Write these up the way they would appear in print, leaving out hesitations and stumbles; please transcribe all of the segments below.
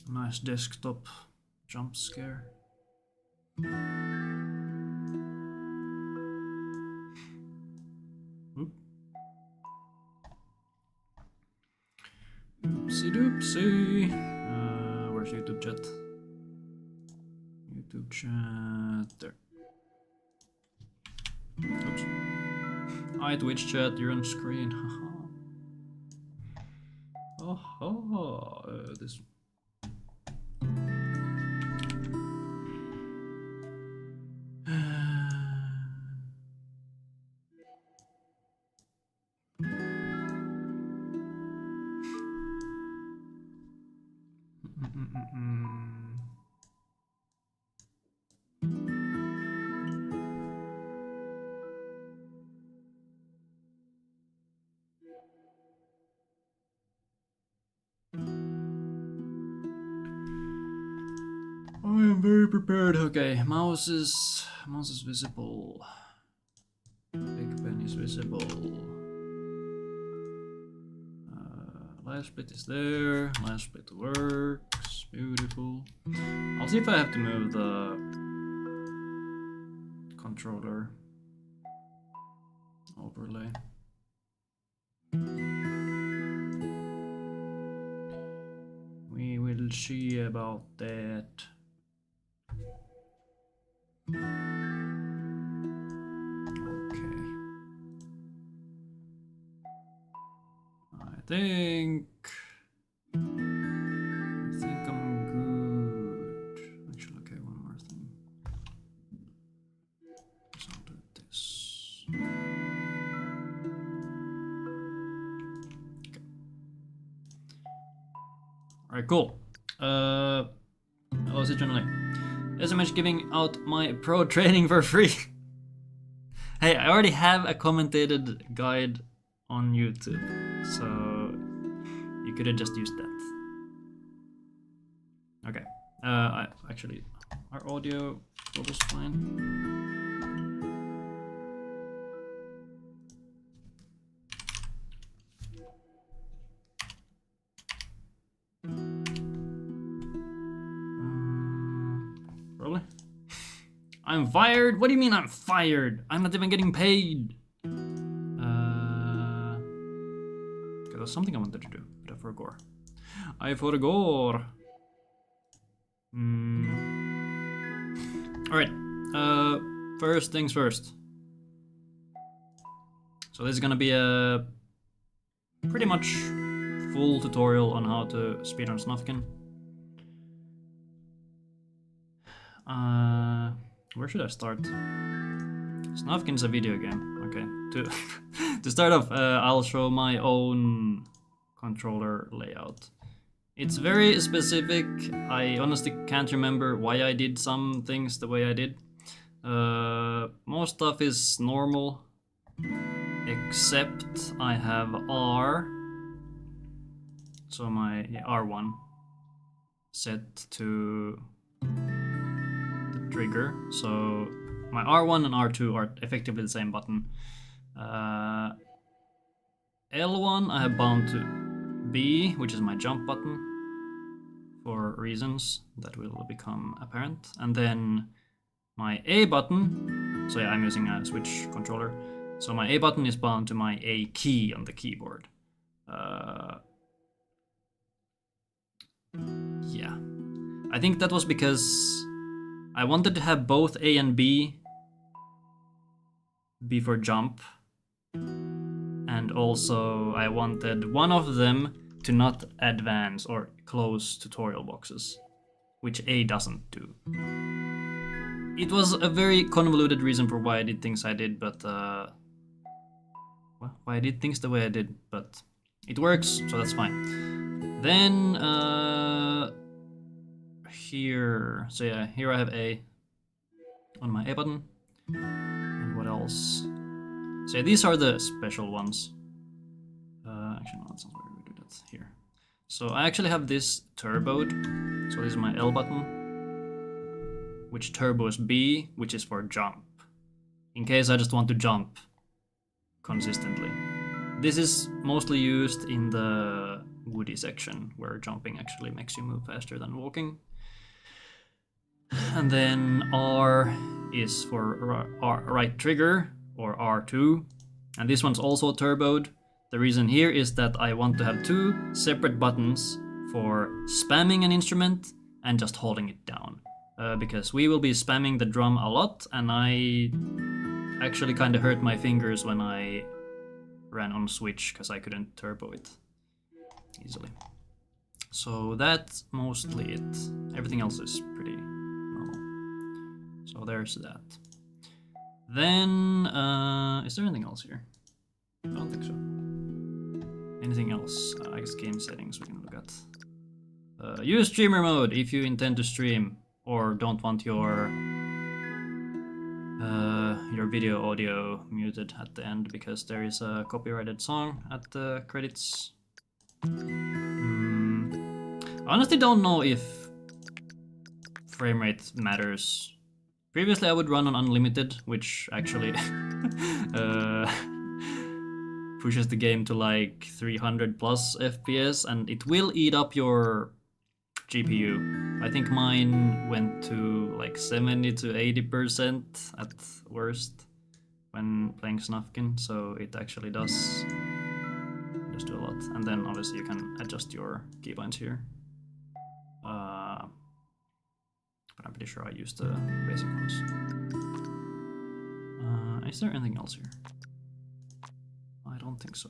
Nice desktop jump scare. Oop. Oopsie doopsie. Where's YouTube chat? YouTube chat there. Oops. Hi Twitch chat, you're on screen. Haha. This. I am very prepared. Okay, mouse is visible. Big pen is visible. Live split is there. Live split works. Beautiful. I'll see if I have to move the controller overlay. We will see about that. Okay. I think I'm good. Actually, okay, one more thing. So I'll do this. Okay. Alright, cool. Hello, Citronly. SMH giving out my pro training for free. Hey, I already have a commentated guide on YouTube, so you could have just used that. Okay. Actually, our audio was fine. Probably. I'm fired? What do you mean I'm fired? I'm not even getting paid. There was something I wanted to do, but I forgot. I forgot. Alright, first things first. So this is gonna be a pretty much full tutorial on how to speedrun Snufkin. Where should I start? Snufkin's a video game. Okay, to start off, I'll show my own controller layout. It's very specific. I honestly can't remember why I did some things the way I did. Most stuff is normal, except I have R. So my R1 set to the trigger. So my R1 and R2 are effectively the same button. L1 I have bound to B, which is my jump button, for reasons that will become apparent. And then my A button, so yeah, I'm using a Switch controller. So my A button is bound to my A key on the keyboard. Yeah, I think that was because I wanted to have both A and B for jump, and also I wanted one of them to not advance or close tutorial boxes, which A doesn't do. It was a very convoluted reason for why I did things I did, but well, why I did things the way I did, but it works, so that's fine. Then here, so yeah, here I have A on my A button. And what else? So yeah, these are the special ones. Actually, no, that's not where we do that. Here. So I actually have this turboed. So this is my L button, which turbos B, which is for jump, in case I just want to jump consistently. This is mostly used in the woody section where jumping actually makes you move faster than walking. And then R is for right trigger, or R2. And this one's also turboed. The reason here is that I want to have two separate buttons for spamming an instrument and just holding it down. Because we will be spamming the drum a lot, and I actually kind of hurt my fingers when I ran on Switch because I couldn't turbo it easily. So that's mostly it. Everything else is pretty normal. So there's that. Then, is there anything else here? I don't think so. Anything else? I guess game settings we can look at. Use streamer mode if you intend to stream or don't want your video audio muted at the end because there is a copyrighted song at the credits. I honestly don't know if frame rate matters. Previously I would run on unlimited, which actually pushes the game to like 300 plus FPS, and it will eat up your GPU. I think mine went to like 70 to 80% at worst when playing Snufkin, so it actually does do a lot. And then obviously you can adjust your keybinds here. But I'm pretty sure I used the basic ones. Is there anything else here? I don't think so.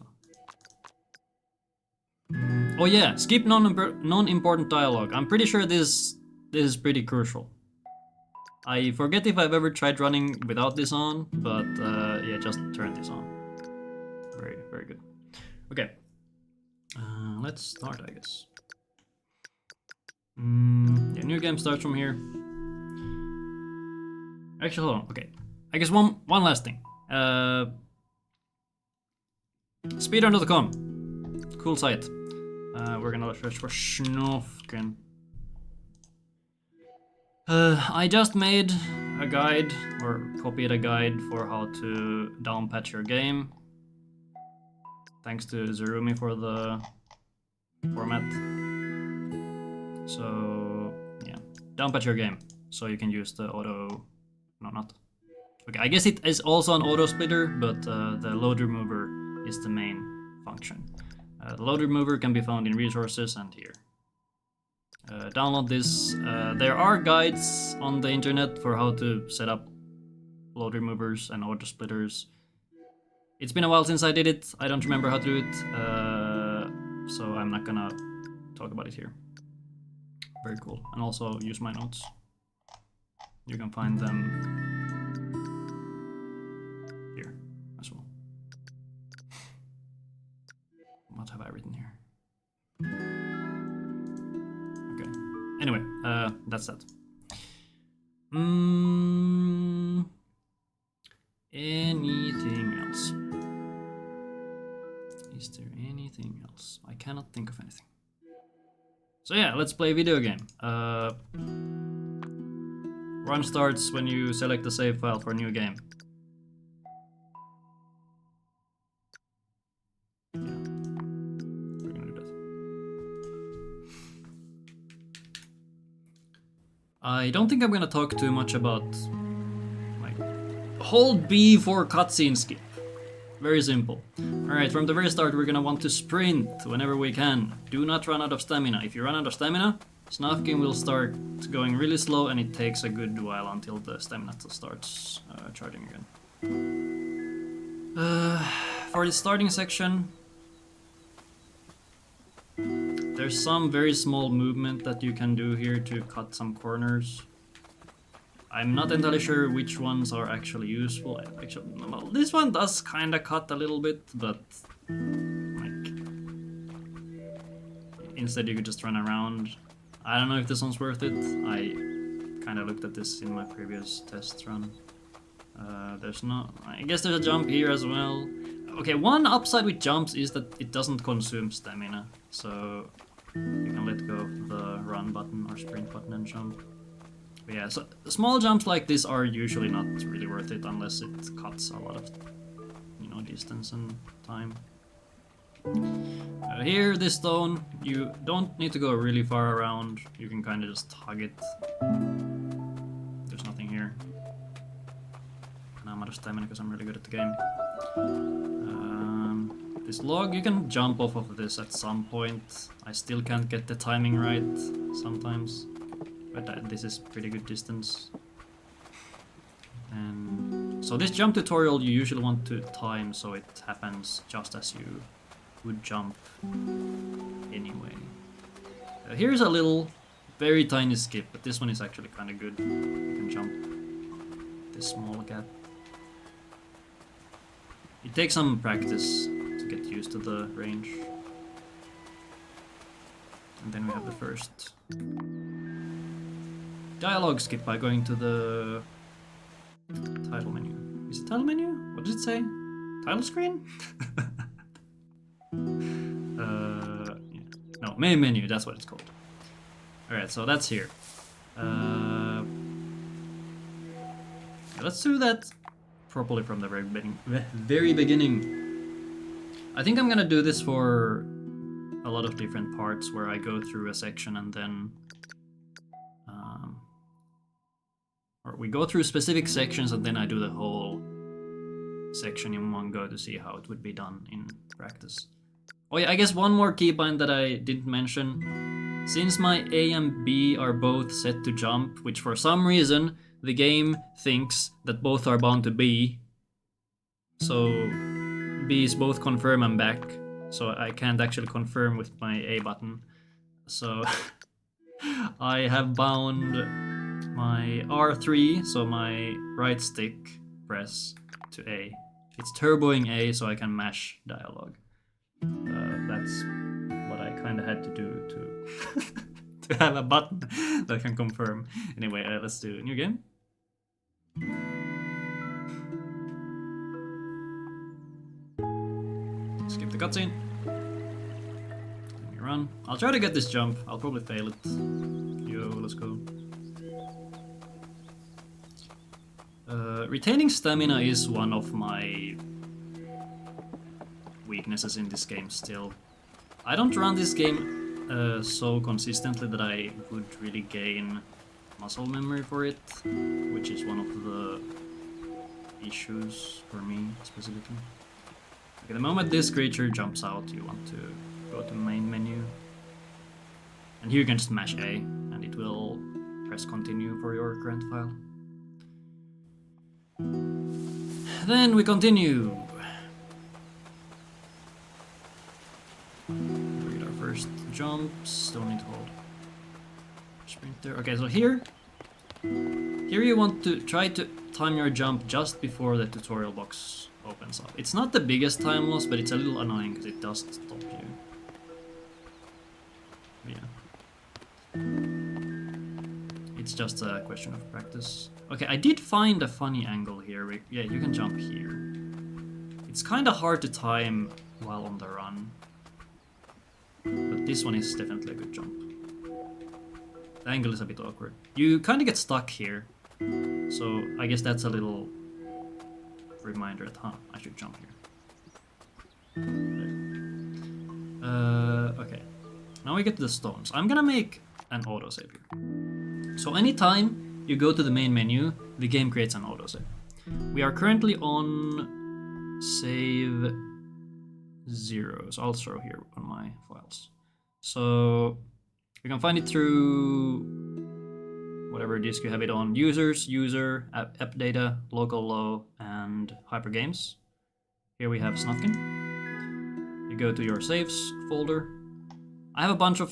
Oh yeah, skip non-important dialogue. I'm pretty sure this is pretty crucial. I forget if I've ever tried running without this on, but yeah, just turn this on. Very, very good. Okay, let's start, I guess. Yeah, new game starts from here. Actually, hold on. Okay, I guess one last thing. Speedrun.com, cool site. We're gonna search for Snufkin. I just made a guide, or copied a guide for how to downpatch your game. Thanks to Zerumi for the format. So yeah, downpatch your game so you can use the auto. No, not. Okay, I guess it is also an auto splitter, but the load remover is the main function. The load remover can be found in resources and here. Download this. There are guides on the internet for how to set up load removers and auto splitters. It's been a while since I did it. I don't remember how to do it, so I'm not gonna talk about it here. Very cool. And also use my notes. You can find them here as well. What have I written here? Okay. Anyway, that's that. Anything else? Is there anything else? I cannot think of anything. So yeah, let's play a video game. Run starts when you select the save file for a new game. Yeah, we're gonna do that. I don't think I'm gonna talk too much about like hold B for cutscene skip. Very simple. Alright, from the very start we're gonna want to sprint whenever we can. Do not run out of stamina. If you run out of stamina, Snufkin will start going really slow and it takes a good while until the stamina starts charging again. For the starting section, there's some very small movement that you can do here to cut some corners. I'm not entirely sure which ones are actually useful. Actually, well, this one does kind of cut a little bit, but like instead you could just run around. I don't know if this one's worth it. I kind of looked at this in my previous test run. There's no... I guess there's a jump here as well. Okay, one upside with jumps is that it doesn't consume stamina, so you can let go of the run button or sprint button and jump. But yeah, so small jumps like this are usually not really worth it unless it cuts a lot of, you know, distance and time. Here, this stone, you don't need to go really far around. You can kind of just hug it. There's nothing here. And I'm out of stamina because I'm really good at the game. This log, you can jump off of this at some point. I still can't get the timing right sometimes. But this is pretty good distance. And so this jump tutorial you usually want to time so it happens just as you would jump anyway. Here's a little, very tiny skip, but this one is actually kind of good. You can jump this small gap. It takes some practice to get used to the range. And then we have the first dialogue skip by going to the title menu. Is it title menu? What does it say? Title screen? Yeah. No, main menu, that's what it's called. Alright, so that's here. Let's do that properly from the very beginning. I think I'm gonna do this for a lot of different parts where I go through a section and then or we go through specific sections and then I do the whole section in one go to see how it would be done in practice. Oh yeah, I guess one more keybind that I didn't mention. Since my A and B are both set to jump, which for some reason the game thinks that both are bound to B, so B is both confirm and back, so I can't actually confirm with my A button. So I have bound my R3, so my right stick press to A. It's turboing A so I can mash dialogue. That's what I kind of had to do to to have a button that can confirm. Anyway, let's do a new game. Skip the cutscene. Let me run. I'll try to get this jump. I'll probably fail it. Yo, let's go. Retaining stamina is one of my weaknesses in this game still. I don't run this game so consistently that I would really gain muscle memory for it, which is one of the issues for me specifically. Okay, the moment this creature jumps out, you want to go to main menu. And here you can just mash A, and it will press continue for your current file. Then we continue. We get our first jumps, don't need to hold sprint there. Okay, so here you want to try to time your jump just before the tutorial box opens up. It's not the biggest time loss, but it's a little annoying because it does stop you. Yeah. It's just a question of practice. Okay, I did find a funny angle here. Yeah, you can jump here. It's kind of hard to time while on the run. But this one is definitely a good jump. The angle is a bit awkward. You kind of get stuck here. So I guess that's a little reminder that, I should jump here. Okay. Now we get to the stones. I'm gonna make an autosave here. So anytime you go to the main menu, the game creates an autosave. We are currently on save 0, so I'll show here on my files. So you can find it through whatever disk you have it on. Users, user, app data, local low, and hyper games. Here we have Snufkin. You go to your saves folder. I have a bunch of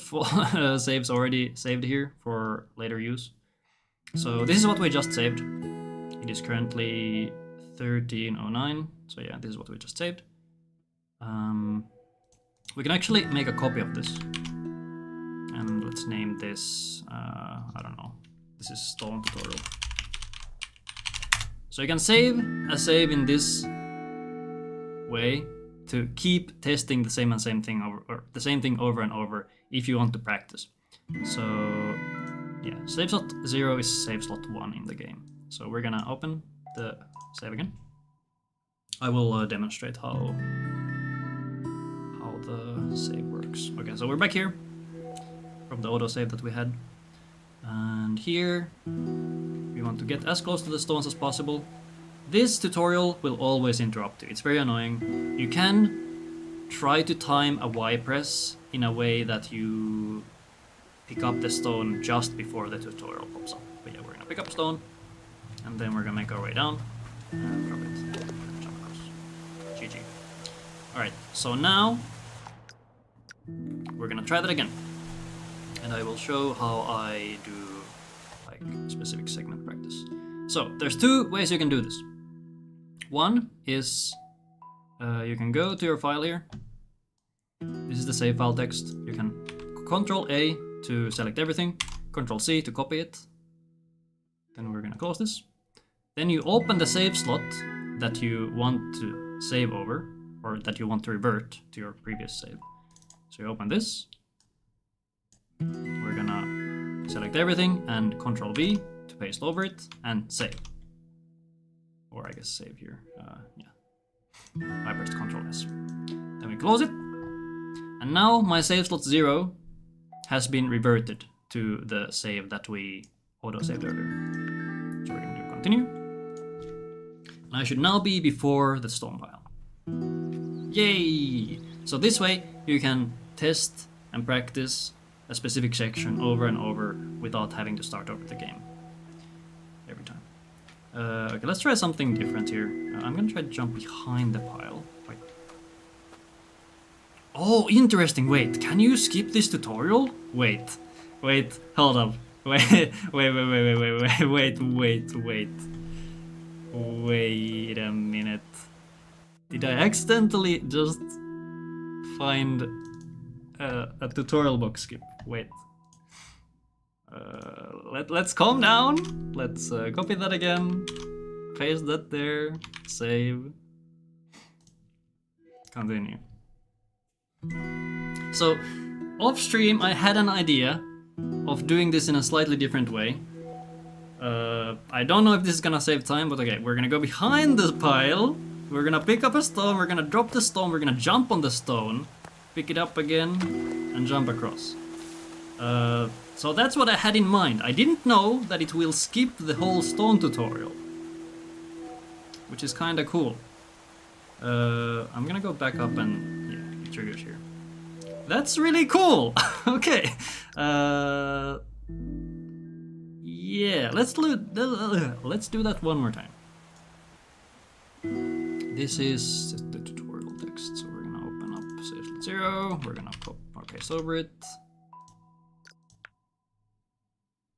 saves already saved here for later use. So this is what we just saved. It is currently 1309. So yeah, this is what we just saved. We can actually make a copy of this. And let's name this, I don't know. This is Stone Tutorial. So you can save a save in this way to keep testing the same thing over and over if you want to practice. So yeah, save slot 0 is save slot 1 in the game. So we're gonna open the save again. I will demonstrate how the save works. Okay, so we're back here from the autosave that we had. And here, we want to get as close to the stones as possible. This tutorial will always interrupt you. It's very annoying. You can try to time a Y press in a way that you pick up the stone just before the tutorial pops up. But yeah, we're gonna pick up a stone, and then we're gonna make our way down and drop it. Jump across. GG. Alright, so now we're gonna try that again. And I will show how I do like specific segment practice. So there's two ways you can do this. One is you can go to your file here. This is the save file text. You can Control A to select everything, Control C to copy it. Then we're gonna close this. Then you open the save slot that you want to save over, or that you want to revert to your previous save. So you open this. We're gonna select everything and Control V to paste over it and save. Or I guess save here. Yeah. I pressed Control S. Then we close it. And now my save slot 0 has been reverted to the save that we auto-saved earlier. So we're gonna do continue. And I should now be before the stone pile. Yay! So this way you can test and practice a specific section over and over without having to start over the game every time. Okay, let's try something different here. I'm gonna try to jump behind the pile. Wait. Oh, interesting. Wait, can you skip this tutorial? Wait, hold up. Wait a minute. Did I accidentally just find a tutorial box skip? Wait. Let's calm down. Let's copy that again. Paste that there. Save. Continue. So, off stream, I had an idea of doing this in a slightly different way. I don't know if this is gonna save time, but okay, we're gonna go behind this pile. We're gonna pick up a stone, we're gonna drop the stone, we're gonna jump on the stone, pick it up again, and jump across. So that's what I had in mind. I didn't know that it will skip the whole stone tutorial, which is kinda cool. I'm gonna go back up and yeah, triggers here. That's really cool. Okay. Yeah, let's do that one more time. This is the tutorial text, so we're gonna open up save slot 0. We're gonna paste over it.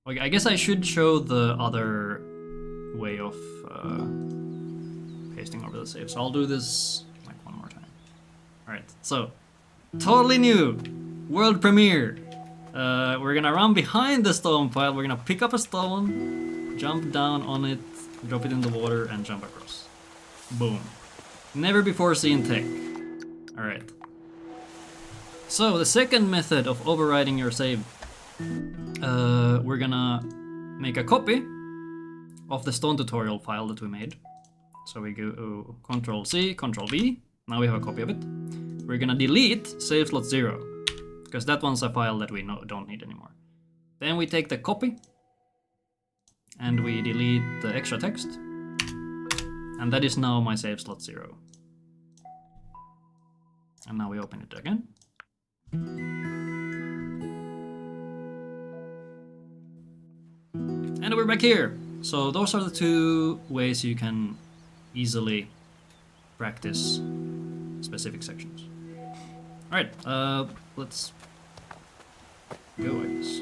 Okay, I guess I should show the other way of pasting over the save. So I'll do this like one more time. All right, so totally new world premiere. We're gonna run behind the stone pile. We're gonna pick up a stone, jump down on it, drop it in the water, and jump across. Boom. Never before seen tech. All right. So the second method of overriding your save, we're gonna make a copy of the stone tutorial file that we made. So we go Control C, Control V. Now we have a copy of it. We're gonna delete save slot 0 because that one's a file that we don't need anymore. Then we take the copy and we delete the extra text, and that is now my save slot 0. And now we open it again. And we're back here. So those are the two ways you can easily practice specific sections. All right, let's go, I guess.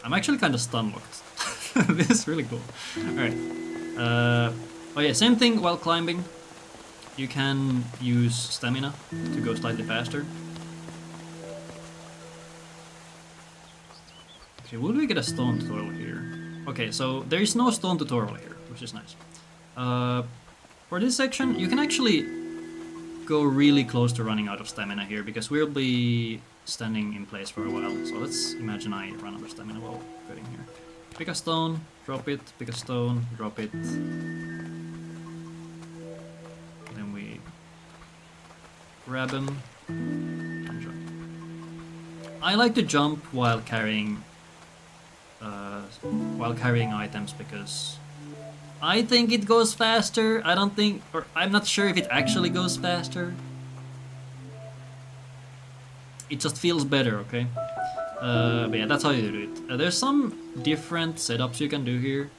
I'm actually kind of stun locked. This is really cool. All right. Oh yeah, same thing while climbing. You can use stamina to go slightly faster. Okay, will we get a stone tutorial here? Okay, so there is no stone tutorial here, which is nice. For this section, you can actually go really close to running out of stamina here, because we'll be standing in place for a while. So let's imagine I run out of stamina while getting here. Pick a stone, drop it, pick a stone, drop it. Then we grab him, and jump. I like to jump while carrying items because I think it goes faster. I don't think, or I'm not sure if it actually goes faster. It just feels better, okay? But yeah, that's how you do it. There's some different setups you can do here.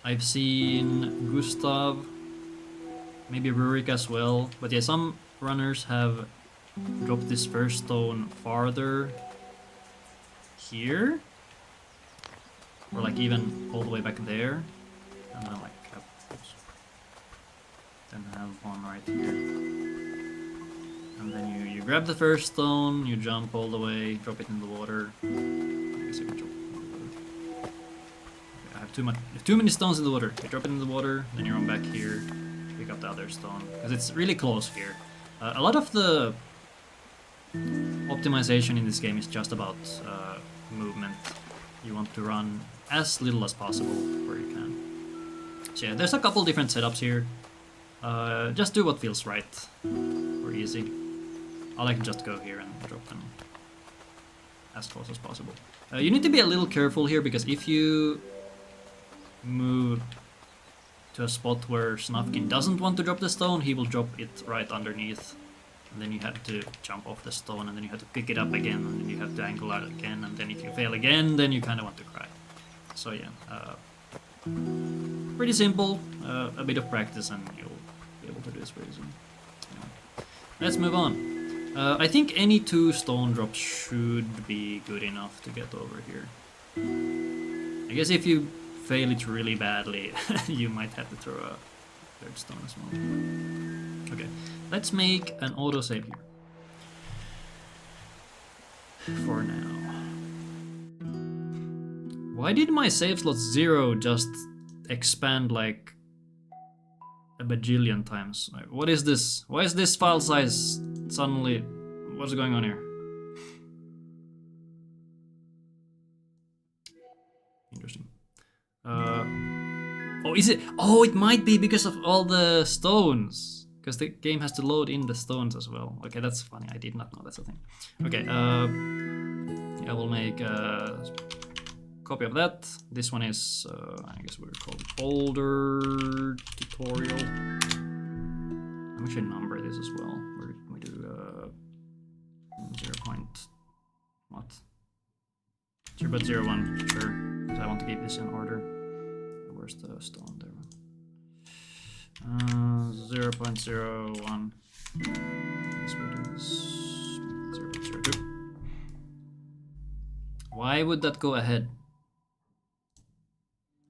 I've seen Gustav, maybe Rurik as well. But yeah, some runners have dropped this first stone farther here. Or like even all the way back there. And then like, then have one right here. And then you grab the first stone, you jump all the way, drop it in the water. I guess you can drop it in the water. Okay, I have too many stones in the water. You drop it in the water, then you run back here, pick up the other stone. Because it's really close here. A lot of the optimization in this game is just about movement. You want to run as little as possible where you can. So yeah, there's a couple different setups here. Just do what feels right or easy. I like to just go here and drop them as close as possible. You need to be a little careful here because if you move to a spot where Snufkin doesn't want to drop the stone, he will drop it right underneath. And then you have to jump off the stone and then you have to pick it up again and then you have to angle out again, and then if you fail again, then you kind of want to cry. So yeah, pretty simple, a bit of practice and you'll be able to do this very soon. Anyway, let's move on. I think any 2 stone drops should be good enough to get over here. I guess if you fail it really badly, you might have to throw a 3rd stone as well. Okay, let's make an autosave here. For now. Why did my save slot 0 just expand like a bajillion times? What is this? Why is this file size suddenly... What's going on here? Interesting. Oh, is it? Oh, it might be because of all the stones. Because the game has to load in the stones as well. Okay, that's funny. I did not know that's a thing. Okay, I will make a copy of that. This one is, I guess we'll call it Boulder Tutorial. I'm actually number this as well. We do 0. What? 0.01, sure. Because I want to keep this in order. Where's the stone there? 0.01. I guess we do this 0.02. Why would that go ahead?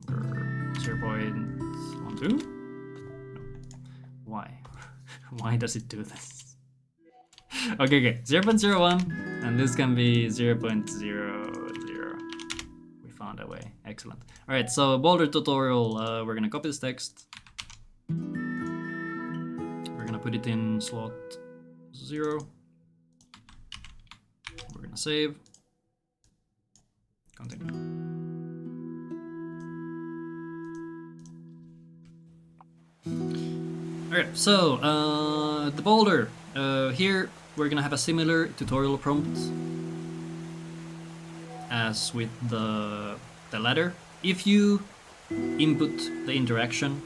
0.12? No. Why? Why does it do this? Okay, 0.01, and this can be 0.00. We found a way. Excellent. Alright, so Boulder Tutorial, we're gonna copy this text. We're gonna put it in slot 0. We're gonna save. Continue. Alright, so the boulder. Here we're gonna have a similar tutorial prompt as with the ladder. If you input the interaction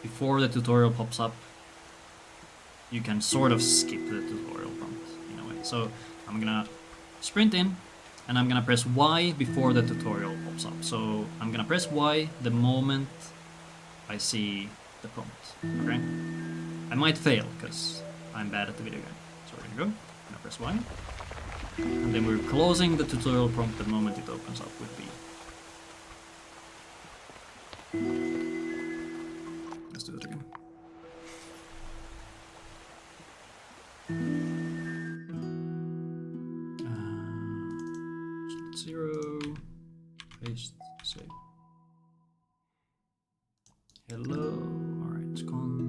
before the tutorial pops up, you can sort of skip the tutorial prompt in a way. So I'm gonna sprint in and I'm gonna press Y before the tutorial pops up. So I'm gonna press Y the moment I see the prompt, okay? I might fail because I'm bad at the video game. So we're gonna go, I'm gonna press Y. And then we're closing the tutorial prompt the moment it opens up with B. Let's do it again. Slot 0, paste, save. Hello, alright, continue.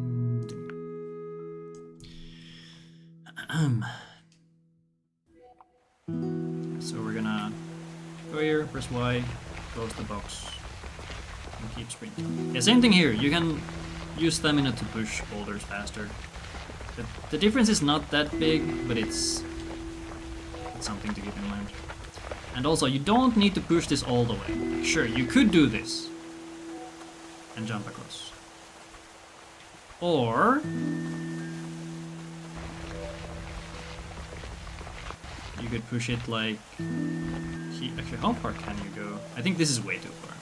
So we're gonna go here, press Y, close the box, and keep sprinting. Yeah, same thing here. You can use stamina to push boulders faster. The difference is not that big, but it's something to keep in mind. And also, you don't need to push this all the way. Sure, you could do this and jump across. Or you could push it like... Actually, how far can you go? I think this is way too far.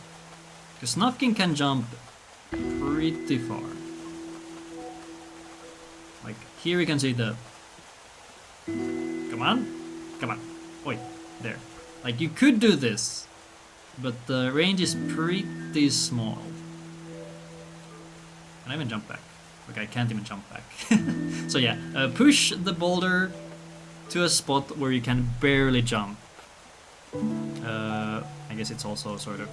Because Snufkin can jump pretty far. Like, here we can see the... Come on! Come on! Wait, there. Like, you could do this, but the range is pretty small. Can I even jump back? Okay, I can't even jump back. So yeah, push the boulder to a spot where you can barely jump. I guess it's also sort of...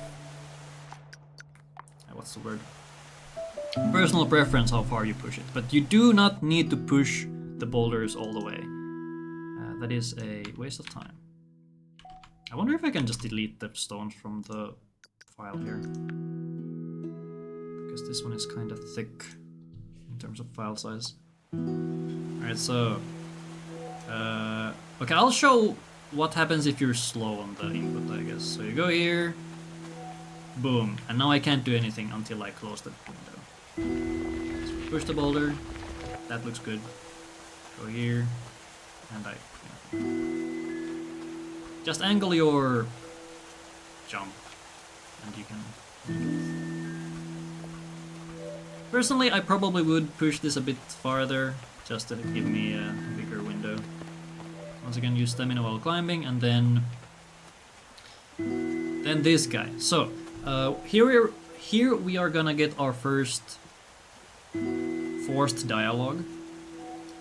what's the word? Personal preference how far you push it, but you do not need to push the boulders all the way. That is a waste of time. I wonder if I can just delete the stones from the file here. Because this one is kind of thick in terms of file size. Alright, so... okay, I'll show what happens if you're slow on the input, I guess. So you go here, boom, and now I can't do anything until I close the window. So push the boulder, that looks good. Go here, and I... Just angle your jump, and you can... Personally, I probably would push this a bit farther, just to give me a bigger window. Once again, use stamina while climbing, and then this guy. So here we are gonna get our first forced dialogue,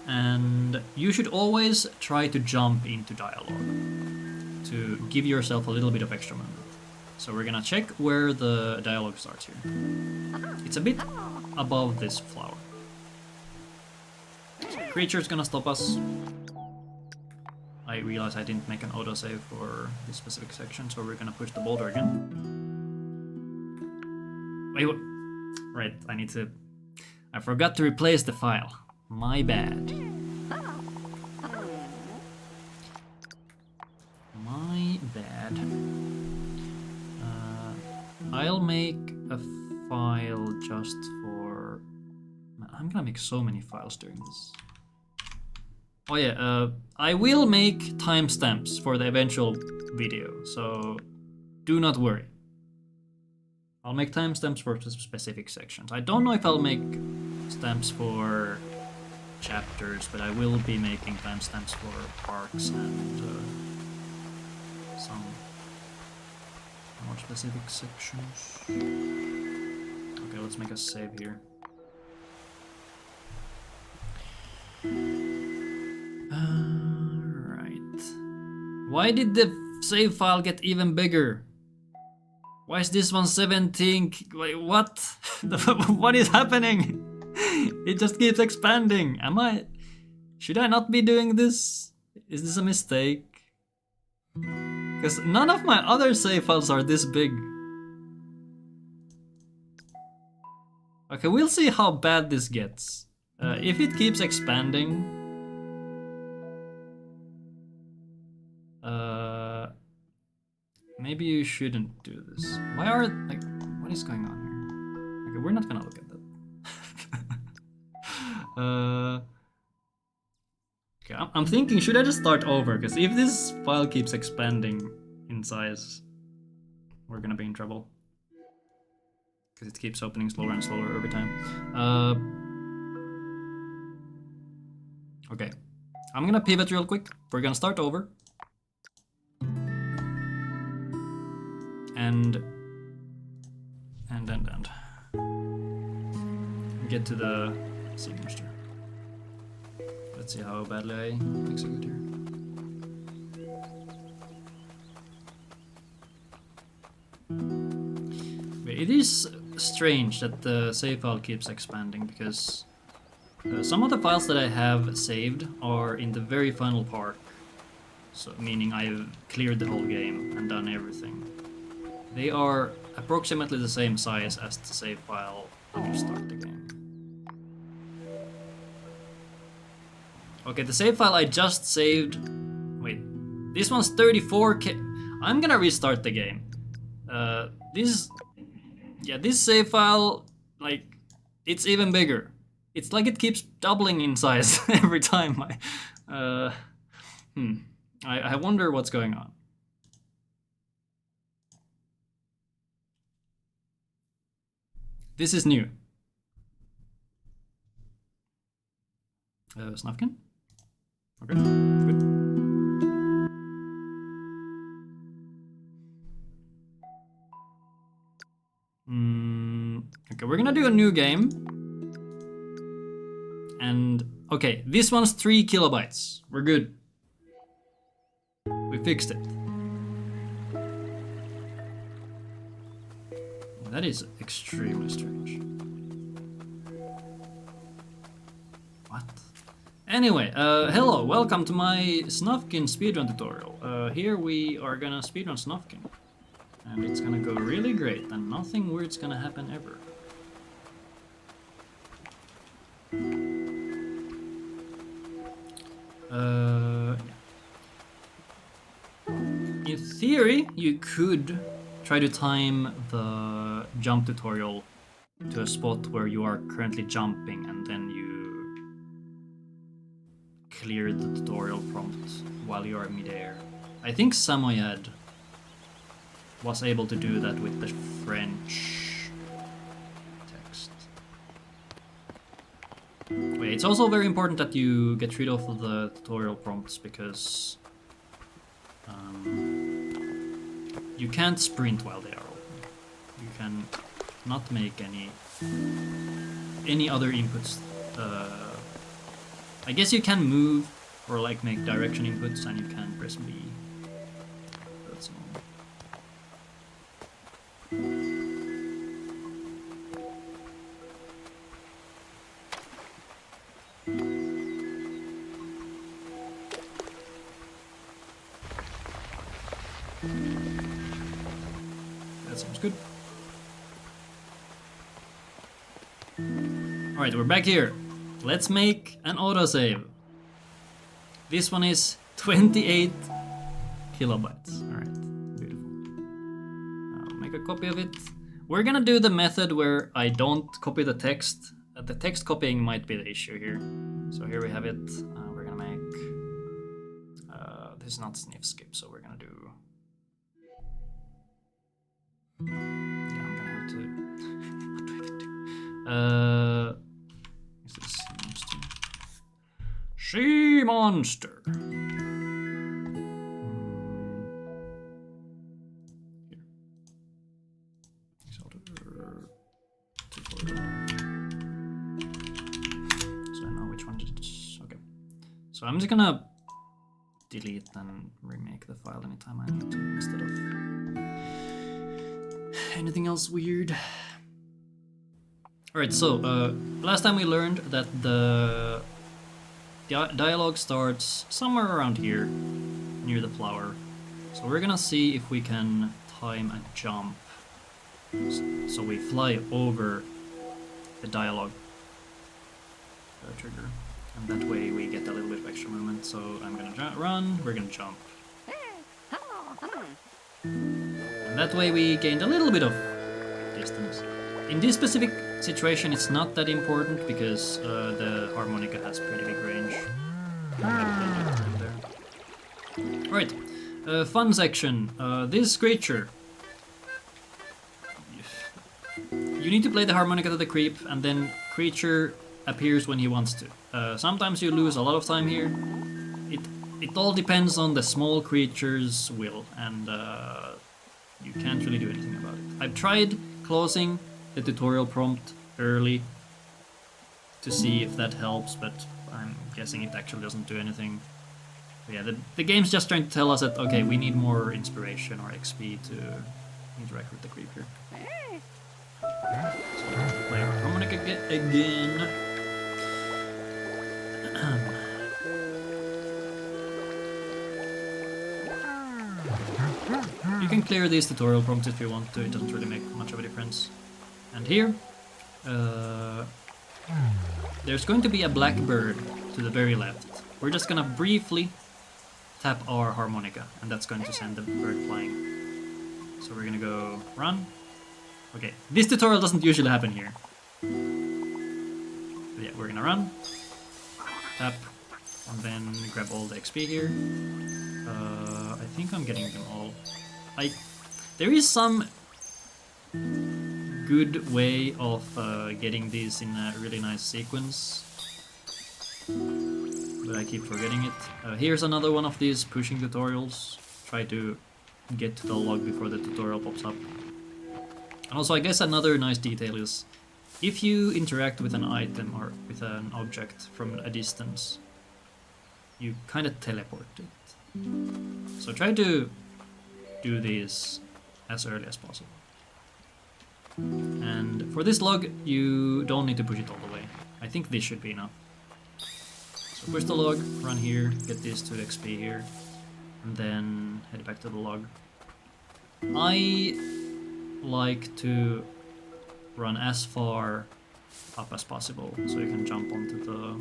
and you should always try to jump into dialogue to give yourself a little bit of extra movement. So we're gonna check where the dialogue starts here. It's a bit above this flower. So creature's gonna stop us. I realize I didn't make an autosave for this specific section, so we're gonna push the boulder again. Wait, what? Right, I forgot to replace the file. My bad. My bad. I'll make a file just for... I'm gonna make so many files during this. Oh yeah, I will make timestamps for the eventual video, so do not worry. I'll make timestamps for specific sections. I don't know if I'll make stamps for chapters, but I will be making timestamps for arcs and some more specific sections. Okay, let's make a save here. Alright. Why did the save file get even bigger? Why is this one 17? Wait, what? What is happening? It just keeps expanding. Should I not be doing this? Is this a mistake? Because none of my other save files are this big. Okay, we'll see how bad this gets. If it keeps expanding... maybe you shouldn't do this. What is going on here? Okay, we're not gonna look at that. Okay, I'm thinking, should I just start over? Because if this file keeps expanding in size, we're gonna be in trouble. Because it keeps opening slower and slower every time. Okay, I'm gonna pivot real quick. We're gonna start over. And get to the sea monster. Let's see how badly I execute here. It is strange that the save file keeps expanding, because some of the files that I have saved are in the very final part. So meaning I've cleared the whole game and done everything. They are approximately the same size as the save file when you start the game. Okay, the save file I just saved... Wait, this one's 34K. I'm gonna restart the game. This save file, like, it's even bigger. It's like it keeps doubling in size every time I wonder what's going on. This is new. Snufkin? Okay, good. Okay, we're gonna do a new game. And, okay, this one's 3 kilobytes. We're good. We fixed it. That is extremely strange. What? Anyway, hello, welcome to my Snufkin Speedrun tutorial. Here we are gonna speedrun Snufkin. And it's gonna go really great, and nothing weird's gonna happen ever. In theory, you could try to time the jump tutorial to a spot where you are currently jumping, and then you clear the tutorial prompt while you are midair. I think Samoyed was able to do that with the French text. Wait, it's also very important that you get rid of the tutorial prompts, because you can't sprint while they are open. You can not make any other inputs. I guess you can move or like make direction inputs, and you can press B. That's all. That sounds good. Alright, we're back here. Let's make an autosave. This one is 28 kilobytes. Alright, beautiful. I'll make a copy of it. We're gonna do the method where I don't copy the text. The text copying might be the issue here. So here we have it. We're gonna make... this is not sniff skip, so we're gonna do... Yeah, I'm gonna have to... What do I even do? Is this Sea Monster? Sea Monster! Here. So I know which one it is. Okay. So I'm just gonna delete and remake the file anytime I need to, instead of anything else weird. Alright, so last time we learned that the dialogue starts somewhere around here, near the flower. So we're gonna see if we can time a jump so we fly over the dialogue trigger. And that way we get a little bit of extra movement. So I'm gonna run, we're gonna jump. And that way we gained a little bit of distance. In this specific situation it's not that important because the harmonica has pretty big range. Right, fun section. This creature. You need to play the harmonica to the creep, and then creature appears when he wants to. Sometimes you lose a lot of time here. It all depends on the small creature's will, and you can't really do anything about it. I've tried closing the tutorial prompt early to see if that helps, but I'm guessing it actually doesn't do anything. But yeah, the game's just trying to tell us that, okay, we need more inspiration or XP to interact with the creep here. So play our harmonica again. You can clear these tutorial prompts if you want to, it doesn't really make much of a difference. And here, there's going to be a black bird to the very left. we're just gonna briefly tap our harmonica, and that's going to send the bird flying. So we're gonna go run. Okay, this tutorial doesn't usually happen here. But yeah, we're gonna run, tap, and then grab all the XP here. I think I'm getting them all. There is some good way of getting these in a really nice sequence, but I keep forgetting it. Here's another one of these pushing tutorials. Try to get to the log before the tutorial pops up. And also, I guess another nice detail is if you interact with an item or with an object from a distance, you kind of teleport it. So try to do these as early as possible. And for this log, you don't need to push it all the way. I think this should be enough. So push the log, run here, get these 2 XP here, and then head back to the log. I like to run as far up as possible, so you can jump onto the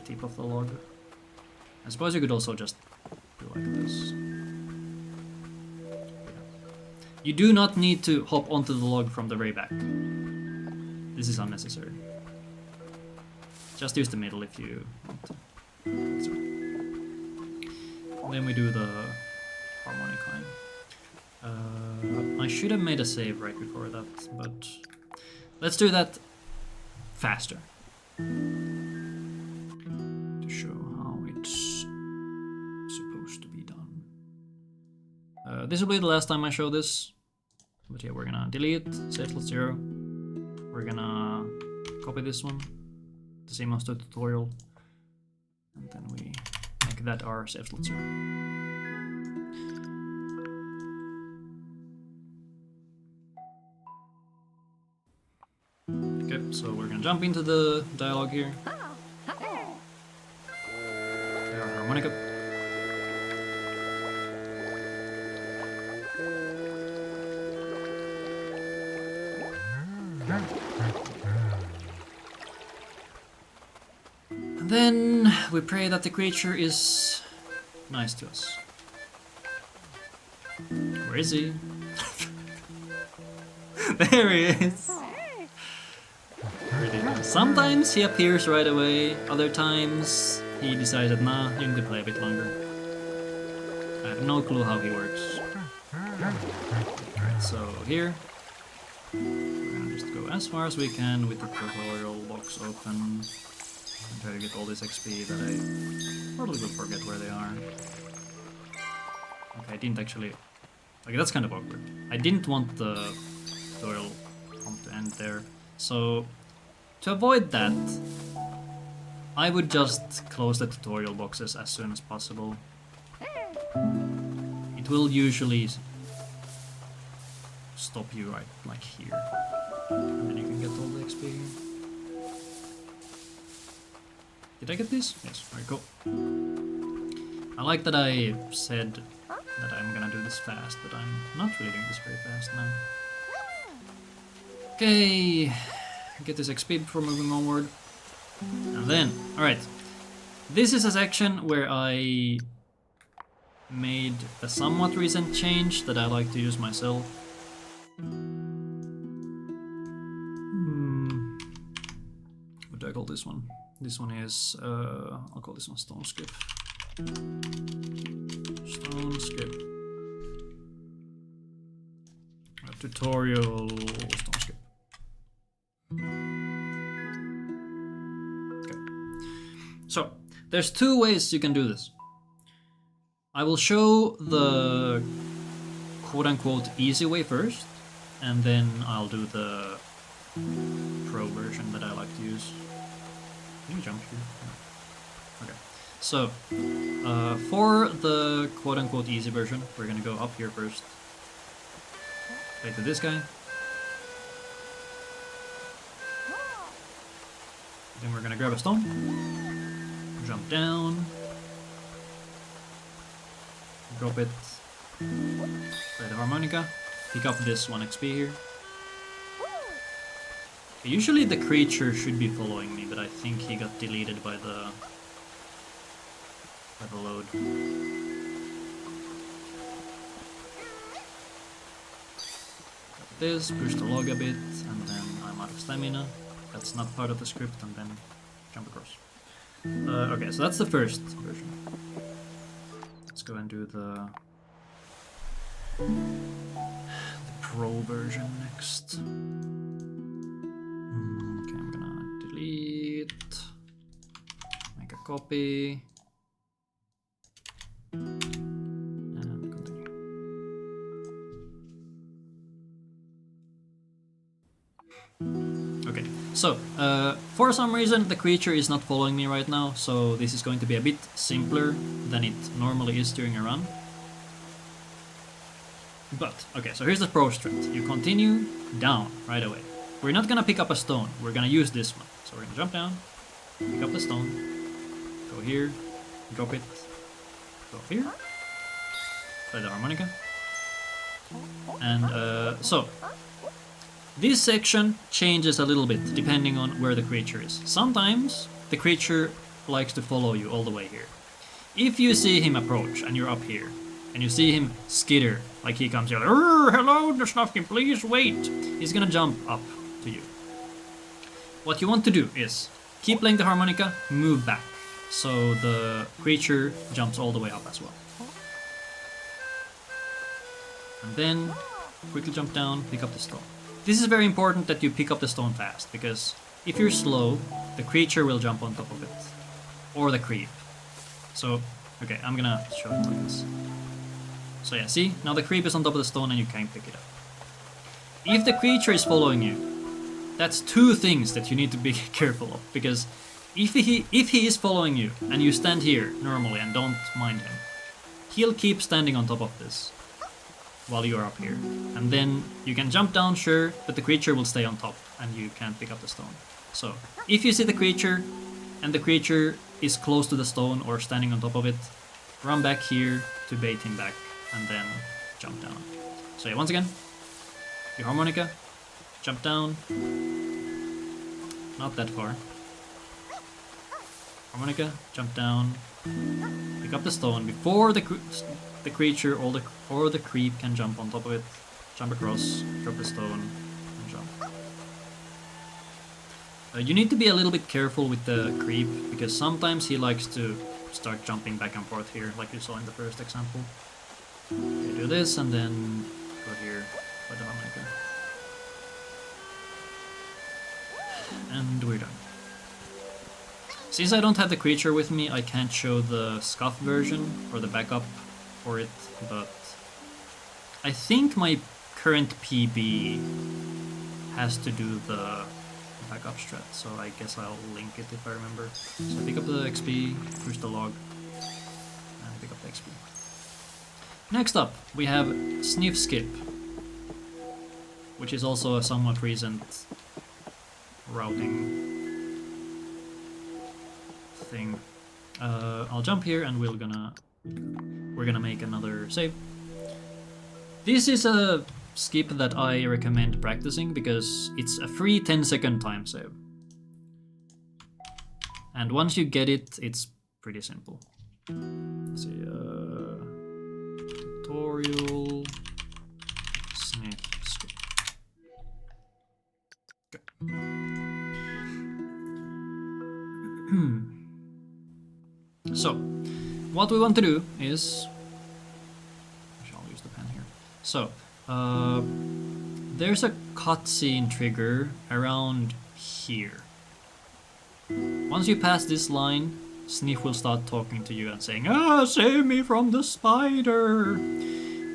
tip of the log. I suppose you could also just do like this. You do not need to hop onto the log from the very back. This is unnecessary. Just use the middle if you want to. And then we do the harmonica. I should have made a save right before that, but let's do that faster. To show how it's supposed to be done. This will be the last time I show this. But yeah, we're gonna delete, save slot 0. We're gonna copy this one, the same as the tutorial, and then we make that our save slot 0. Okay, so we're gonna jump into the dialogue here. Play our harmonica. And then we pray that the creature is nice to us. Where is he? There he is! Sometimes he appears right away, other times he decided, nah, you need to play a bit longer. I have no clue how he works. Right, so here, we're gonna just go as far as we can with the tutorial box open. And try to get all this XP that I probably will forget where they are. Okay, I didn't actually... Okay, that's kind of awkward. I didn't want the tutorial to end there. So, to avoid that, I would just close the tutorial boxes as soon as possible. It will usually stop you right, like here. And then you can get all the XP here. Did I get this? Yes, very cool. I like that I said that I'm gonna do this fast, but I'm not really doing this very fast now. Okay, get this XP before moving onward. And then, alright. This is a section where I made a somewhat recent change that I like to use myself. What do I call this one? This one is, I'll call this one Stone Skip. Stone Skip. Tutorial Stone Skip. Okay. So, there's 2 ways you can do this. I will show the quote-unquote easy way first, and then I'll do the pro version that I like to use. Can you jump here? No. Okay. So, for the quote-unquote easy version, we're gonna go up here first. Play to this guy. Then we're gonna grab a stone. Jump down. Drop it. Play the harmonica. Pick up this 1 XP here. Usually the creature should be following me, but I think he got deleted by the Let it load. Got this, push the log a bit, and then I'm out of stamina. That's not part of the script, and then jump across. Okay, so that's the first version. Let's go and do the pro version next. Okay, I'm gonna delete, make a copy, and continue. Okay, so for some reason the creature is not following me right now, so this is going to be a bit simpler than it normally is during a run. But, okay, so here's the pro strat. You continue down right away. We're not gonna pick up a stone, we're gonna use this one. So we're gonna jump down, pick up the stone, go here, drop it, go here, play the harmonica. And so, this section changes a little bit depending on where the creature is. Sometimes the creature likes to follow you all the way here. If you see him approach and you're up here, and you see him skitter, like he comes here, like, hello, the Snufkin, please wait. He's gonna jump up to you. What you want to do is keep playing the harmonica, move back, so the creature jumps all the way up as well. And then quickly jump down, pick up the stone. This is very important that you pick up the stone fast, because if you're slow, the creature will jump on top of it, or the creep. So, okay, I'm gonna show you like this. So yeah, see? Now the creep is on top of the stone and you can't pick it up. If the creature is following you, that's two things that you need to be careful of, because if he is following you and you stand here normally and don't mind him, he'll keep standing on top of this while you're up here. And then you can jump down, sure, but the creature will stay on top and you can't pick up the stone. So, if you see the creature and the creature is close to the stone or standing on top of it, run back here to bait him back and then jump down. So yeah, once again, your harmonica, jump down, not that far. Harmonica, jump down, pick up the stone before the creature or the creep can jump on top of it. Jump across, drop the stone, and jump. You need to be a little bit careful with the creep, because sometimes he likes to start jumping back and forth here, like you saw in the first example. Okay, do this and then go here, play the harmonica. And we're done. Since I don't have the creature with me, I can't show the scuff version or the backup for it, but I think my current PB has to do the backup strat, so I guess I'll link it if I remember. So pick up the XP, push the log, and pick up the XP. Next up, we have Sniff Skip, which is also a somewhat recent routing thing. I'll jump here and we're gonna make another save. This is a skip that I recommend practicing because it's a free 10-second time save. And once you get it, it's pretty simple. Let's see, tutorial, sniff skip. Okay. So, what we want to do is, I'll use the pen here. So, there's a cutscene trigger around here. Once you pass this line, Sniff will start talking to you and saying, "Ah, save me from the spider!"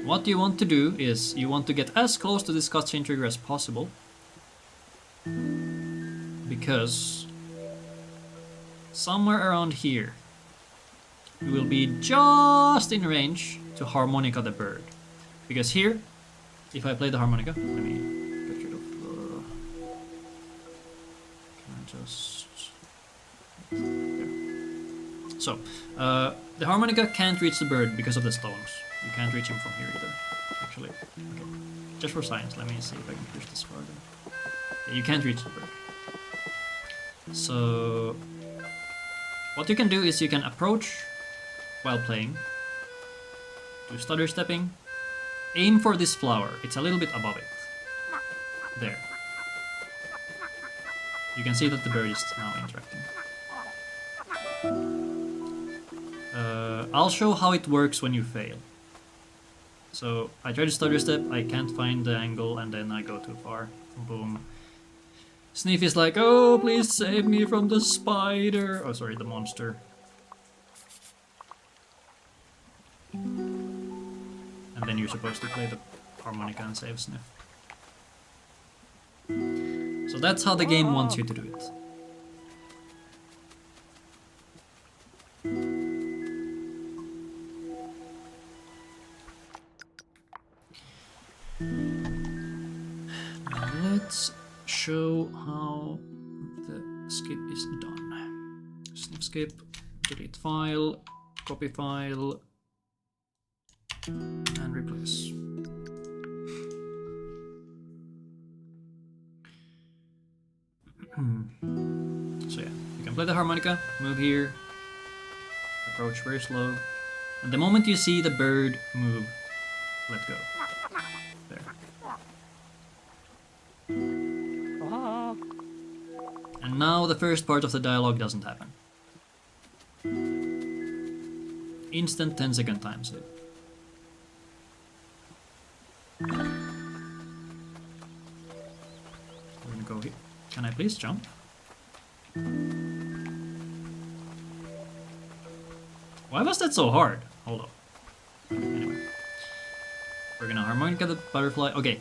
What you want to do is, you want to get as close to this cutscene trigger as possible, because somewhere around here, you will be just in range to harmonica the bird. Because here, if I play the harmonica, let me get rid of the... Can I just... There. So, the harmonica can't reach the bird because of the stones. You can't reach him from here either, actually. Okay. Just for science, let me see if I can push this further. Yeah, you can't reach the bird. So, what you can do is you can approach while playing. Do stutter stepping. Aim for this flower. It's a little bit above it. There. You can see that the bird is now interacting. I'll show how it works when you fail. So I try to stutter step, I can't find the angle, and then I go too far. Boom. Sniff is like, oh, please save me from the spider. Oh, sorry, the monster. And then you're supposed to play the harmonica and save Sniff. So that's how the game wants you to do it. Now let's show how the skip is done. Sniff skip, delete file, copy file, and replace. So yeah, you can play the harmonica, move here, approach very slow, and the moment you see the bird move, let go. There. And now the first part of the dialogue doesn't happen. Instant 10-second time save. We're gonna go here. Can I please jump? Why was that so hard? Hold on. Anyway. We're gonna harmonica the butterfly. Okay.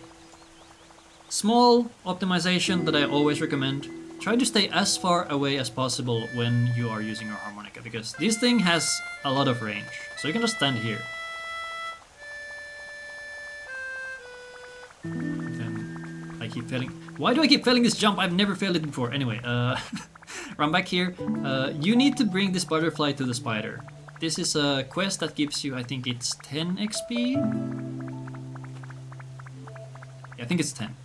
Small optimization that I always recommend. Try to stay as far away as possible when you are using your harmonica, because this thing has a lot of range. So you can just stand here. Then I keep failing. Why do I keep failing this jump? I've never failed it before. Anyway, run back here. You need to bring this butterfly to the spider. This is a quest that gives you, I think it's 10 XP? Yeah, I think it's 10.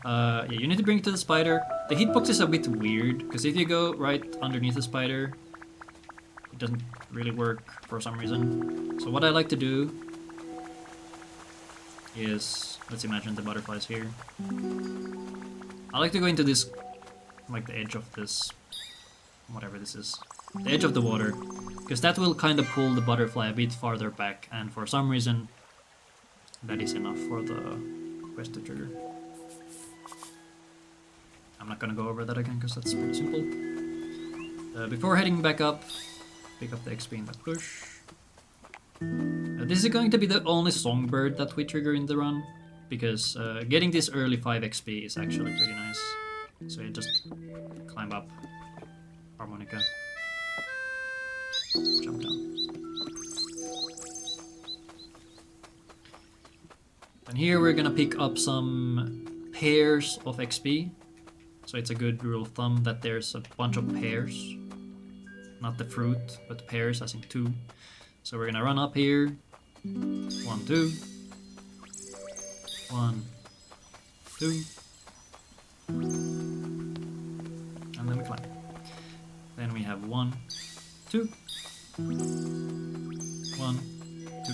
Yeah, you need to bring it to the spider. The hitbox is a bit weird, because if you go right underneath the spider, it doesn't really work for some reason. So what I like to do is, let's imagine the butterfly's here. I like to go into this, like the edge of this, whatever this is, the edge of the water, because that will kind of pull the butterfly a bit farther back, and for some reason that is enough for the quest to trigger. I'm not gonna go over that again because that's pretty simple. Before heading back up, pick up the XP in that bush. This is going to be the only songbird that we trigger in the run, because getting this early 5 XP is actually pretty nice. So you just climb up, harmonica, jump down. And here we're gonna pick up some pairs of XP. So it's a good rule of thumb that there's a bunch of pairs. Not the fruit, but pairs as in 2. So we're gonna run up here. 1, 2. 1, 2. And then we climb. Then we have 1, 2. 1, 2.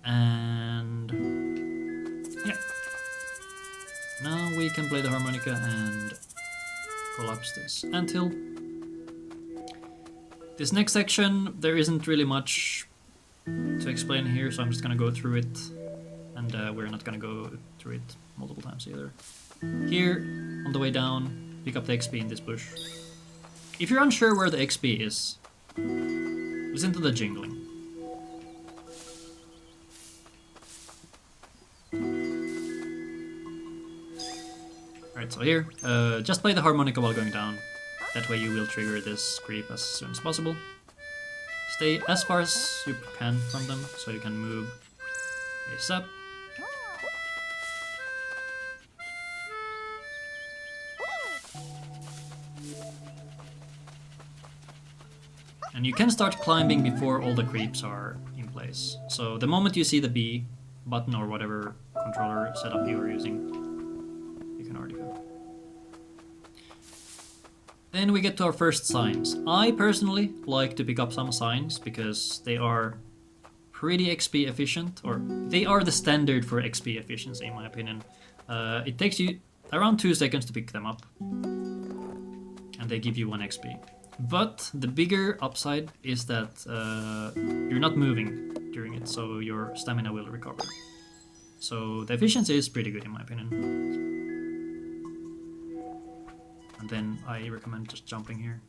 And yeah. Now we can play the harmonica and collapse this anthill. This next section, there isn't really much to explain here, so I'm just gonna go through it, and we're not gonna go through it multiple times either. Here, on the way down, pick up the XP in this bush. If you're unsure where the XP is, listen to the jingling. Alright, so here, just play the harmonica while going down. That way you will trigger this creep as soon as possible. Stay as far as you can from them, so you can move ASAP. And you can start climbing before all the creeps are in place. So the moment you see the B button or whatever controller setup you are using, you can already go. Then we get to our first signs. I personally like to pick up some signs because they are pretty XP efficient, or they are the standard for XP efficiency in my opinion. It takes you around 2 seconds to pick them up, and they give you 1 XP. But the bigger upside is that you're not moving during it, so your stamina will recover. So the efficiency is pretty good in my opinion. And then I recommend just jumping here.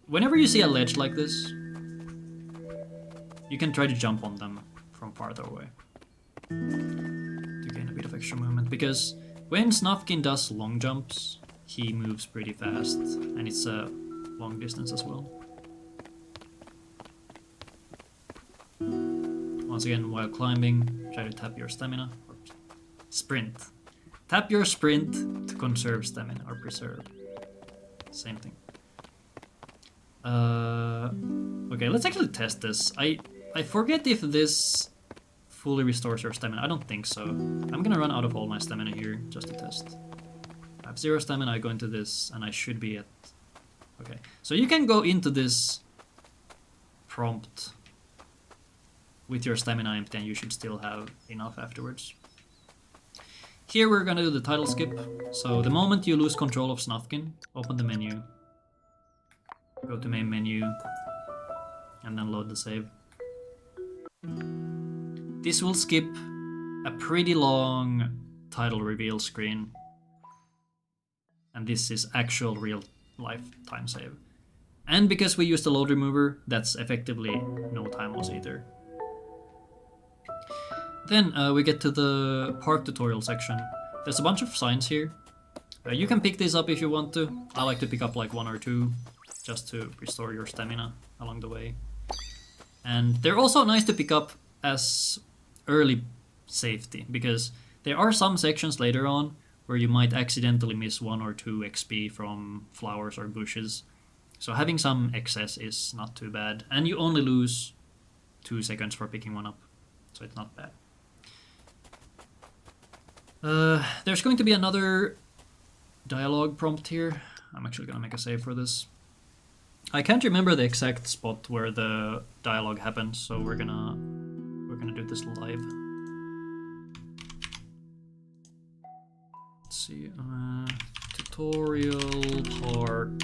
Whenever you see a ledge like this, you can try to jump on them from farther away to gain a bit of extra movement, because when Snufkin does long jumps, he moves pretty fast, and it's a long distance as well. Once again, while climbing, try to tap your stamina, or sprint. Tap your sprint to conserve stamina, or preserve. Same thing. Okay, let's actually test this. I forget if this fully restores your stamina. I don't think so. I'm gonna run out of all my stamina here just to test. I have 0 stamina, I go into this, and I should be at... Okay, so you can go into this prompt with your stamina empty, and you should still have enough afterwards. Here we're gonna do the title skip. So the moment you lose control of Snufkin, open the menu, go to main menu, and then load the save. This will skip a pretty long title reveal screen, and this is actual real life time save. And because we used the load remover, that's effectively no time loss either. Then we get to the park tutorial section. There's a bunch of signs here. You can pick these up if you want to. I like to pick up like 1 or 2 just to restore your stamina along the way. And they're also nice to pick up as early safety, because there are some sections later on where you might accidentally miss 1 or 2 XP from flowers or bushes. So having some excess is not too bad, and you only lose 2 seconds for picking one up, so it's not bad. There's going to be another dialogue prompt here. I'm actually gonna make a save for this. I can't remember the exact spot where the dialogue happens, so we're gonna do this live. Let's see, tutorial park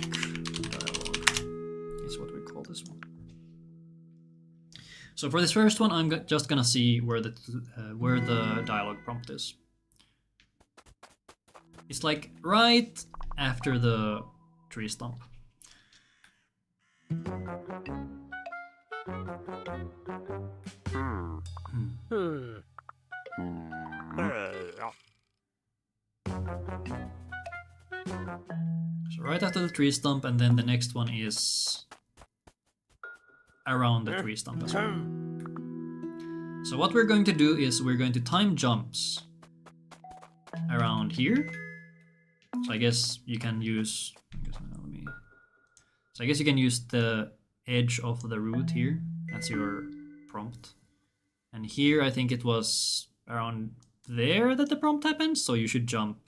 dialogue is what we call this one. So for this first one, I'm just gonna see where the dialogue prompt is. It's like right after the tree stump. So right after the tree stump, and then the next one is around the tree stump as well. So what we're going to do is we're going to time jumps around here. So I guess you can use, I guess you can use the edge of the root here. That's your prompt. And here I think it was around there that the prompt happens, so you should jump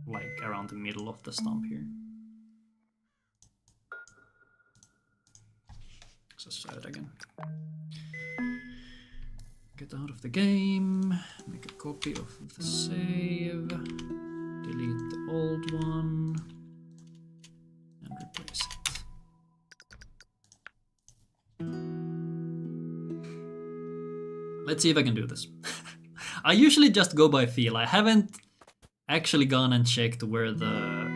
like around the middle of the stump here. Let's try it again. Get out of the game, make a copy of the save, delete the old one, and replace it. Let's see if I can do this. I usually just go by feel. I haven't actually gone and checked where the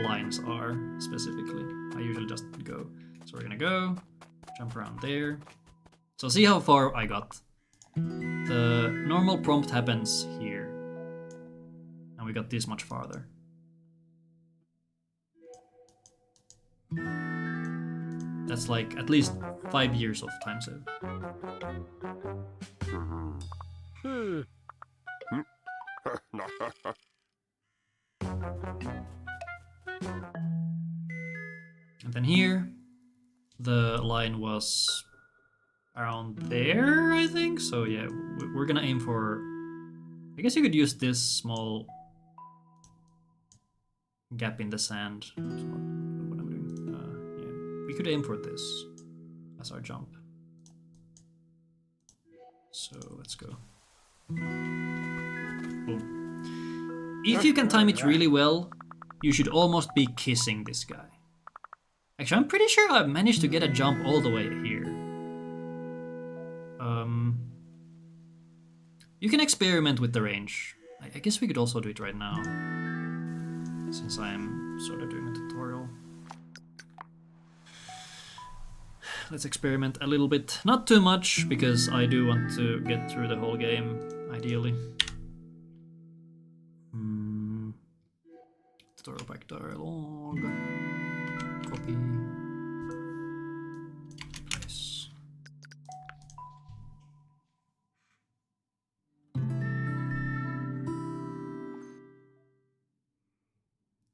lines are specifically. I usually just go. So we're gonna go, jump around there. So see how far I got. The normal prompt happens here. And we got this much farther. That's like at least 5 years of time save. And then here, the line was around there, I think. So yeah, we're gonna aim for... I guess you could use this small gap in the sand. That's what I'm doing. we could aim for this as our jump. So let's go. Boom. If you can time it really well, you should almost be kissing this guy. Actually, I'm pretty sure I've managed to get a jump all the way here. You can experiment with the range. I guess we could also do it right now, since I'm sort of doing a tutorial. Let's experiment a little bit. Not too much, because I do want to get through the whole game, ideally. Tutorial back dialogue. Copy. Place.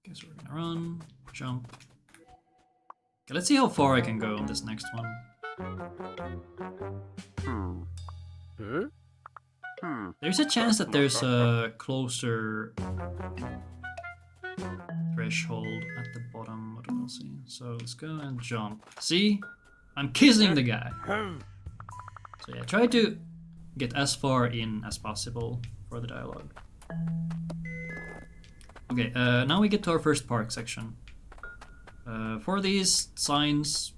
Okay, so we're gonna run, jump. Okay, let's see how far I can go on this next one. There's a chance that there's a closer threshold at the bottom. What do we see? So let's go and jump. See? I'm kissing the guy. So yeah, try to get as far in as possible for the dialogue. Okay, now we get to our first park section. For these signs,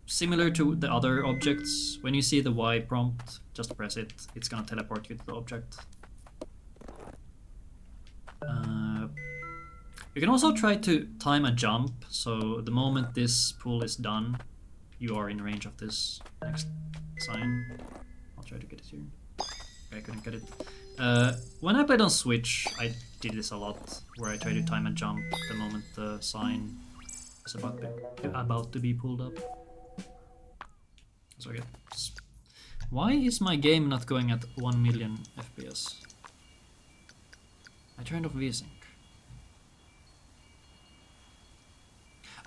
similar to the other objects, when you see the Y prompt, just press it. It's gonna teleport you to the object. You can also try to time a jump, so the moment this pull is done, you are in range of this next sign. I'll try to get it here. Okay, I couldn't get it. When I played on Switch, I did this a lot, where I try to time a jump the moment the sign is about to be pulled up. So again, why is my game not going at 1 million FPS? I turned off VSync.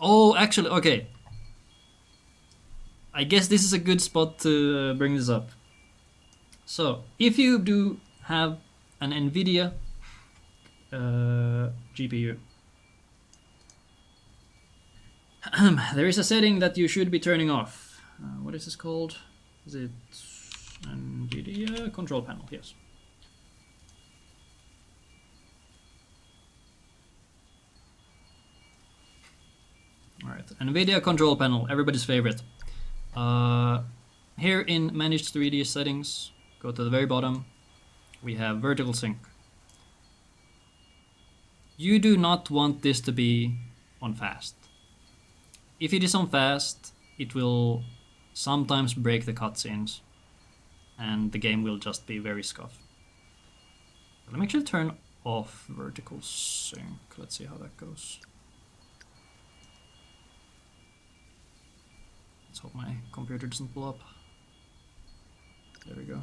Oh, actually, okay. I guess this is a good spot to bring this up. So, if you do have an NVIDIA GPU, there is a setting that you should be turning off. What is this called? Is it NVIDIA control panel? Yes. Alright, NVIDIA control panel, everybody's favorite. Here in Managed 3D settings, go to the very bottom, we have vertical sync. You do not want this to be on fast. If it is on fast, it will sometimes break the cutscenes, and the game will just be very scuffed. Let me actually turn off vertical sync. Let's see how that goes. Let's hope my computer doesn't blow up. There we go.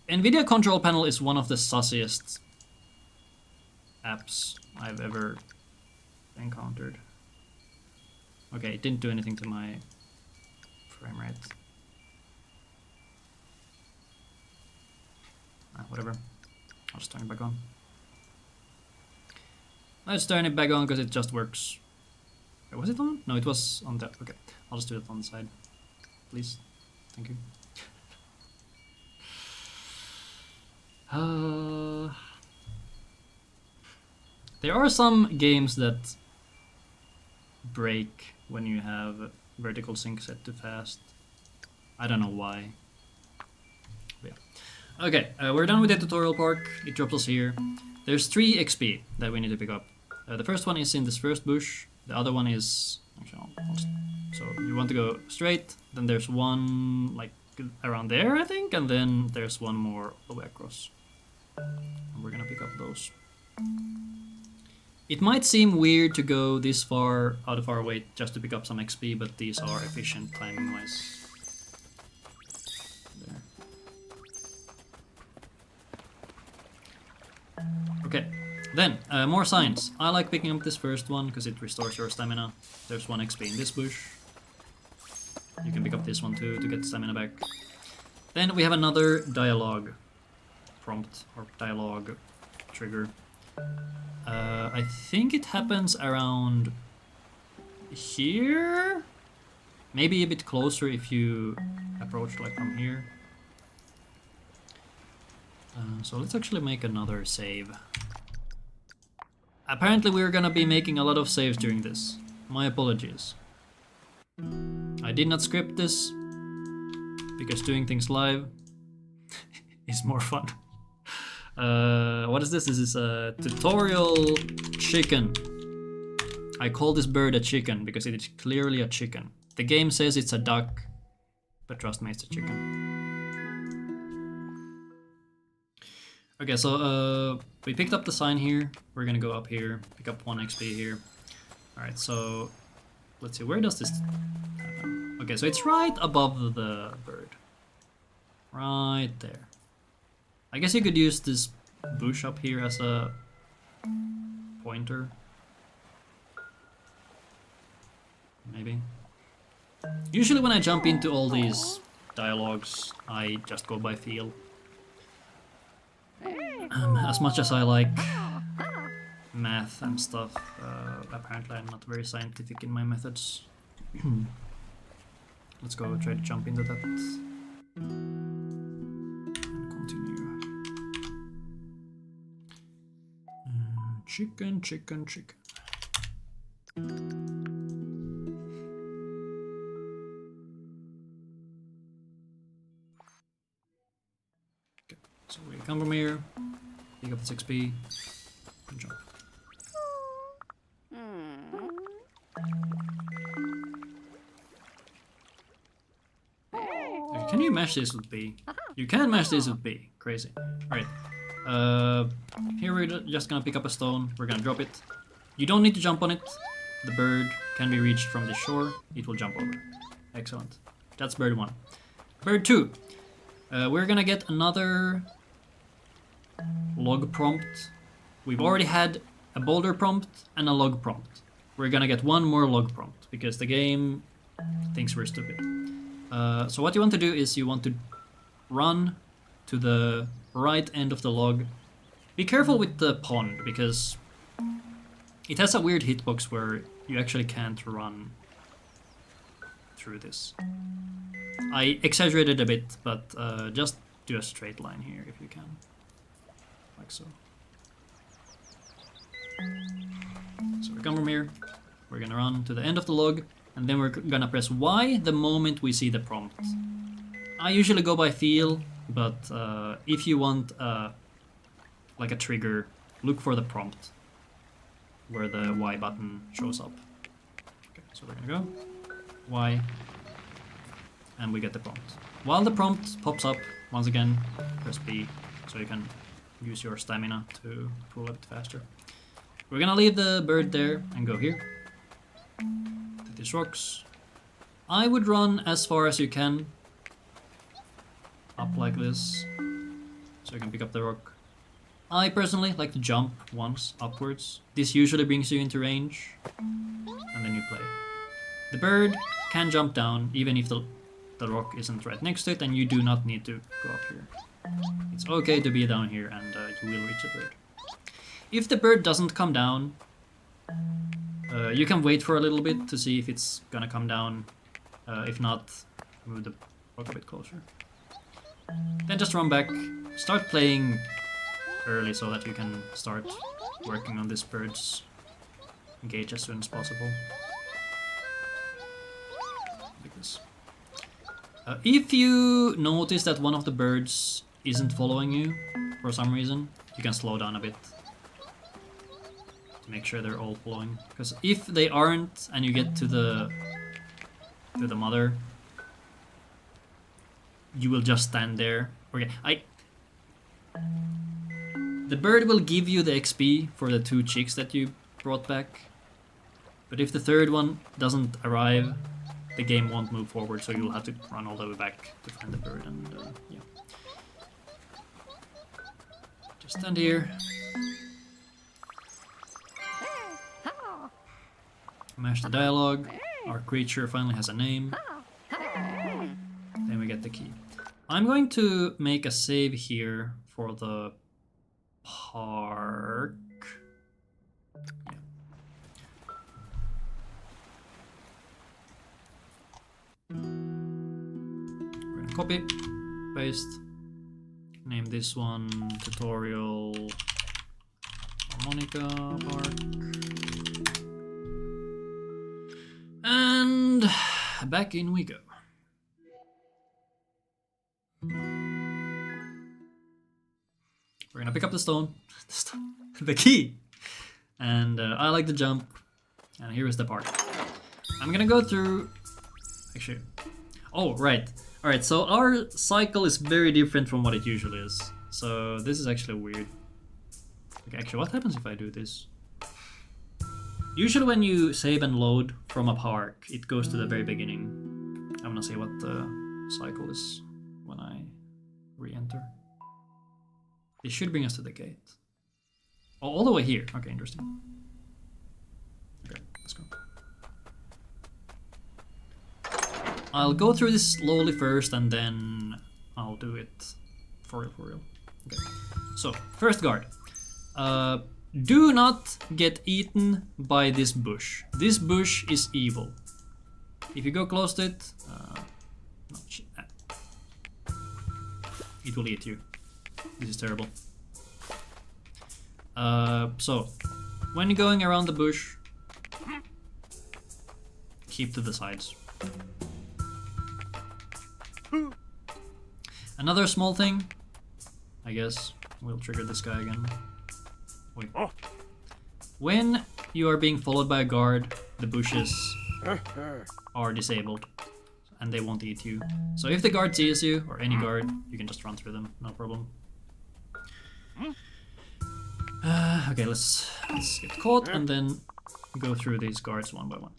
NVIDIA control panel is one of the sussiest apps I've ever encountered. Okay, it didn't do anything to my frame rate. Whatever. I'll just turn it back on. Let's turn it back on because it just works. Wait, was it on? No, it was on the... Okay, I'll just do it on the side. Please. Thank you. There are some games that break when you have vertical sync set to fast. I don't know why. But yeah. Okay, we're done with the tutorial part. It drops us here. There's 3 XP that we need to pick up. The first one is in this first bush. The other one is... Actually, so you want to go straight. Then there's one like around there, I think. And then there's one more all the way across. And we're gonna pick up those. It might seem weird to go this far out of our way just to pick up some XP, but these are efficient timing-wise. There. Okay, then more signs. I like picking up this first one because it restores your stamina. There's 1 XP in this bush. You can pick up this one too to get stamina back. Then we have another dialogue prompt or dialogue trigger. I think it happens around here. Maybe a bit closer if you approach like from here. So let's actually make another save. Apparently we're gonna be making a lot of saves during this. My apologies. I did not script this, because doing things live is more fun. What is this? This is a tutorial chicken. I call this bird a chicken because it is clearly a chicken. The game says it's a duck, but trust me, it's a chicken. Okay, so we picked up the sign here. We're gonna go up here, pick up 1 XP here. Alright, so let's see, where does this happen? Okay, so it's right above the bird. Right there. I guess you could use this bush up here as a pointer. Maybe. Usually when I jump into all these dialogues, I just go by feel. As much as I like math and stuff, apparently I'm not very scientific in my methods. Let's go try to jump into that. And continue. Chicken, chicken, chicken. Okay, so we come from here. Pick up the 6p and jump. Okay, can you mash this with B? You can mash this with B. Crazy. Alright. Here we're just gonna pick up a stone. We're gonna drop it. You don't need to jump on it. The bird can be reached from the shore. It will jump over. Excellent. That's bird 1. Bird 2. We're gonna get another log prompt. We've already had a boulder prompt and a log prompt. We're gonna get 1 more log prompt because the game thinks we're stupid. So what you want to do is you want to run to the right end of the log. Be careful with the pond because it has a weird hitbox where you actually can't run through this. I exaggerated a bit, but just do a straight line here if you can. Like so. So we come from here, we're gonna run to the end of the log, and then we're gonna press Y the moment we see the prompt. I usually go by feel, but if you want like a trigger, look for the prompt where the Y button shows up. Okay, so we're gonna go Y, and we get the prompt. While the prompt pops up, once again, press B, so you can use your stamina to pull a bit faster. We're gonna leave the bird there and go here. Take these rocks. I would run as far as you can. Up like this. So you can pick up the rock. I personally like to jump once upwards. This usually brings you into range. And then you play. The bird can jump down even if the rock isn't right next to it, and you do not need to go up here. It's okay to be down here and you will reach the bird. If the bird doesn't come down, you can wait for a little bit to see if it's gonna come down. If not, move the rock a bit closer. Then just run back, start playing early so that you can start working on this bird's gauge as soon as possible. Like this. If you notice that one of the birds isn't following you for some reason, you can slow down a bit to make sure they're all following. Because if they aren't and you get to the mother, you will just stand there. Okay, the bird will give you the XP for the 2 chicks that you brought back. But if the 3rd one doesn't arrive, the game won't move forward, so you'll have to run all the way back to find the bird, and yeah. Just stand here. Mash the dialogue. Our creature finally has a name. Then we get the key. I'm going to make a save here for the park. Yeah. copy, paste, name this one tutorial harmonica park, and back in we go. We're gonna pick up the stone, the key, and I like to jump, and here is the part. I'm gonna go through, actually, oh right, alright, so our cycle is very different from what it usually is, so this is actually weird. Okay, actually, what happens if I do this? Usually when you save and load from a park, it goes to the very beginning. I'm gonna see what the cycle is when I re-enter. It should bring us to the gate. Oh, all the way here. Okay, interesting. Okay, let's go. I'll go through this slowly first, and then I'll do it for real. Okay. So, first guard. Do not get eaten by this bush. This bush is evil. If you go close to it, it will eat you. This is terrible. So, when you're going around the bush, keep to the sides. Another small thing, I guess, we'll trigger this guy again. Wait. When you are being followed by a guard, the bushes are disabled and they won't eat you. So if the guard sees you, or any guard, you can just run through them, no problem. Okay, let's get caught and then go through these guards one by one.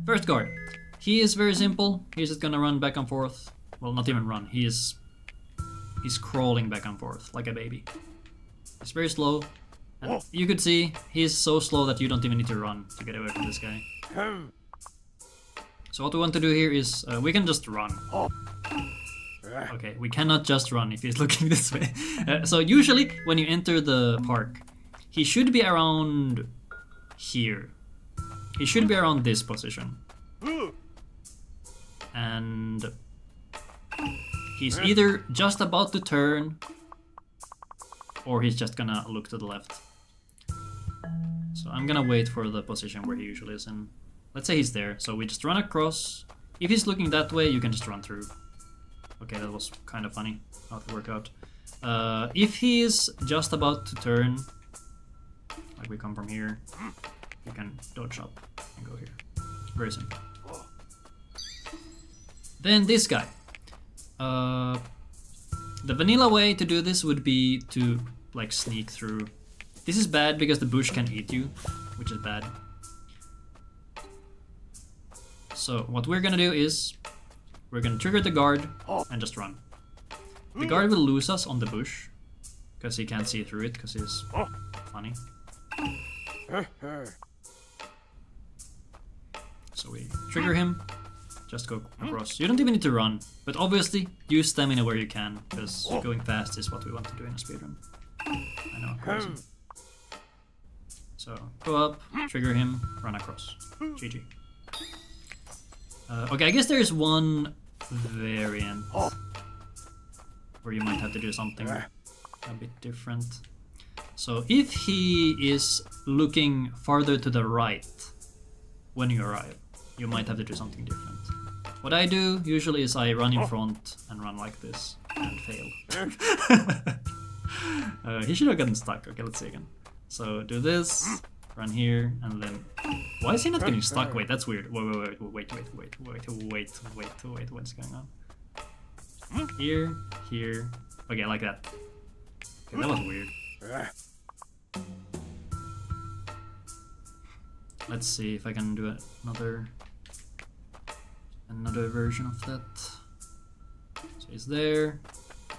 First guard. He is very simple. He's just gonna run back and forth. Well, not even run. He's crawling back and forth like a baby. He's very slow. And you could see he's so slow that you don't even need to run to get away from this guy. So what we want to do here is we can just run. Okay, we cannot just run if he's looking this way. So usually when you enter the park, he should be around here. He should be around this position. And he's either just about to turn or he's just gonna look to the left. So I'm gonna wait for the position where he usually is in. Let's say he's there, so we just run across. If he's looking that way, you can just run through. Okay, that was kind of funny how it worked out. If he's just about to turn, like we come from here, you can dodge up and go here. Very simple. Then this guy. The vanilla way to do this would be to like sneak through. This is bad because the bush can eat you, which is bad. So what we're gonna do is we're gonna trigger the guard and just run. The guard will lose us on the bush because he can't see through it because he's funny. So we trigger him, just go across. You don't even need to run, but obviously use stamina where you can because going fast is what we want to do in a speedrun. I know, crazy. So go up, trigger him, run across. GG. Okay, I guess there's one variant where you might have to do something a bit different. So if he is looking farther to the right when you arrive, you might have to do something different. What I do usually is I run in front and run like this and fail. He should have gotten stuck. Okay, let's see again. So do this, run here, and then... Why is he not getting stuck? Wait, that's weird. Wait, what's going on? Here, here. Okay, like that. Okay, that was weird. Let's see if I can do another version of that. So he's there.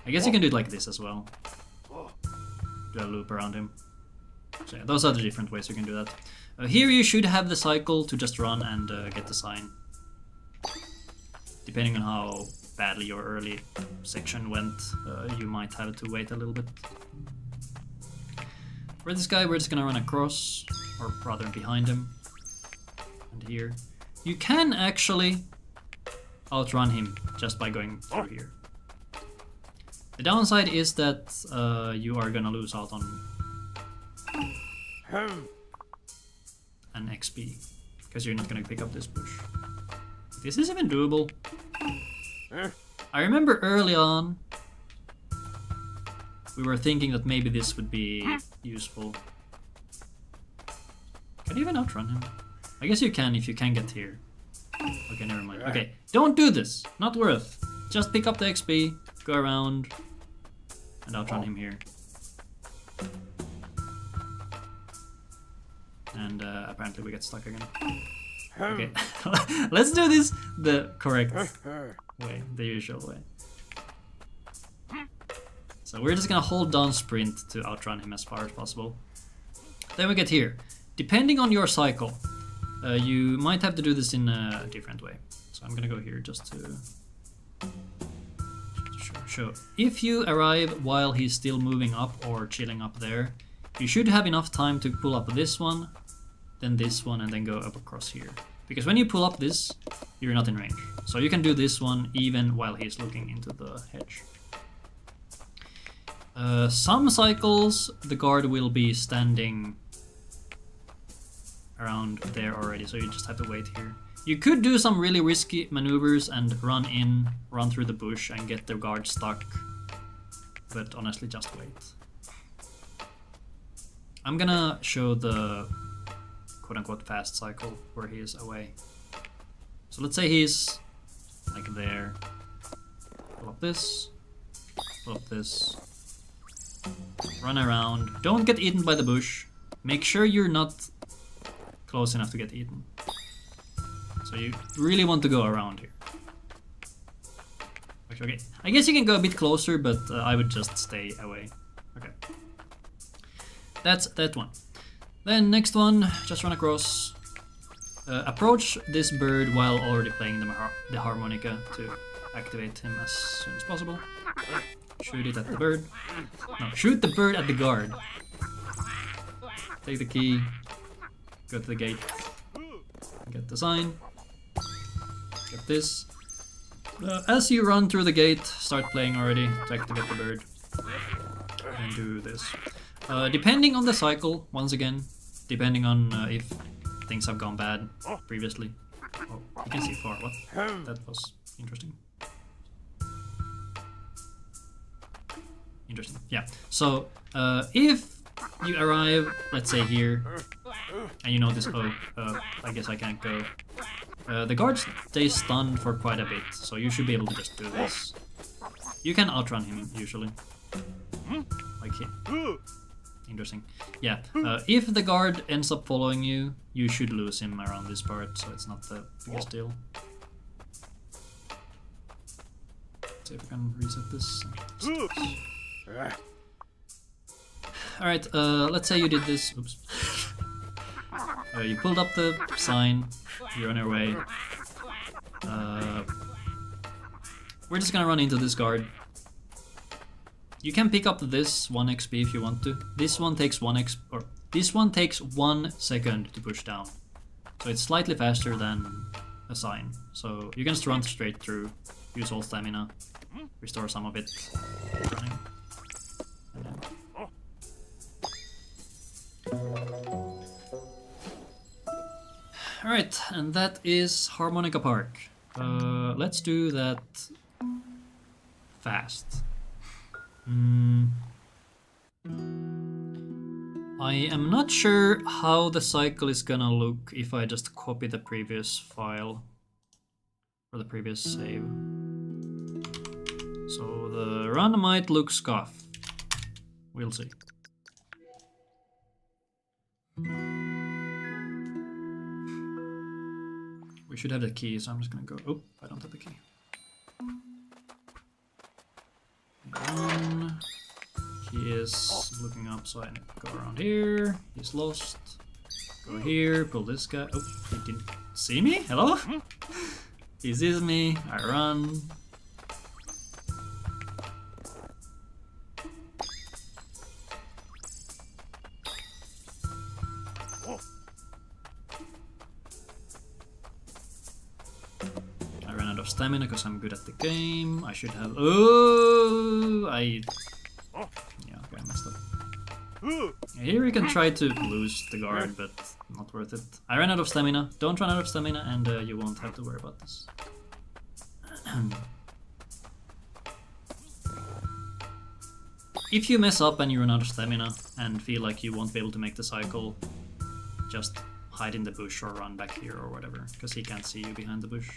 I guess you can do it like this as well. Do a loop around him. So yeah, those are the different ways you can do that. Here you should have the cycle to just run and get the sign. Depending on how badly your early section went, you might have to wait a little bit. For this guy, we're just gonna run across, or rather behind him. And here. You can actually outrun him just by going through here. The downside is that you are gonna lose out on an XP because you're not gonna pick up this bush. This is even doable. I remember early on we were thinking that maybe this would be useful. Can you even outrun him? I guess you can if you can get here. Okay, never mind. Okay, don't do this. Not worth. Just pick up the XP, go around, and outrun him here. And apparently we get stuck again. Okay, let's do this the correct way, the usual way. So we're just gonna hold down sprint to outrun him as far as possible. Then we get here. Depending on your cycle, you might have to do this in a different way. So I'm gonna go here just to show. If you arrive while he's still moving up or chilling up there, you should have enough time to pull up this one, then this one, and then go up across here. Because when you pull up this, you're not in range. So you can do this one even while he's looking into the hedge. Some cycles, the guard will be standing around there already, so you just have to wait here. You could do some really risky maneuvers and run through the bush and get the guard stuck, but honestly just wait. I'm gonna show the quote-unquote fast cycle where he is away. So let's say he's like there. Pull up this, run around. Don't get eaten by the bush. Make sure you're not close enough to get eaten. So you really want to go around here. Okay, I guess you can go a bit closer, but I would just stay away. Okay. That's that one. Then next one, just run across. Approach this bird while already playing the harmonica to activate him as soon as possible. Shoot it at the bird. No, shoot the bird at the guard. Take the key. Go to the gate. Get the sign. Get this. As you run through the gate, start playing already to activate the bird. And do this. Depending on the cycle, once again, depending on if things have gone bad previously. Oh, you can see far. What? That was interesting. Interesting. Yeah. So if you arrive, let's say here, and you notice, oh, I guess I can't go. The guard stays stunned for quite a bit, so you should be able to just do this. You can outrun him usually. Like here. Interesting. Yeah, if the guard ends up following you, you should lose him around this part, so it's not the biggest deal. Let's see if I can reset this. Alright, let's say you did this. Oops. You pulled up the sign, you're on your way. We're just gonna run into this guard. You can pick up this 1 XP if you want to. This one takes 1 second to push down. So it's slightly faster than a sign. So you can just run straight through, use all stamina, restore some of it, keep running. Alright, and that is Harmonica Park. Let's do that fast. I am not sure how the cycle is gonna look if I just copy the previous file or the previous save. So the run might look scuff. We'll see. We should have the key, so I'm just gonna go. Oh, I don't have the key. He is looking up, so I go around here. He's lost. Go here, pull this guy. Oh, he didn't see me? Hello? He sees me, I run. of stamina because I'm good at the game. I should have... Oh! Yeah, okay, I messed up. Here you can try to lose the guard, but not worth it. I ran out of stamina. Don't run out of stamina, and you won't have to worry about this. If you mess up and you run out of stamina and feel like you won't be able to make the cycle, just hide in the bush or run back here or whatever, because he can't see you behind the bush.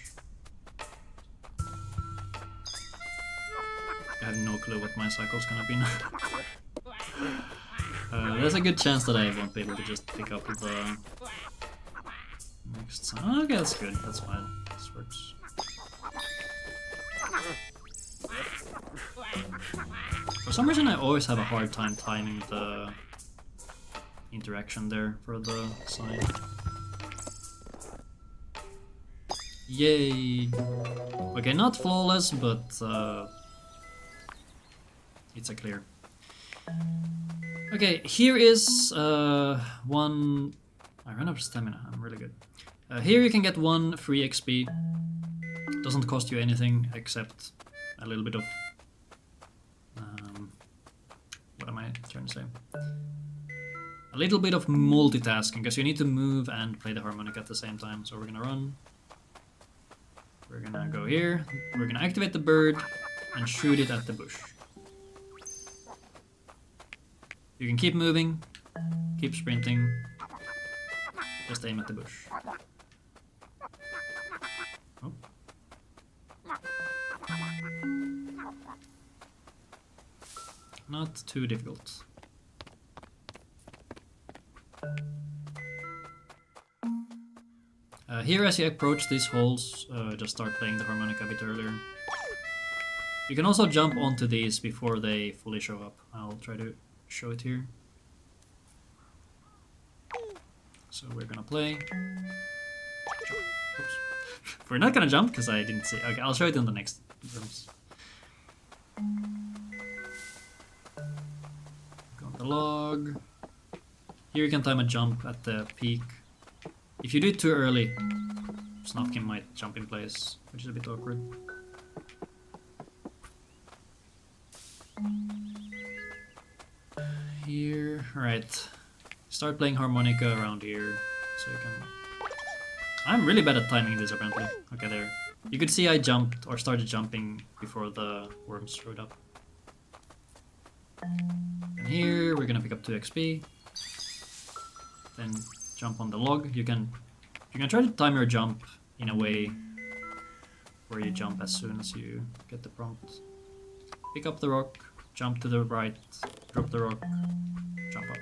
I have no clue what my cycle's gonna be now. There's a good chance that I won't be able to just pick up the next time. Okay, that's good, that's fine. This works. For some reason I always have a hard time timing the interaction there for the side. Yay! Okay, not flawless, but it's a clear. Okay, here is one... I ran out of stamina, I'm really good. Here you can get 1 free XP. Doesn't cost you anything except a little bit of... what am I trying to say? A little bit of multitasking, because you need to move and play the harmonica at the same time. So we're gonna run. We're gonna go here. We're gonna activate the bird and shoot it at the bush. You can keep moving, keep sprinting, just aim at the bush. Oh. Not too difficult. Here as you approach these holes, just start playing the harmonica a bit earlier. You can also jump onto these before they fully show up. I'll try to show it here. So we're gonna play. Jump. Oops. We're not gonna jump because I didn't see. Okay, I'll show it in the next rooms. Go on the log. Here you can time a jump at the peak. If you do it too early, Snufkin might jump in place, which is a bit awkward. Here, right. Start playing harmonica around here, so you can... I'm really bad at timing this apparently. Okay, there. You could see I jumped, or started jumping before the worms showed up. And here, we're gonna pick up 2 XP. Then jump on the log. You can try to time your jump in a way where you jump as soon as you get the prompt. Pick up the rock, jump to the right, drop the rock, jump up.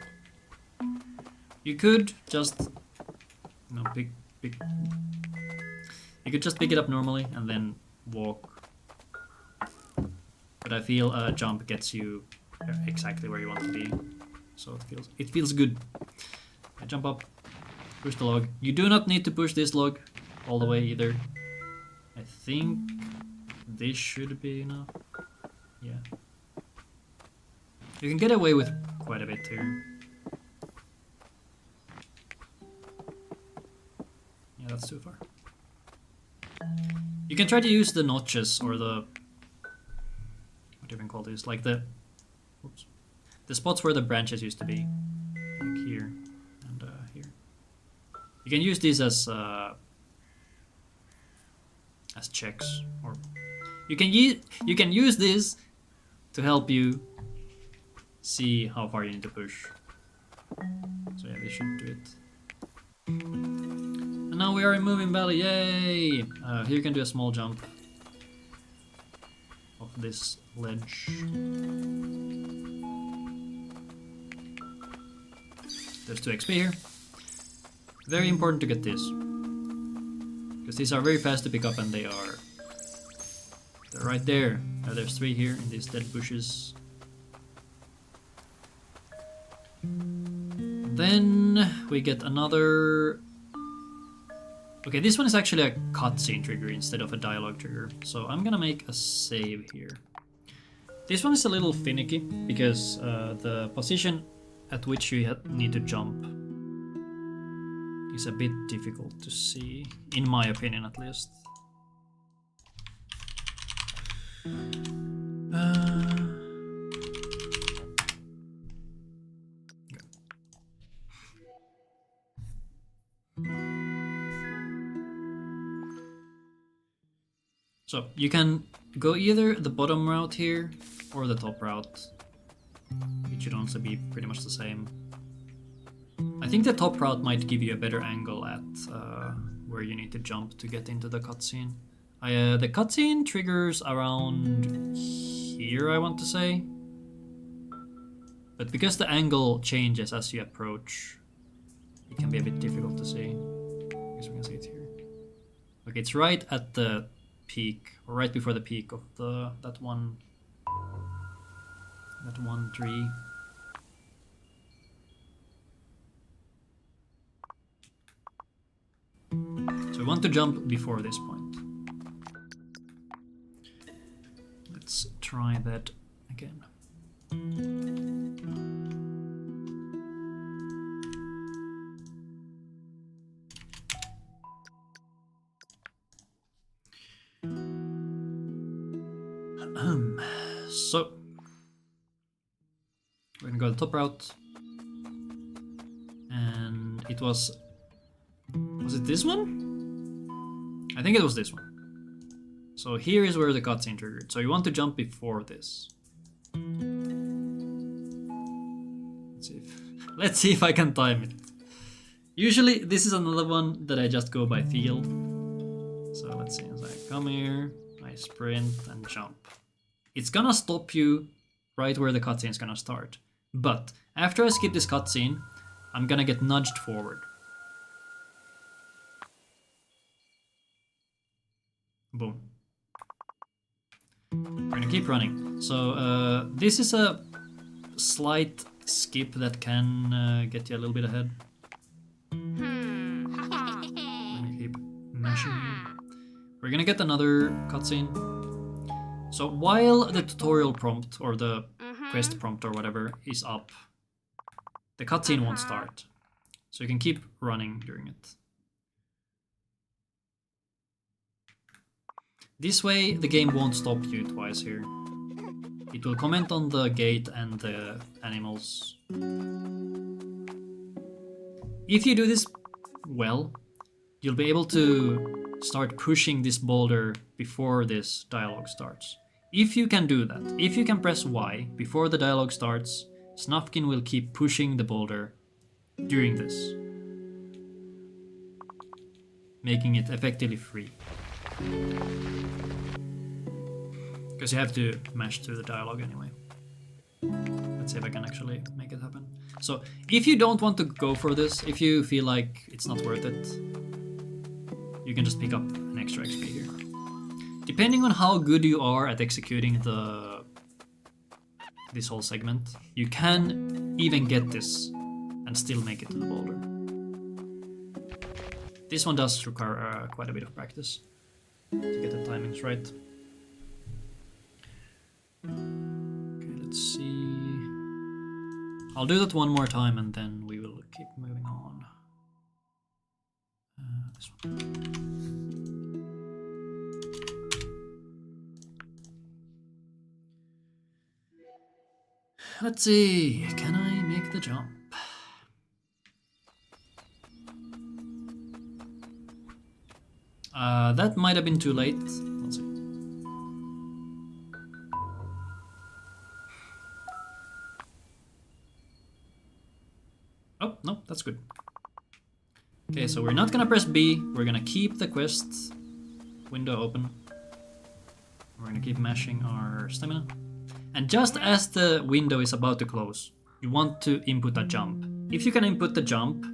You could just, you know, pick. You could just pick it up normally and then walk. But I feel a jump gets you exactly where you want to be, so it feels good. I jump up, push the log. You do not need to push this log all the way either. I think this should be enough. Yeah. You can get away with quite a bit here. Yeah, that's too far. You can try to use the notches or the... what do you even call these? Like the... Oops. The spots where the branches used to be. Like here. Here. You can use these as checks, or you can use this to help you see how far you need to push. So yeah, this should do it. And now we are in Moving Valley, yay! Here you can do a small jump off this ledge. There's 2 XP here. Very important to get this, because these are very fast to pick up, and they're right there. There's 3 here in these dead bushes. Then we get another... Okay, this one is actually a cutscene trigger instead of a dialogue trigger, so I'm gonna make a save here. This one is a little finicky, because the position at which you need to jump is a bit difficult to see, in my opinion at least. So you can go either the bottom route here or the top route, which should also be pretty much the same. I think the top route might give you a better angle at where you need to jump to get into the cutscene. The cutscene triggers around here, I want to say. But because the angle changes as you approach, it can be a bit difficult to see. I guess we can see it here. Okay, it's right at the peak, or right before the peak of that one tree. So we want to jump before this point. Let's try that again. So we're gonna go the top route, and it was it this one? I think it was this one. So here is where the cutscene triggered. So you want to jump before this. Let's see if I can time it. Usually this is another one that I just go by feel. So let's see. So I come here, I sprint and jump. It's gonna stop you right where the cutscene is gonna start. But after I skip this cutscene, I'm gonna get nudged forward. Boom. We're gonna keep running. So this is a slight skip that can get you a little bit ahead. I'm gonna keep mashing here. We're gonna get another cutscene. So while the tutorial prompt or the quest prompt or whatever is up, the cutscene won't start. So you can keep running during it. This way the game won't stop you twice here. It will comment on the gate and the animals. If you do this well, you'll be able to start pushing this boulder before this dialogue starts. If you can do that, if you can press Y before the dialogue starts, Snufkin will keep pushing the boulder during this, making it effectively free. Because you have to mash through the dialogue anyway. Let's see if I can actually make it happen. So if you don't want to go for this, if you feel like it's not worth it, you can just pick up an extra XP here. Depending on how good you are at executing this whole segment, you can even get this and still make it to the boulder. This one does require quite a bit of practice to get the timings right. Okay, let's see. I'll do that one more time and then we will keep moving on. This one. Let's see, can I make the jump? That might have been too late. Let's see. Oh, no, that's good. Okay, so we're not gonna press B. We're gonna keep the quest window open. We're gonna keep mashing our stamina. And just as the window is about to close, you want to input a jump. If you can input the jump,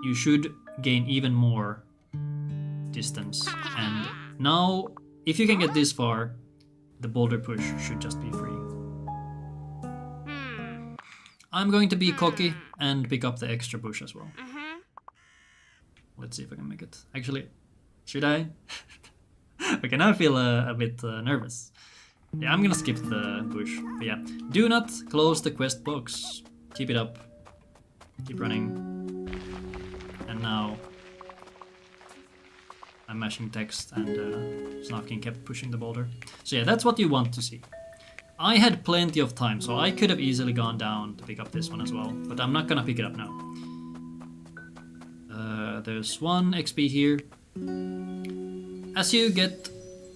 you should gain even more distance. And now, if you can get this far, the boulder push should just be free. I'm going to be cocky and pick up the extra bush as well. Let's see if I can make it. Actually, should I? Okay, now I feel a bit nervous. Yeah, I'm gonna skip the bush. But yeah, do not close the quest box. Keep it up. Keep running. And now I'm mashing text, and Snufkin kept pushing the boulder. So yeah, that's what you want to see. I had plenty of time, so I could have easily gone down to pick up this one as well, but I'm not gonna pick it up now. There's 1 XP here. As you get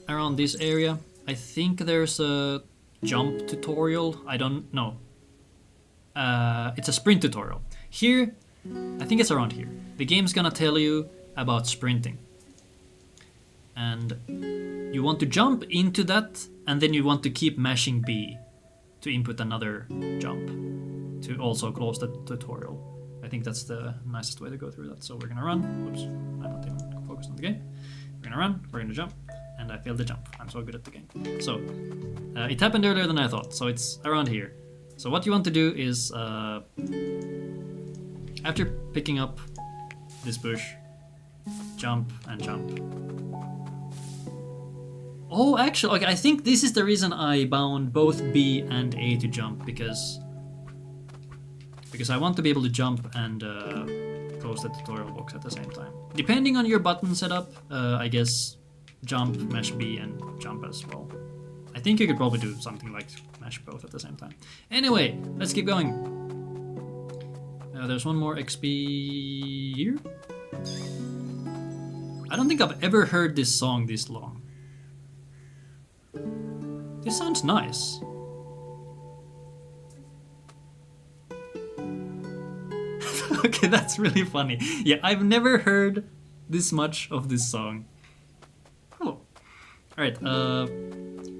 around this area, I think there's a jump tutorial. I don't know. It's a sprint tutorial. Here, I think it's around here. The game's gonna tell you about sprinting. And you want to jump into that, and then you want to keep mashing B to input another jump to also close the tutorial. I think that's the nicest way to go through that. So we're gonna run. Oops, I'm not even focused on the game. We're gonna run, we're gonna jump, and I failed the jump. I'm so good at the game. So, it happened earlier than I thought, so it's around here. So what you want to do is, after picking up this bush, jump and jump. Oh, actually, okay, I think this is the reason I bound both B and A to jump, because I want to be able to jump and close the tutorial box at the same time. Depending on your button setup, I guess jump, mash B, and jump as well. I think you could probably do something like mash both at the same time. Anyway, let's keep going. There's 1 more XP here. I don't think I've ever heard this song this long. This sounds nice. Okay, that's really funny. Yeah, I've never heard this much of this song. Cool. Alright,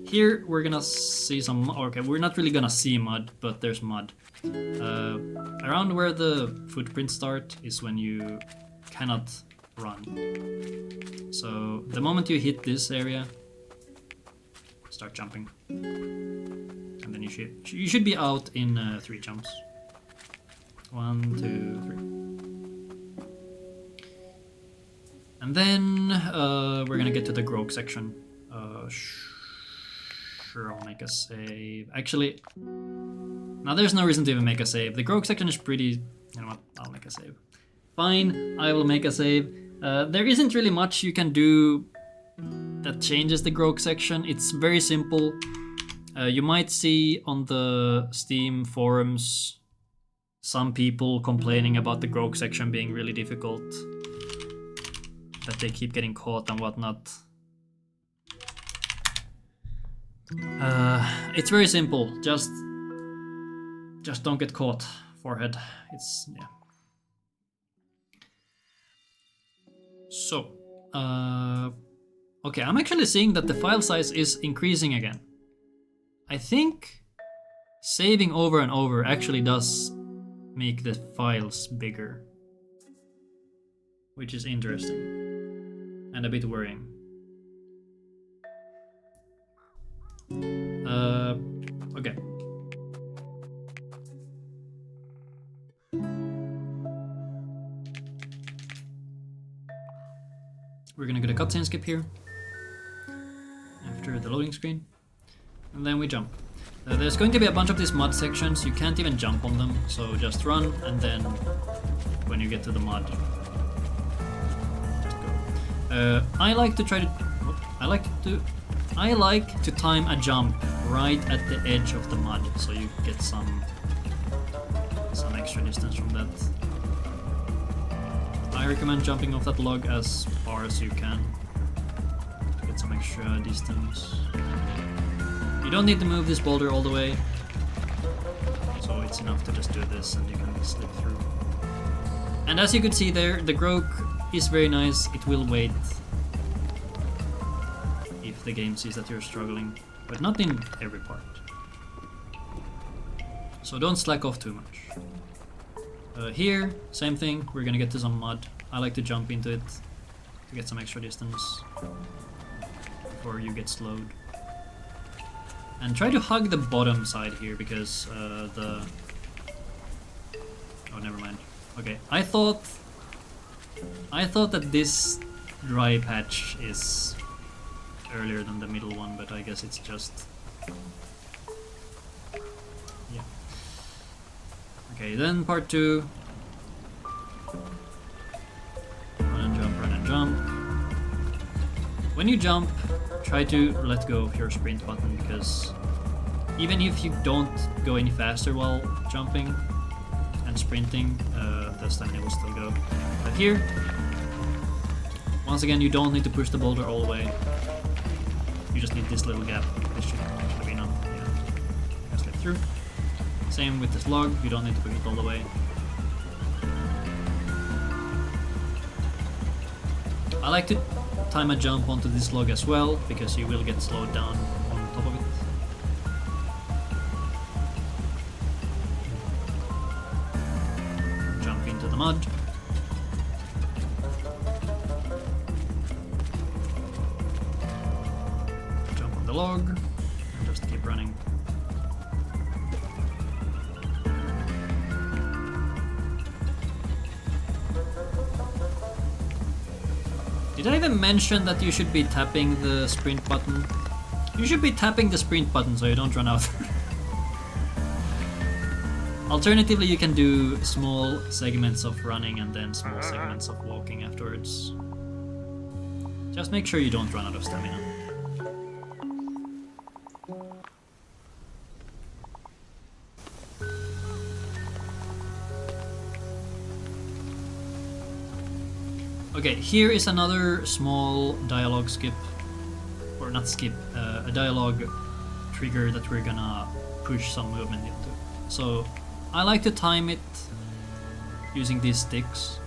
here we're gonna see some... Okay, we're not really gonna see mud, but there's mud. Around where the footprints start is when you cannot run. So the moment you hit this area, start jumping. And then you should be out in 3 jumps. 1, 2, 3. And then we're gonna get to the grog section. Sure, I'll make a save. Actually, now there's no reason to even make a save. The grog section is pretty... You know what? I'll make a save. Fine, I will make a save. There isn't really much you can do that changes the grog section. It's very simple. You might see on the Steam forums some people complaining about the grog section being really difficult, that they keep getting caught and whatnot. It's very simple. Just don't get caught, forehead. It's, yeah. So, okay, I'm actually seeing that the file size is increasing again. I think saving over and over actually does make the files bigger, which is interesting and a bit worrying. Okay. We're gonna get a cutscene skip here after the loading screen, and then we jump. There's going to be a bunch of these mud sections. You can't even jump on them, so just run, and then when you get to the mud, just go. I like to try to... I like to time a jump right at the edge of the mud, so you get some extra distance from that. I recommend jumping off that log as far as you can to get some extra distance. You don't need to move this boulder all the way, so it's enough to just do this and you can slip through. And as you could see there, the grog is very nice. It will wait if the game sees that you're struggling, but not in every part. So don't slack off too much. Here, same thing, we're gonna get to some mud. I like to jump into it to get some extra distance before you get slowed. And try to hug the bottom side here, because oh, never mind. Okay, I thought that this dry patch is earlier than the middle one, but I guess it's just... yeah. Okay, then part 2. Run and jump, run and jump. When you jump, try to let go of your sprint button, because even if you don't go any faster while jumping and sprinting, the stamina will still go. But here, once again, you don't need to push the boulder all the way. You just need this little gap. This should actually be enough. Yeah, you can slip through. Same with this log, you don't need to push it all the way. I like to time a jump onto this log as well, because you will get slowed down on top of it. Jump into the mud. Jump on the log, and just keep running. Did I even mention that you should be tapping the sprint button? You should be tapping the sprint button so you don't run out. Alternatively, you can do small segments of running and then small segments of walking afterwards. Just make sure you don't run out of stamina. Okay, here is another small dialogue skip, or not skip, a dialogue trigger that we're gonna push some movement into. So I like to time it using these sticks.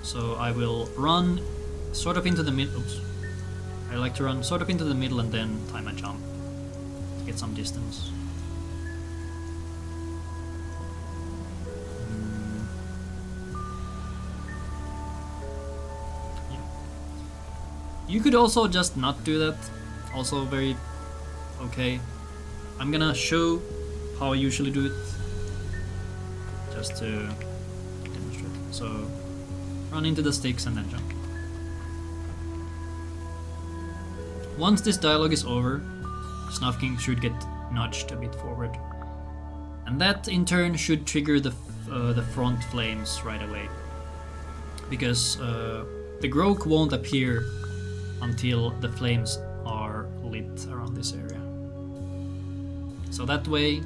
So I will run sort of into the middle. Oops. I like to run sort of into the middle and then time a jump to get some distance. You could also just not do that, also very okay. I'm gonna show how I usually do it, just to demonstrate. So, run into the sticks and then jump. Once this dialogue is over, Snufkin should get nudged a bit forward. And that in turn should trigger the front flames right away. Because the growth won't appear until the flames are lit around this area. So that way,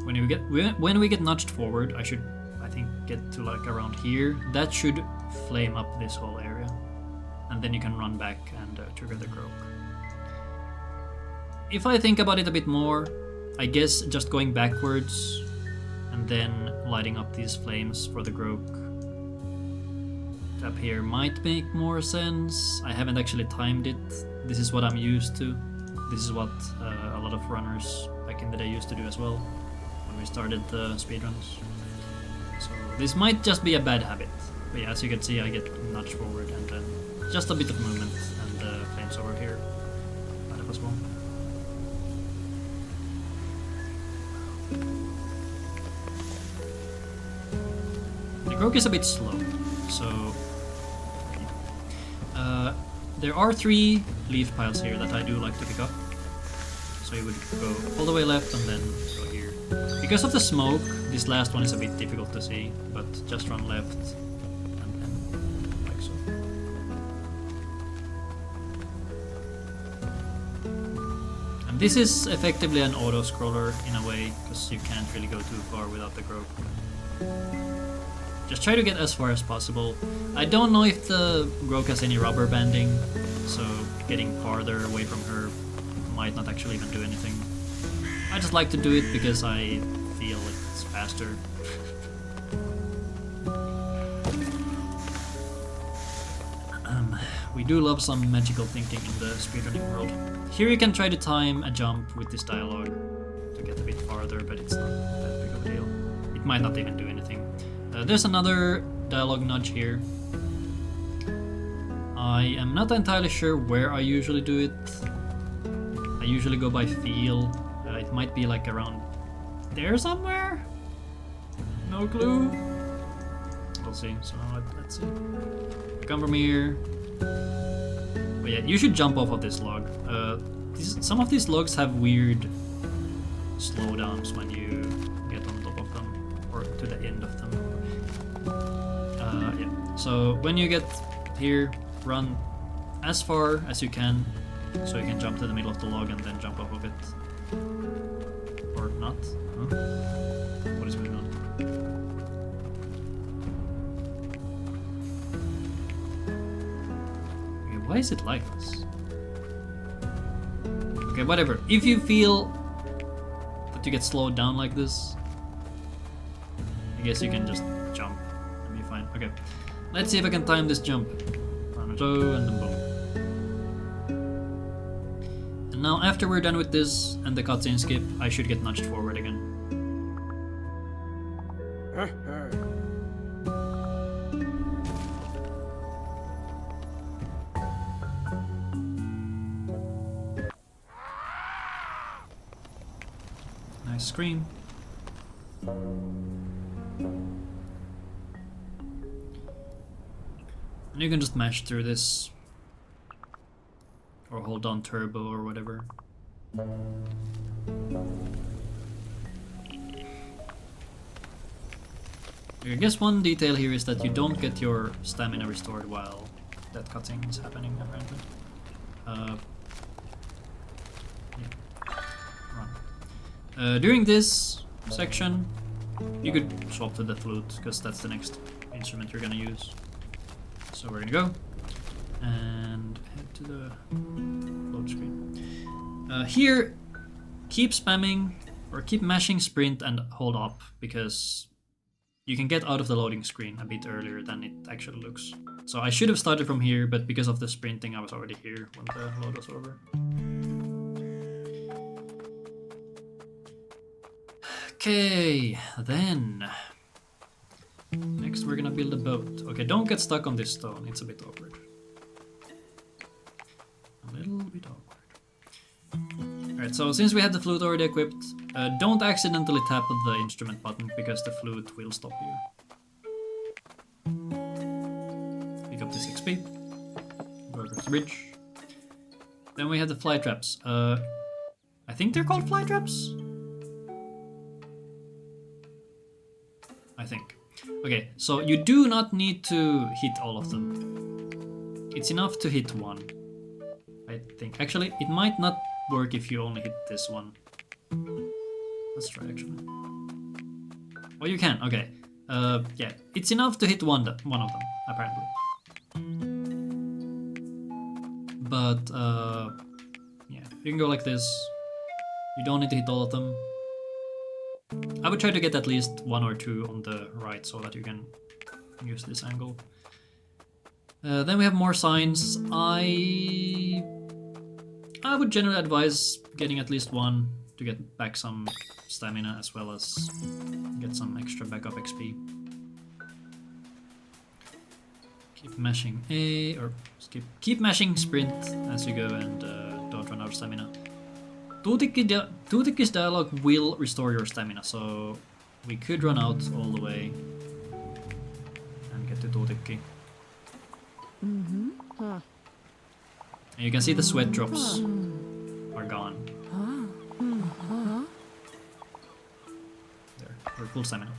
when we get nudged forward, I think get to like around here. That should flame up this whole area, and then you can run back and trigger the growth. If I think about it a bit more, I guess just going backwards and then lighting up these flames for the growth up here might make more sense. I haven't actually timed it. This is what I'm used to. This is what a lot of runners back in the day used to do as well when we started the speedruns. So this might just be a bad habit. But yeah, as you can see, I get nudged forward and then just a bit of movement and the flames over here light up as well. The growth is a bit slow, so there are 3 leaf piles here that I do like to pick up. So you would go all the way left and then go here. Because of the smoke, this last one is a bit difficult to see, but just run left and then like so. And this is effectively an auto-scroller in a way, because you can't really go too far without the growth. Just try to get as far as possible. I don't know if the Grok has any rubber banding, so getting farther away from her might not actually even do anything. I just like to do it because I feel it's faster. We do love some magical thinking in the speedrunning world. Here you can try to time a jump with this dialogue to get a bit farther, but it's not that big of a deal. It might not even do anything. There's another dialogue nudge here. I am not entirely sure where I usually do it. I usually go by feel. It might be like around there somewhere? No clue. We'll see. So let's see. Come from here. But yeah, you should jump off of this log. Some of these logs have weird slowdowns when you get on top of them, or to the end of them. Yeah. So when you get here, run as far as you can, so you can jump to the middle of the log and then jump off of it. Or not. Huh? What is going on? Okay, why is it like this? Okay, whatever. If you feel that you get slowed down like this, I guess you can just jump and be fine. Okay, let's see if I can time this jump. And then boom. And now after we're done with this and the cutscene skip, I should get nudged forward again. Nice scream. And you can just mash through this. Or hold on turbo or whatever. I guess one detail here is that you don't get your stamina restored while that cutscene is happening, apparently. Yeah. Run. During this section, you could swap to the flute, because that's the next instrument you're gonna use. So we're gonna go and head to the load screen. Here, keep spamming or keep mashing sprint and hold up, because you can get out of the loading screen a bit earlier than it actually looks. So I should have started from here, but because of the sprinting I was already here when the load was over. Okay, then next we're gonna build a boat. Okay, don't get stuck on this stone, it's a bit awkward. A little bit awkward. Alright, so since we have the flute already equipped, don't accidentally tap the instrument button, because the flute will stop you. Pick up this XP. Go across the bridge. Then we have the fly traps. I think they're called fly traps? I think. Okay, so you do not need to hit all of them. It's enough to hit one, I think. Actually, it might not work if you only hit this one. Let's try, actually. Oh, you can, okay. Yeah, it's enough to hit one of them, apparently. But, yeah, you can go like this. You don't need to hit all of them. I would try to get at least one or two on the right so that you can use this angle. Then we have more signs. I would generally advise getting at least one to get back some stamina as well as get some extra backup XP. Keep mashing A, or keep mashing sprint as you go and don't run out of stamina. Tuutikki's dialogue will restore your stamina, so we could run out all the way and get to Tuutikki. And you can see the sweat drops are gone. There, we're full stamina.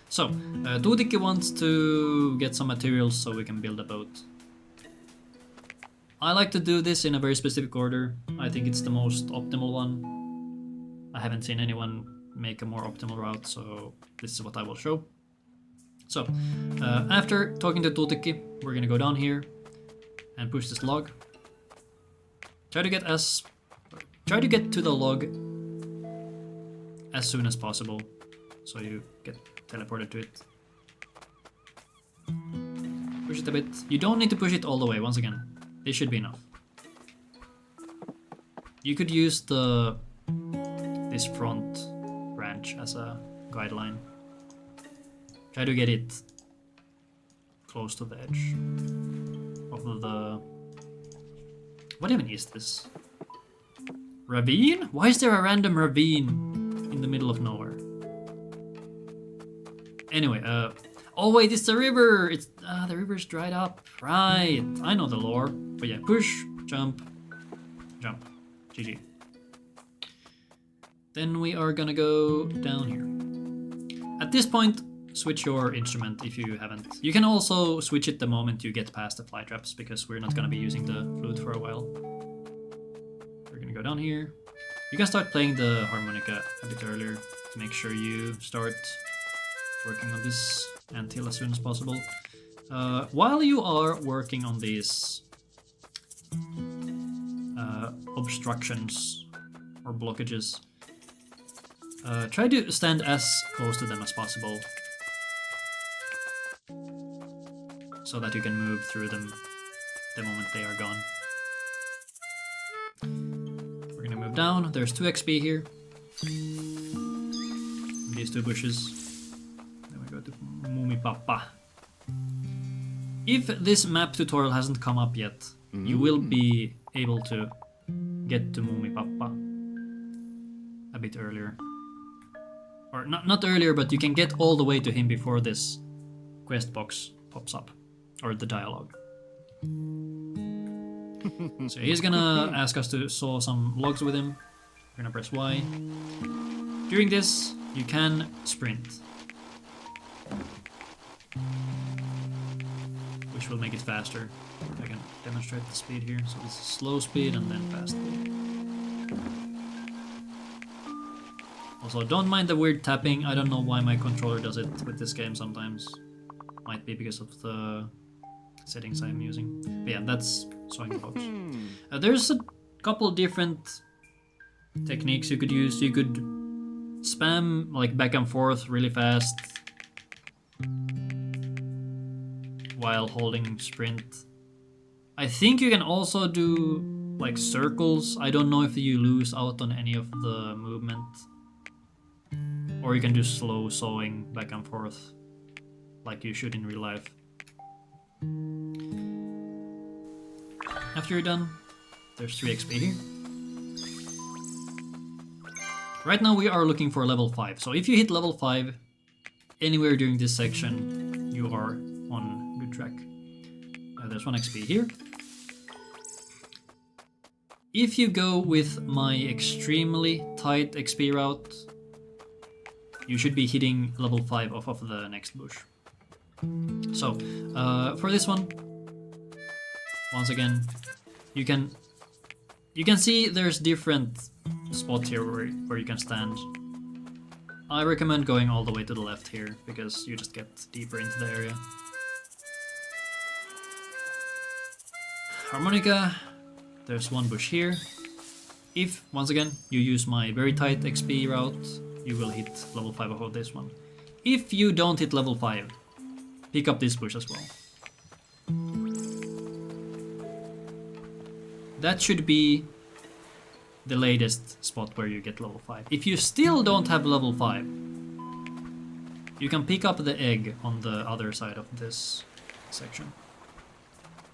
So, Tuutikki wants to get some materials so we can build a boat. I like to do this in a very specific order. I think it's the most optimal one. I haven't seen anyone make a more optimal route, so this is what I will show. So, after talking to Tuutikki, we're gonna go down here and push this log. Try to get to the log as soon as possible, so you get teleported to it. Push it a bit. You don't need to push it all the way, once again. This should be enough. You could use this front branch as a guideline. Try to get it close to the edge of the... What even is this? Ravine? Why is there a random ravine in the middle of nowhere? Anyway, oh wait, it's the river! It's the river's dried up. Right, I know the lore. But yeah, push, jump, jump. GG. Then we are gonna go down here. At this point, switch your instrument if you haven't. You can also switch it the moment you get past the fly traps, because we're not gonna be using the flute for a while. We're gonna go down here. You can start playing the harmonica a bit earlier to make sure you start working on this anthill as soon as possible. While you are working on these obstructions or blockages, try to stand as close to them as possible so that you can move through them the moment they are gone. We're gonna move down. There's 2 XP here. These 2 bushes. Then we go to Mumipapa. If this map tutorial hasn't come up yet, you will be able to get to Mumipapa a bit earlier. Or not earlier, but you can get all the way to him before this quest box pops up, or the dialogue. So he's gonna ask us to saw some logs with him. We're gonna press Y. During this, you can sprint, which will make it faster. I can demonstrate the speed here. So this is slow speed and then fast speed. Also, don't mind the weird tapping. I don't know why my controller does it with this game sometimes. Might be because of the settings I'm using. But yeah, that's sawing logs. There's a couple different techniques you could use. You could spam like back and forth really fast while holding sprint. I think you can also do like circles. I don't know if you lose out on any of the movement. Or you can do slow sawing back and forth like you should in real life. After you're done, there's 3 XP here. Right now we are looking for level 5. So if you hit level 5 anywhere during this section, you are on good track. There's 1 XP here. If you go with my extremely tight XP route, you should be hitting level 5 off of the next bush. So, for this one, once again, you can see there's different spots here where you can stand. I recommend going all the way to the left here, because you just get deeper into the area. Harmonica, there's 1 bush here. If, once again, you use my very tight XP route, you will hit level 5 of this one. If you don't hit level 5, pick up this bush as well. That should be the latest spot where you get level 5. If you still don't have level 5, you can pick up the egg on the other side of this section.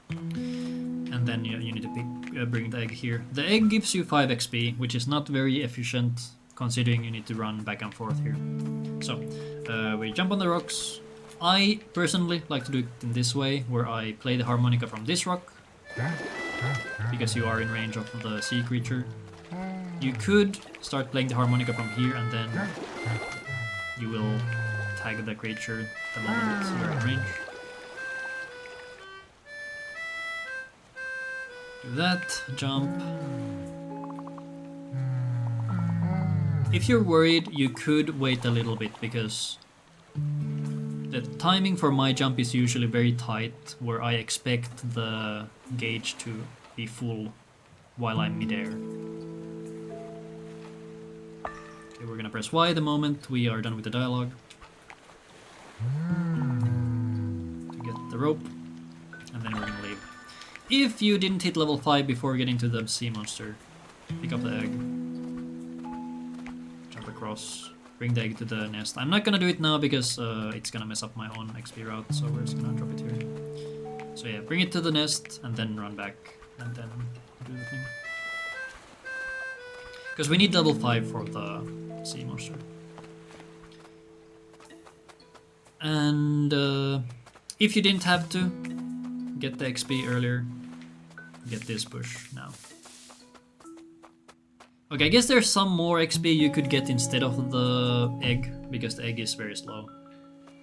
And then you need to bring the egg here. The egg gives you 5 XP, which is not very efficient, considering you need to run back and forth here. So, we jump on the rocks. I personally like to do it in this way, where I play the harmonica from this rock, because you are in range of the sea creature. You could start playing the harmonica from here, and then you will tag the creature the moment you're in range. Do that, jump. If you're worried, you could wait a little bit, because the timing for my jump is usually very tight, where I expect the gauge to be full while I'm midair. Okay, we're gonna press Y the moment we are done with the dialogue to get the rope, and then we're gonna leave. If you didn't hit level 5 before getting to the sea monster, pick up the egg. Across, bring the egg to the nest. I'm not gonna do it now because it's gonna mess up my own XP route, so we're just gonna drop it here. So yeah, bring it to the nest and then run back and then do the thing. Because we need level 5 for the sea monster. And if you didn't have to get the XP earlier, get this bush now. Okay, I guess there's some more XP you could get instead of the egg, because the egg is very slow.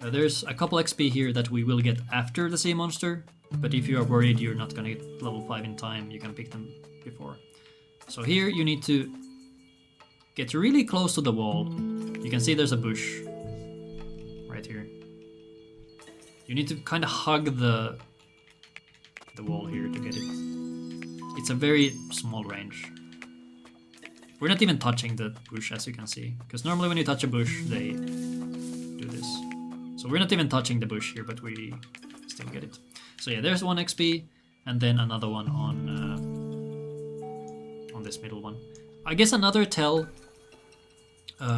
There's a couple XP here that we will get after the sea monster, but if you are worried you're not gonna get level 5 in time, you can pick them before. So here you need to get really close to the wall. You can see there's a bush right here. You need to kind of hug the wall here to get it. It's a very small range. We're not even touching the bush, as you can see, because normally when you touch a bush they do this. So we're not even touching the bush here, but we still get it. So yeah, there's 1 XP, and then another one on this middle one. I guess another tell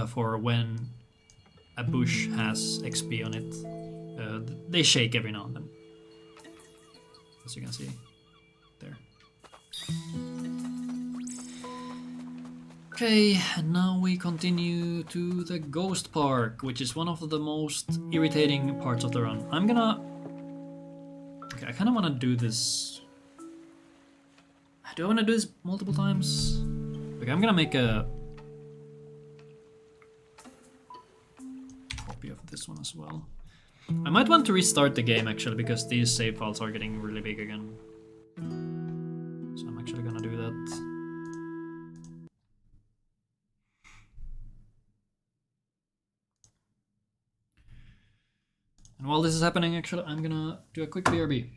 for when a bush has XP on it, they shake every now and then, as you can see there. Okay, and now we continue to the Ghost Park, which is one of the most irritating parts of the run. Okay, I kind of want to do this. Do I want to do this multiple times? Okay, I'm gonna make a copy of this one as well. I might want to restart the game actually, because these save files are getting really big again. So I'm actually gonna do that. And while this is happening, actually, I'm gonna do a quick BRB.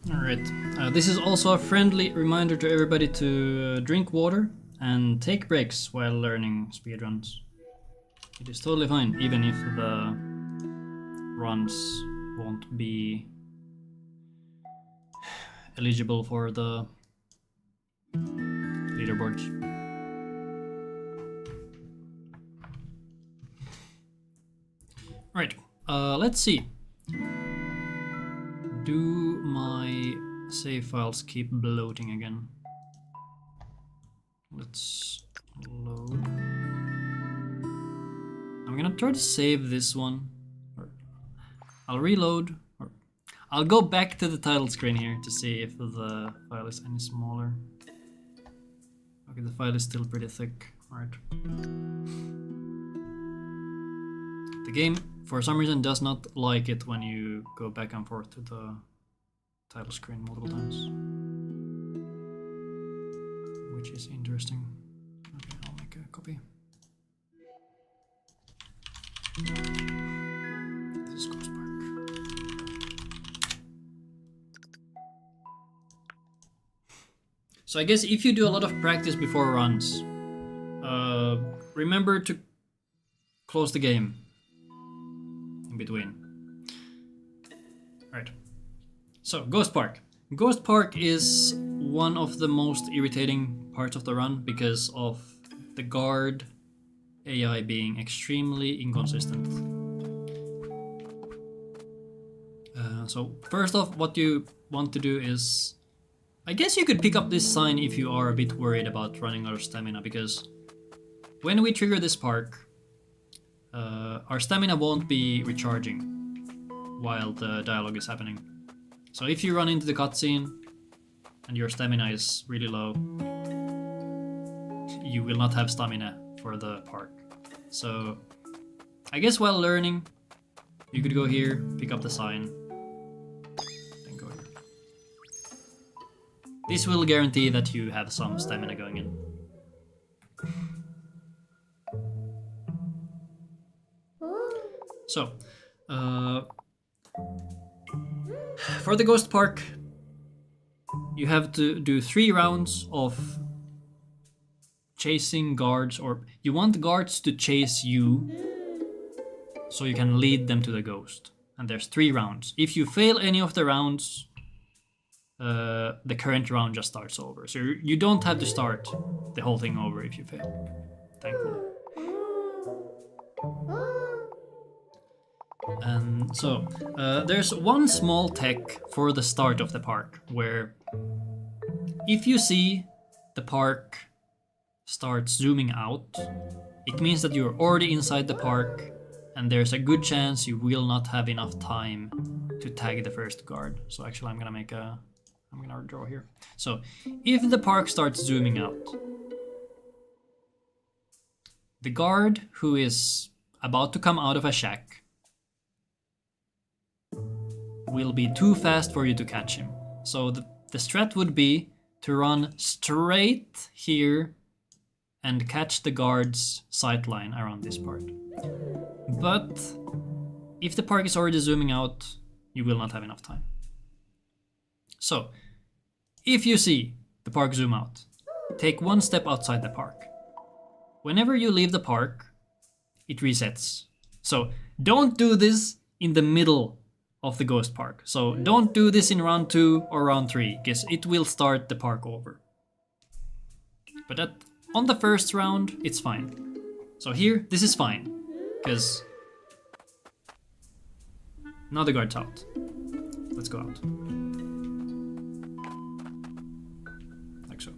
Alright, this is also a friendly reminder to everybody to drink water and take breaks while learning speedruns. It is totally fine, even if the runs won't be eligible for the leaderboards. Right, let's see. Do my save files keep bloating again? Let's load. I'm gonna try to save this one. I'll reload. Or I'll go back to the title screen here to see if the file is any smaller. Okay, the file is still pretty thick. Alright. The game, for some reason, does not like it when you go back and forth to the title screen multiple times, which is interesting. Okay, I'll make a copy. This is Ghost Park. So I guess if you do a lot of practice before runs, remember to close the game in between. Right. So, Ghost Park. Ghost Park is one of the most irritating parts of the run because of the guard AI being extremely inconsistent. So first off, what you want to do is, I guess you could pick up this sign if you are a bit worried about running out of stamina, because when we trigger this park, our stamina won't be recharging while the dialogue is happening. So if you run into the cutscene and your stamina is really low, you will not have stamina for the park. So I guess while learning, you could go here, pick up the sign, then go here. This will guarantee that you have some stamina going in. So, for the Ghost Park, you have to do 3 rounds of chasing guards, or you want guards to chase you so you can lead them to the ghost. And there's 3 rounds. If you fail any of the rounds, the current round just starts over. So you don't have to start the whole thing over if you fail, thankfully. And so, there's one small tech for the start of the park, where if you see the park start zooming out, it means that you're already inside the park, and there's a good chance you will not have enough time to tag the first guard. So actually I'm gonna draw here. So if the park starts zooming out, the guard who is about to come out of a shack will be too fast for you to catch him. So the strat would be to run straight here and catch the guard's sightline around this part. But if the park is already zooming out, you will not have enough time. So if you see the park zoom out, take 1 step outside the park. Whenever you leave the park, it resets. So don't do this in the middle of the Ghost Park. So don't do this in round 2 or round 3, because it will start the park over. But on the first round, it's fine. So here, this is fine, because now the guard's out. Let's go out. Like so.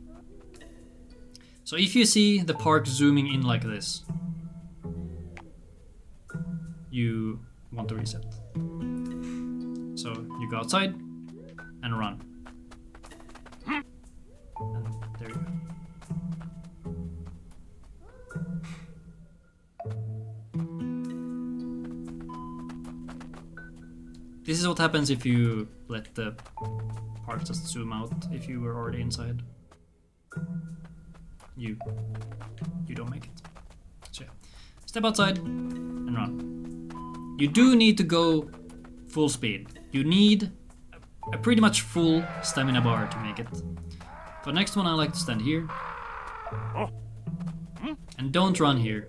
So if you see the park zooming in like this, you want to reset. So you go outside and run. And there you go. This is what happens if you let the park just zoom out if you were already inside. You don't make it. So yeah. Step outside and run. You do need to go full speed. You need a pretty much full stamina bar to make it. For the next one, I like to stand here. And don't run here.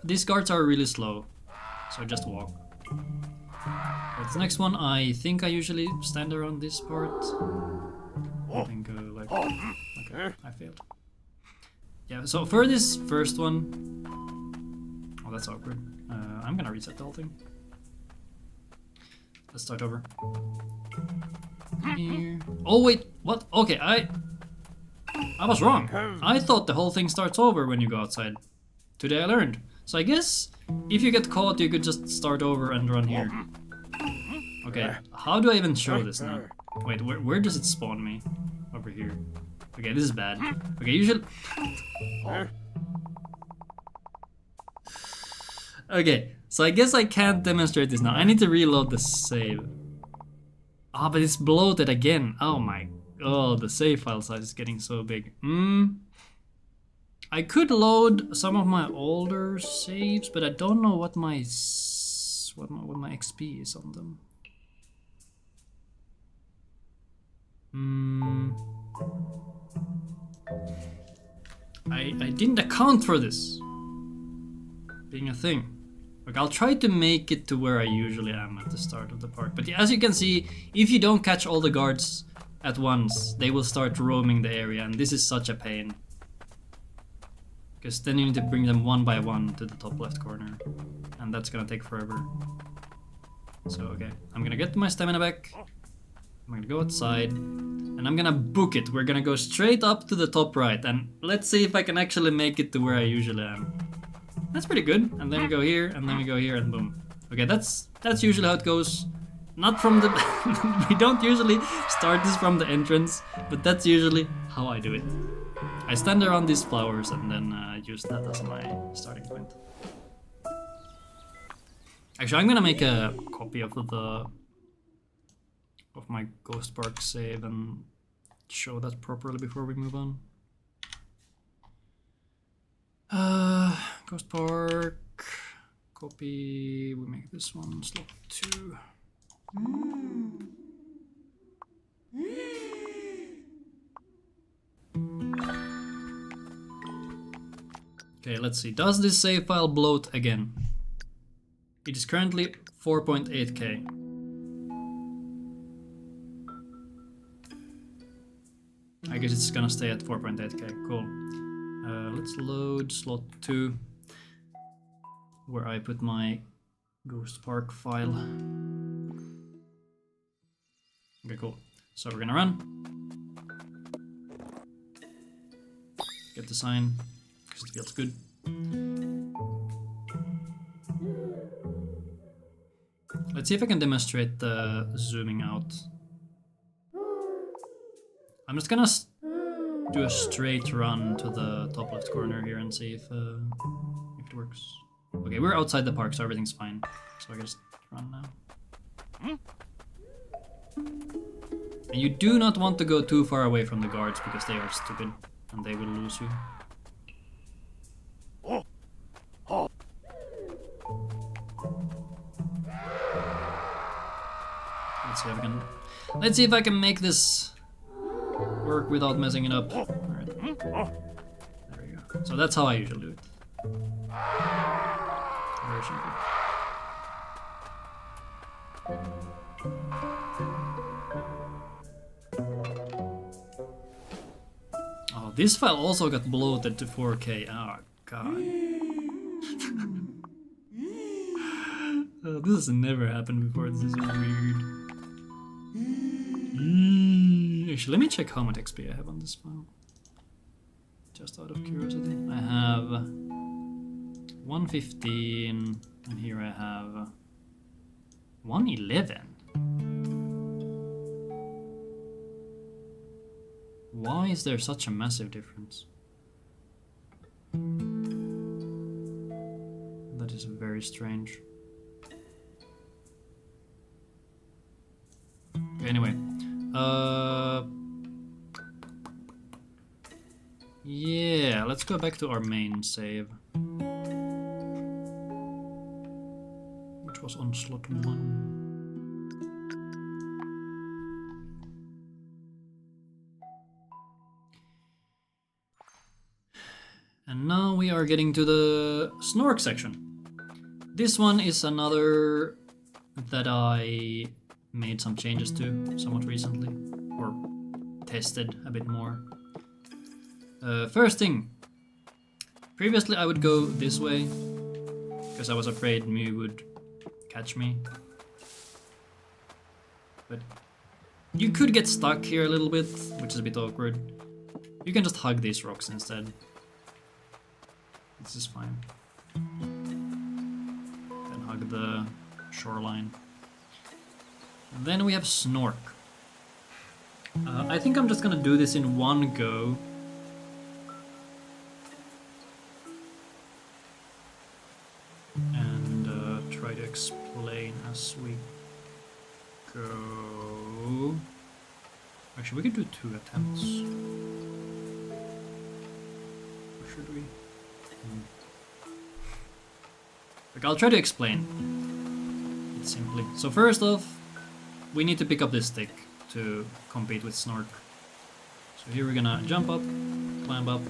These guards are really slow, so just walk. For the next one, I think I usually stand around this part. And go like... Okay, I failed. Yeah, so for this first one... Oh, that's awkward. I'm gonna reset the whole thing. Let's start over. Here. Oh wait, what? Okay, I was wrong. I thought the whole thing starts over when you go outside. Today I learned. So I guess if you get caught, you could just start over and run here. Okay, how do I even show this now? Wait, where does it spawn me? Over here. Okay, this is bad. Okay, you should... Okay, so I guess I can't demonstrate this now. I need to reload the save. Ah, but it's bloated again. Oh my... Oh, the save file size is getting so big. I could load some of my older saves, but I don't know what my XP is on them. I didn't account for this being a thing. Look, I'll try to make it to where I usually am at the start of the park. But as you can see, if you don't catch all the guards at once, they will start roaming the area, and this is such a pain. Because then you need to bring them one by one to the top left corner, and that's gonna take forever. So, okay, I'm gonna get my stamina back. I'm gonna go outside, and I'm gonna book it. We're gonna go straight up to the top right, and let's see if I can actually make it to where I usually am. That's pretty good. And then we go here, and then we go here, and boom. Okay, that's usually how it goes. Not from the... we don't usually start this from the entrance, but that's usually how I do it. I stand around these flowers and then use that as my starting point. Actually, I'm gonna make a copy of my Ghost Park save and show that properly before we move on. Ghost Park, copy, we make this one slot 2. Okay, let's see, does this save file bloat again? It is currently 4.8k. I guess it's gonna stay at 4.8k, cool. Let's load slot 2, where I put my Ghost Park file. Okay, cool. So we're gonna run. Get the sign, because it feels good. Let's see if I can demonstrate the zooming out. I'm just gonna do a straight run to the top left corner here and see if it works. Okay, we're outside the park, so everything's fine. So I can just run now. And you do not want to go too far away from the guards because they are stupid and they will lose you. Let's see if I can make this work without messing it up. Alright. There we go. So that's how I usually do it. Very simple. Oh, this file also got bloated to 4K. Oh god. Oh, this has never happened before. This is weird. Actually, let me check how much XP I have on this file. Just out of curiosity. I have 115, and here I have 111. Why is there such a massive difference? That is very strange. Anyway, yeah, let's go back to our main save, which was on slot 1. And now we are getting to the Snork section. This one is another that I made some changes to somewhat recently, or tested a bit more. First thing, previously I would go this way, because I was afraid Mew would catch me. But you could get stuck here a little bit, which is a bit awkward. You can just hug these rocks instead. This is fine. Then hug the shoreline. And then we have Snork. I think I'm just gonna do this in one go. And try to explain as we go. Actually, we could do 2 attempts. Or should we? Look, I'll try to explain it simply. So first off, we need to pick up this stick to compete with Snork. So here we're gonna jump up, climb up,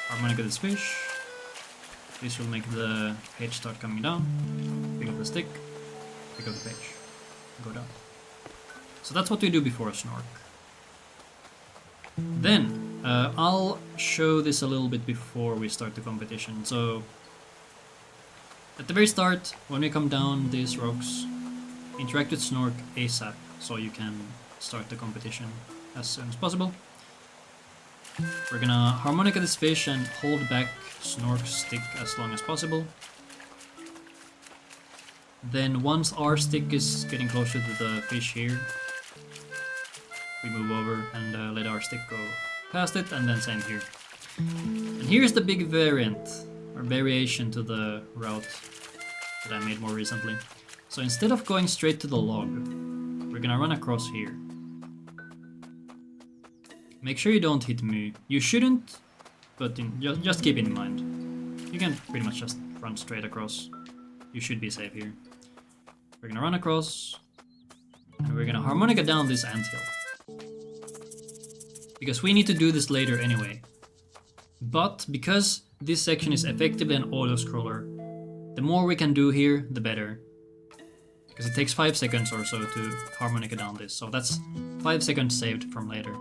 harmonica this fish, This will make the page start coming down. Pick up the stick, pick up the page, go down. So that's what we do before Snork. Then, I'll show this a little bit before we start the competition. So, at the very start, when we come down these rocks, interact with Snork ASAP, so you can start the competition as soon as possible. We're gonna harmonica this fish and hold back Snork's stick as long as possible. Then once our stick is getting closer to the fish here, we move over and let our stick go past it, and then same here. And here's the big variant, or variation to the route that I made more recently. So instead of going straight to the log, we're gonna run across here. Make sure you don't hit me. You shouldn't, but just keep it in mind. You can pretty much just run straight across. You should be safe here. We're gonna run across, and we're gonna harmonica down this anthill. Because we need to do this later anyway. But because this section is effectively an auto-scroller, the more we can do here, the better. Because it takes 5 seconds or so to harmonica down this, so that's 5 seconds saved from later.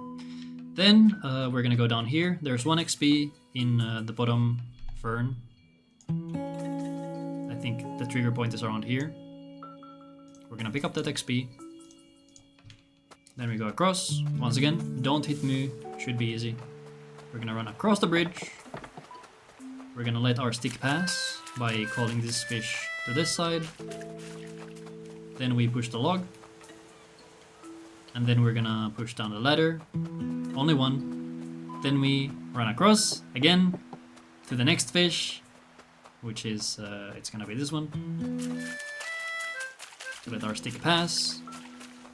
Then we're gonna go down here. There's 1 XP in the bottom fern. I think the trigger point is around here. We're gonna pick up that XP. Then we go across. Once again, don't hit me, should be easy. We're gonna run across the bridge. We're gonna let our stick pass by calling this fish to this side. Then we push the log. And then we're gonna push down the ladder. Only 1. Then we run across again to the next fish, which is, it's gonna be this one. To let our stick pass.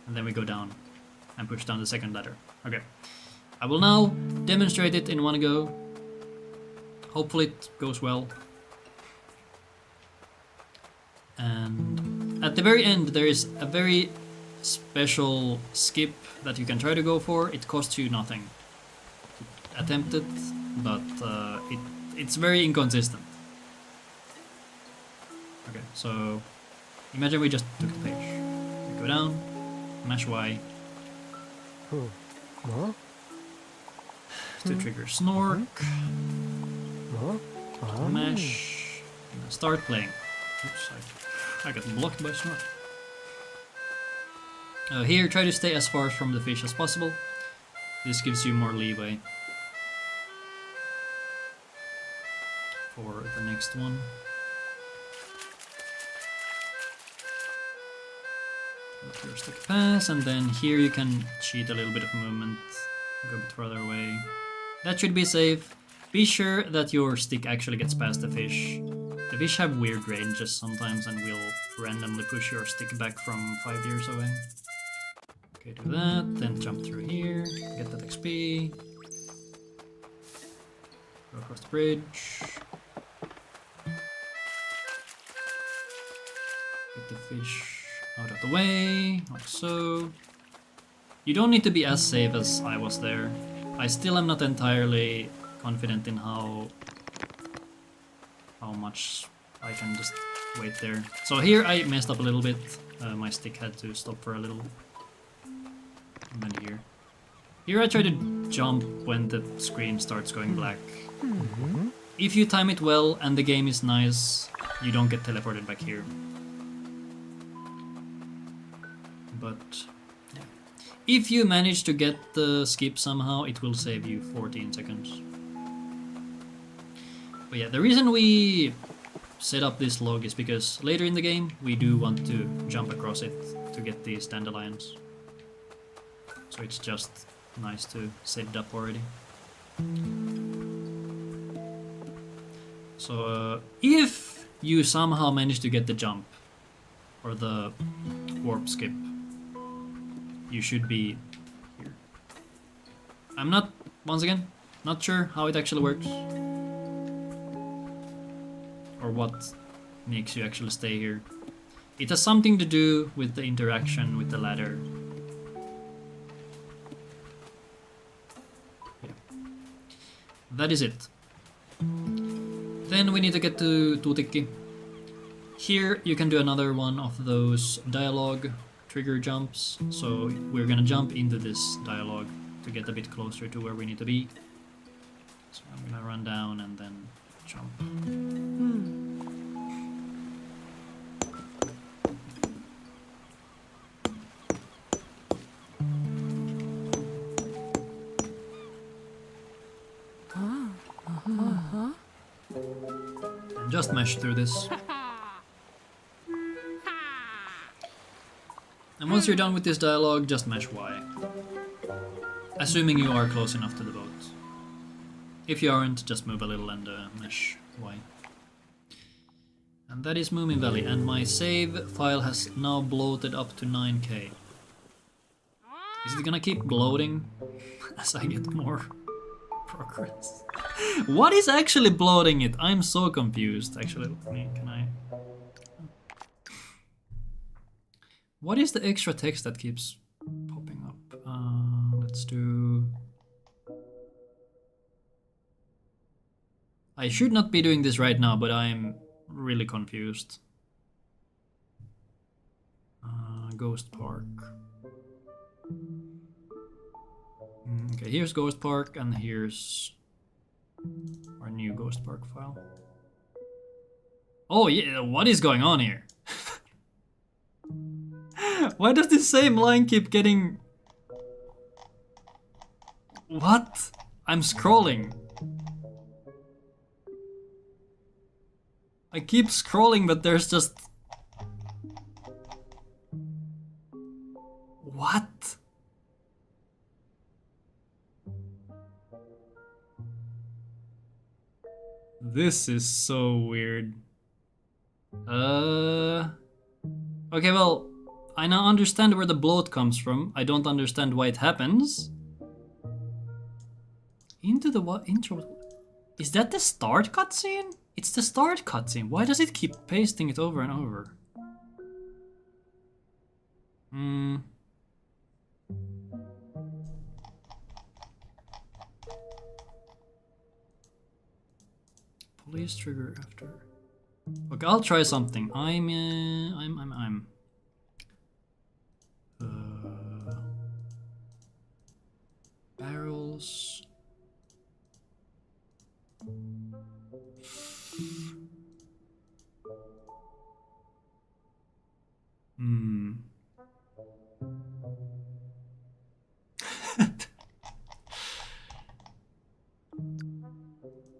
And then we go down and push down the second ladder. Okay. I will now demonstrate it in one go. Hopefully it goes well. And at the very end there is a very special skip that you can try to go for. It costs you nothing to attempt it, but it's very inconsistent. Okay, so imagine we just took the page. We go down, mash Y. To trigger Snork. Mash. And start playing. Oops, I got blocked by Snork. Here, try to stay as far from the fish as possible. This gives you more leeway for the next one. Let your stick pass, and then here you can cheat a little bit of movement, go a bit further away. That should be safe. Be sure that your stick actually gets past the fish. The fish have weird ranges sometimes and will randomly push your stick back from 5 years away. Okay, do that, then jump through here, get that XP. Go across the bridge. Get the fish out of the way, like so. You don't need to be as safe as I was there. I still am not entirely confident in how much I can just wait there. So here I messed up a little bit. My stick had to stop for a little. And then here. Here I try to jump when the screen starts going black. If you time it well and the game is nice, you don't get teleported back here. But yeah. If you manage to get the skip somehow, it will save you 14 seconds. But yeah, the reason we set up this log is because later in the game we do want to jump across it to get these dandelions. So it's just nice to set it up already. So if you somehow manage to get the jump or the warp skip, you should be here. I'm not, once again, not sure how it actually works. Or what makes you actually stay here. It has something to do with the interaction with the ladder. Yeah. That is it. Then we need to get to Tuutikki. Here you can do another one of those dialogue trigger jumps. So we're gonna jump into this dialogue to get a bit closer to where we need to be. So I'm gonna run down and then jump. And just mesh through this. And once you're done with this dialogue, just mesh Y. Assuming you are close enough to the boat. If you aren't, just move a little and mesh Y. And that is Moomin Valley, and my save file has now bloated up to 9K. Is it gonna keep bloating as I get more progress? What is actually bloating it? I'm so confused. Actually, can I? What is the extra text that keeps popping up? Let's do... I should not be doing this right now, but I'm really confused. Ghost Park. Okay, here's Ghost Park, and here's our new Ghost Park file. Oh yeah, what is going on here? Why does this same line keep getting... What? I'm scrolling. I keep scrolling, but there's just... What? This is so weird. Okay, well, I now understand where the bloat comes from. I don't understand why it happens. Into the what intro? Is that the start cutscene? It's the start cutscene. Why does it keep pasting it over and over? Police trigger after. Okay, I'll try something. Barrels.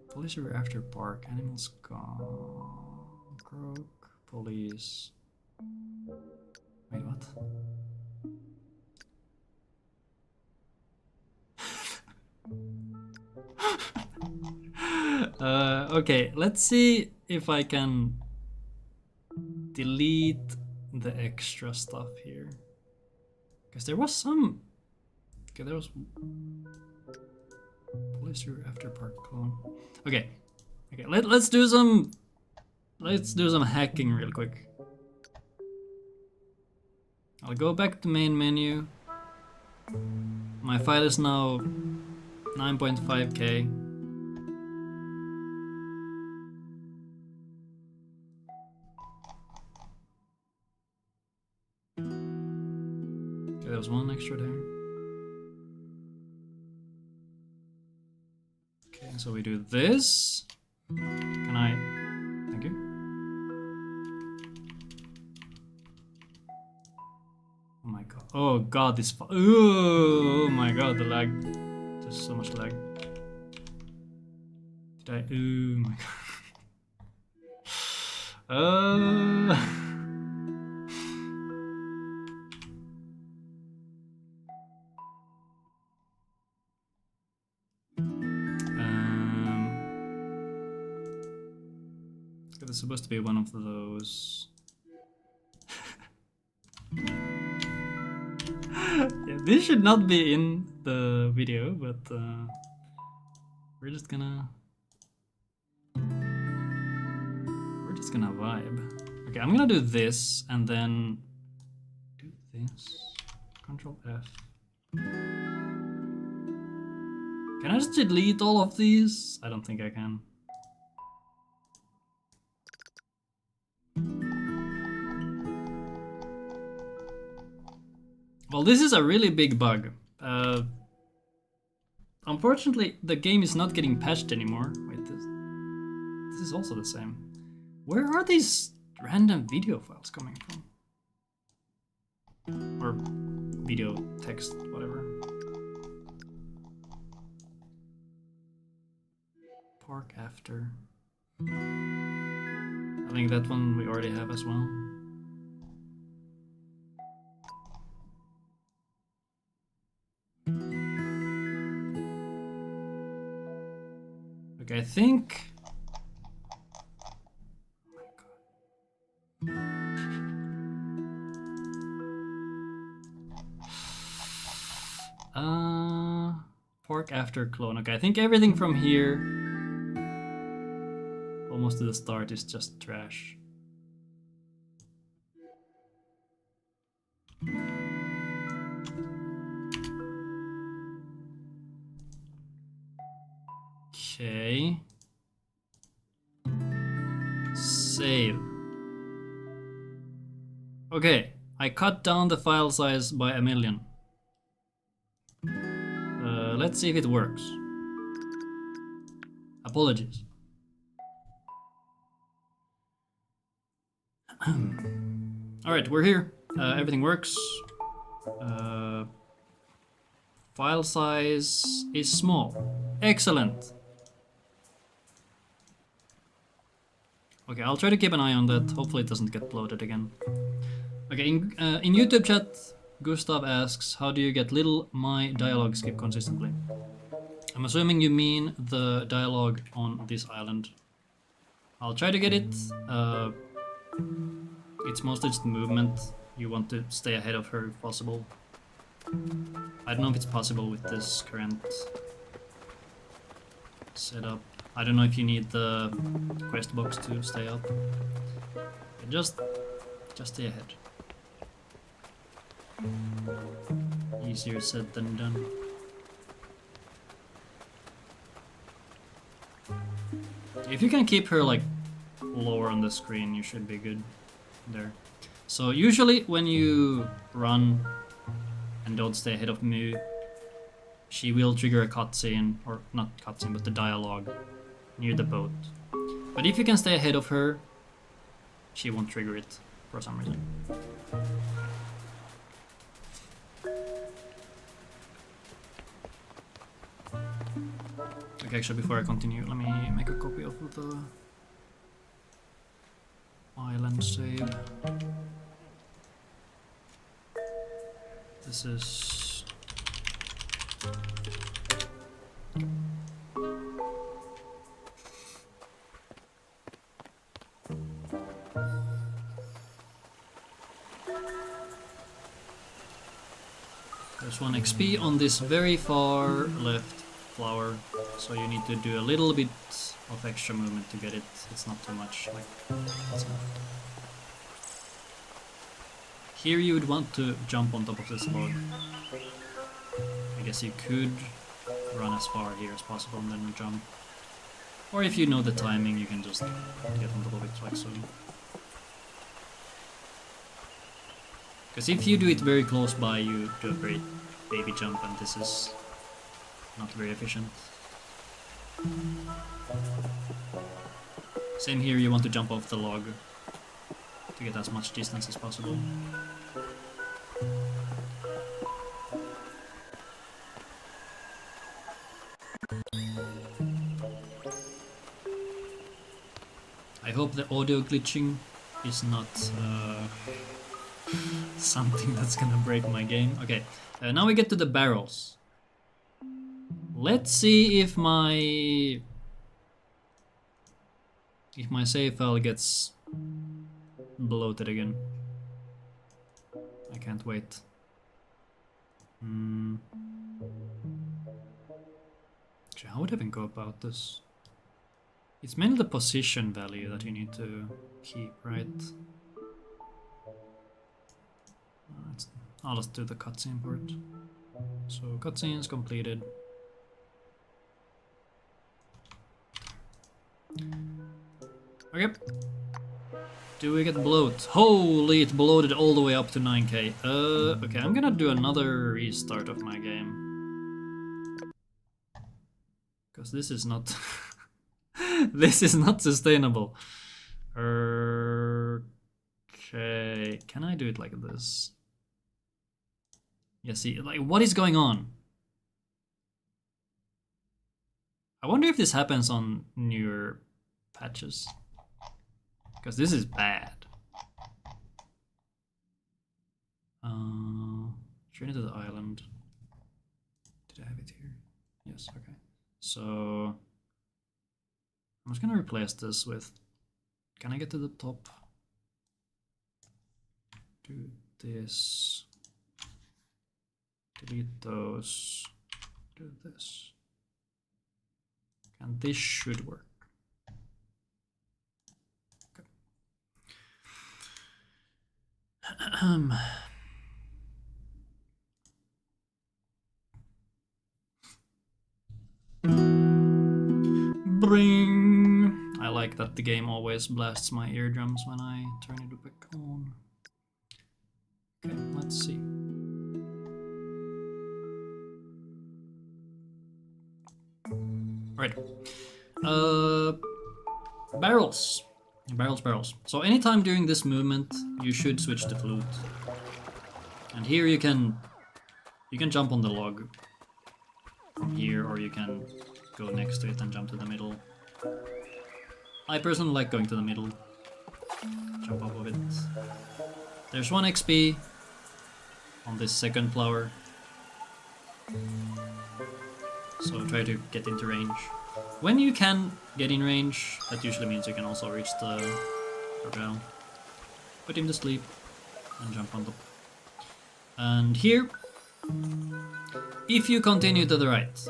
Police are after park. Animals gone. Croak. Police. Wait, what? Okay, let's see if I can delete the extra stuff here. Because there was some... Okay, there was... Police after park clone. Okay. Okay, let's do some... Let's do some hacking real quick. I'll go back to main menu. My file is now 9.5K. Okay, there was one extra there. Okay, so we do this. Can I... Thank you. Oh my god. Oh god, this... Oh my god, the lag. There's so much lag. Did I... Oh my god. It's supposed to be one of those. Yeah, this should not be in the video, but we're just gonna vibe. Okay, I'm gonna do this and then do this. Control F. Can I just delete all of these? I don't think I can. Well, this is a really big bug. Unfortunately, the game is not getting patched anymore. Wait, this is also the same. Where are these random video files coming from? Or video, text, whatever. Park after. I think that one we already have as well. Okay, I think. Oh my god. Pork after clone. Okay, I think everything from here, almost to the start, is just trash. Okay. Save. Okay, I cut down the file size by 1,000,000. Let's see if it works. Apologies. Alright, we're here. Everything works. File size is small. Excellent. Okay, I'll try to keep an eye on that. Hopefully it doesn't get bloated again. Okay, in YouTube chat, Gustav asks, how do you get little my dialogue skip consistently? I'm assuming you mean the dialogue on this island. I'll try to get it. It's mostly just movement. You want to stay ahead of her if possible. I don't know if it's possible with this current setup. I don't know if you need the quest box to stay up. Just stay ahead. Easier said than done. If you can keep her like lower on the screen, you should be good there. So usually when you run and don't stay ahead of Mu, she will trigger a cutscene, or not cutscene, but the dialogue near the boat. But if you can stay ahead of her, she won't trigger it for some reason. Okay, actually before I continue, let me make a copy of the island save. This is... There's 1 XP on this very far left flower, so you need to do a little bit of extra movement to get it. It's not too much, like that's enough. Here you would want to jump on top of this log. I guess you could run as far here as possible and then jump. Or if you know the timing, you can just get on top of it like so. Because if you do it very close by, you do a great baby jump, and this is not very efficient. Same here, you want to jump off the log to get as much distance as possible. I hope the audio glitching is not something that's gonna break my game. Okay, now we get to the barrels. Let's see if my save file gets bloated again. I can't wait. Actually, how would I even go about this? It's mainly the position value that you need to keep, right? I'll just do the cutscene part. So cutscenes completed. Okay. Do we get bloat? Holy, it bloated all the way up to 9k. Okay, I'm gonna do another restart of my game. Because this is not... this is not sustainable. Okay, can I do it like this? Yeah, see, like, what is going on? I wonder if this happens on newer patches. Because this is bad. Journey to the island. Did I have it here? Yes, okay. So I'm just gonna replace this with, can I get to the top? Do this. Delete those. Do this. And this should work. Okay. Bring. I like that the game always blasts my eardrums when I turn it back on. Okay, let's see. Right. Barrels. Barrels. So anytime during this movement, you should switch to flute. And here you can jump on the log from here, or you can go next to it and jump to the middle. I personally like going to the middle. Jump off of it. There's 1 XP on this second flower. So try to get into range. When you can get in range, that usually means you can also reach the crocodile. Put him to sleep and jump on top. And here, if you continue to the right,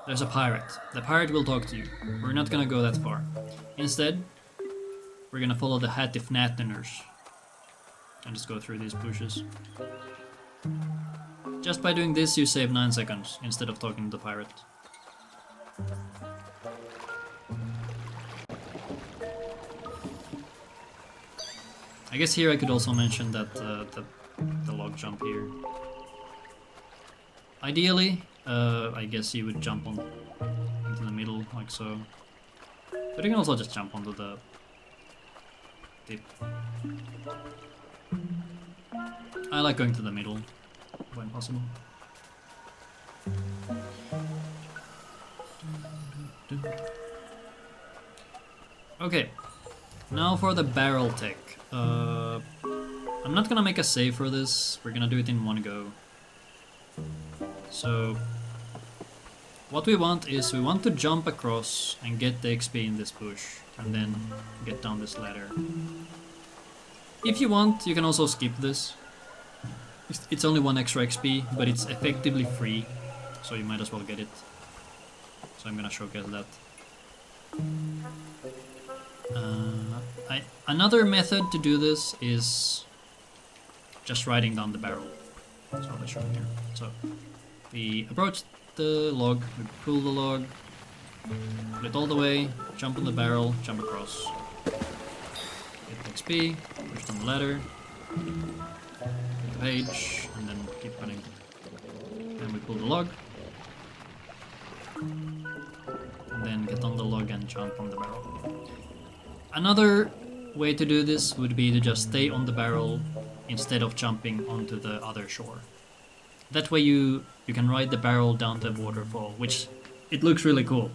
there's a pirate. The pirate will talk to you. We're not gonna go that far. Instead, we're gonna follow the Hatifnatners and just go through these bushes. Just by doing this, you save 9 seconds instead of talking to the pirate. I guess here I could also mention that the log jump here. Ideally, I guess you would jump on into the middle like so, but you can also just jump onto the tip. I like going to the middle when possible. Okay, now for the barrel tech. I'm not gonna make a save for this, we're gonna do it in one go. So, what we want is we want to jump across and get the XP in this bush, and then get down this ladder. If you want, you can also skip this. It's only 1 extra XP, but it's effectively free, so you might as well get it. So I'm gonna showcase that. Another method to do this is just riding down the barrel. So I'll show you here. So we approach the log, we pull the log, pull it all the way, jump on the barrel, jump across. Get XP, push down the ladder, get the page, and then keep running. Then we pull the log, and then get on the log and jump on the barrel. Another way to do this would be to just stay on the barrel instead of jumping onto the other shore. That way you can ride the barrel down the waterfall, which it looks really cool,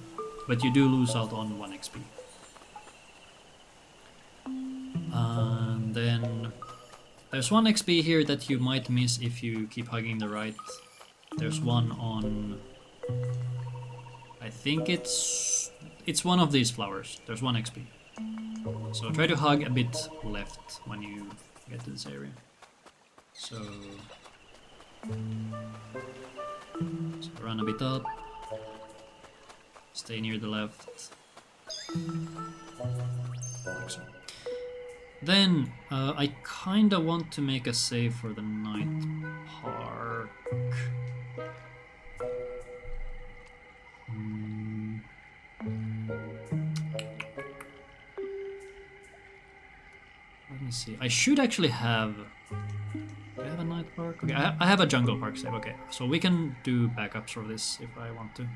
but you do lose out on 1 XP. And then there's 1 XP here that you might miss if you keep hugging the right. There's one on, I think it's one of these flowers. There's 1 XP. So try to hug a bit left when you get to this area. So run a bit up, stay near the left, like so. Then I kinda want to make a save for the night park. see. I should actually have... Do I have a night park? Okay, I have a jungle park save. Okay, so we can do backups for this if I want to.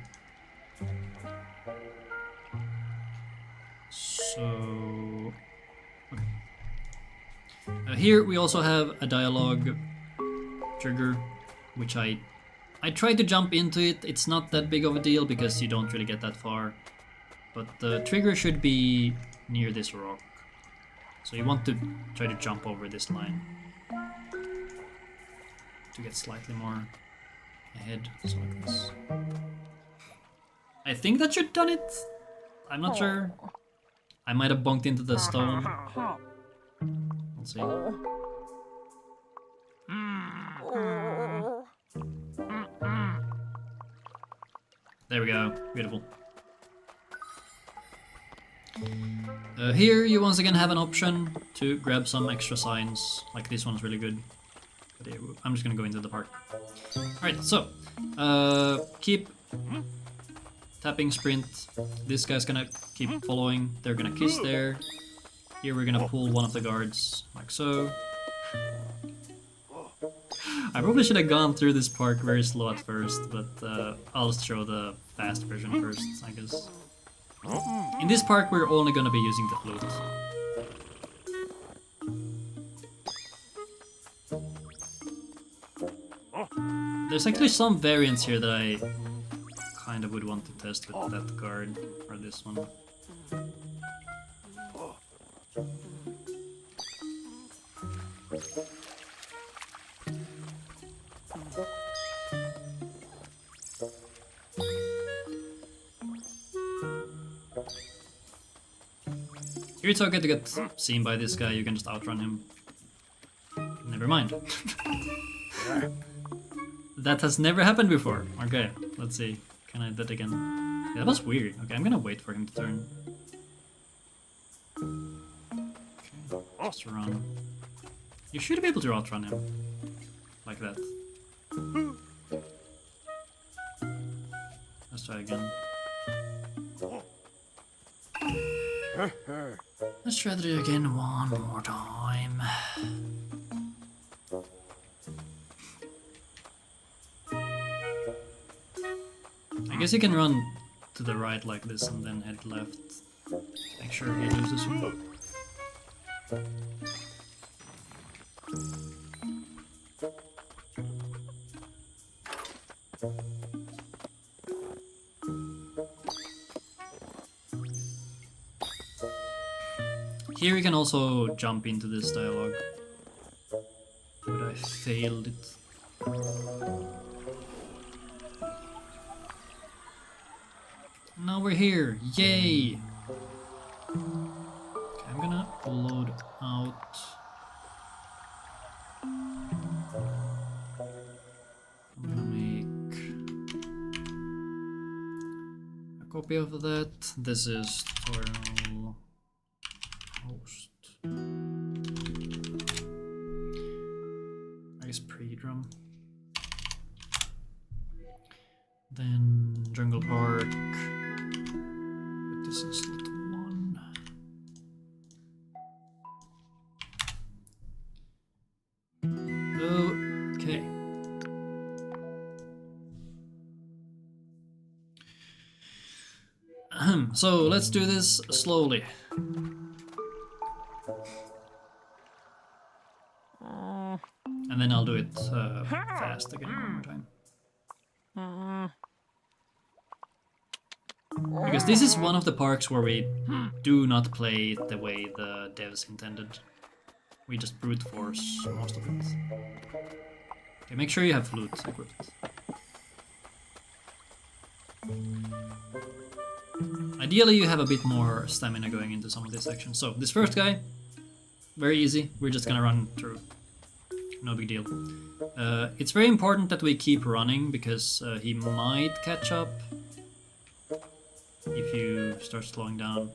So... Okay. Here we also have a dialogue trigger, which I tried to jump into it. It's not that big of a deal because you don't really get that far. But the trigger should be near this rock. So you want to try to jump over this line to get slightly more ahead, so like this. I think that should done it. I'm not sure. I might have bumped into the stone. We'll see. There we go. Beautiful. Here you once again have an option to grab some extra signs. Like this one's really good. But yeah, I'm just gonna go into the park. Alright, so keep tapping sprint. This guy's gonna keep following. They're gonna kiss there. Here we're gonna pull one of the guards, like so. I probably should have gone through this park very slow at first, but I'll just show the fast version first, I guess. In this park we're only gonna be using the flute. There's actually some variants here that I kind of would want to test with that guard, or this one. Here it's okay to get seen by this guy, you can just outrun him. Never mind. That has never happened before. Okay, let's see. Can I do that again? Yeah, that was weird. Okay, I'm gonna wait for him to turn. Okay, just run. You should be able to outrun him. Like that. Let's try again. Let's try that again one more time. I guess you can run to the right like this and then head left. Make sure he loses you. Here you can also jump into this dialogue. But I failed it. Now we're here, yay! Okay, I'm gonna load out. I'm gonna make a copy of that. This is tutorial host. I guess pre-drum. Then Jungle Park. This is slot 1. Okay. So let's do this slowly. And then I'll do it fast again one more time. Because this is one of the parks where we do not play it the way the devs intended. We just brute force most of it. Okay, make sure you have flute equipped. Ideally you have a bit more stamina going into some of these sections. So this first guy, very easy, we're just gonna run through. No big deal. It's very important that we keep running because he might catch up if you start slowing down,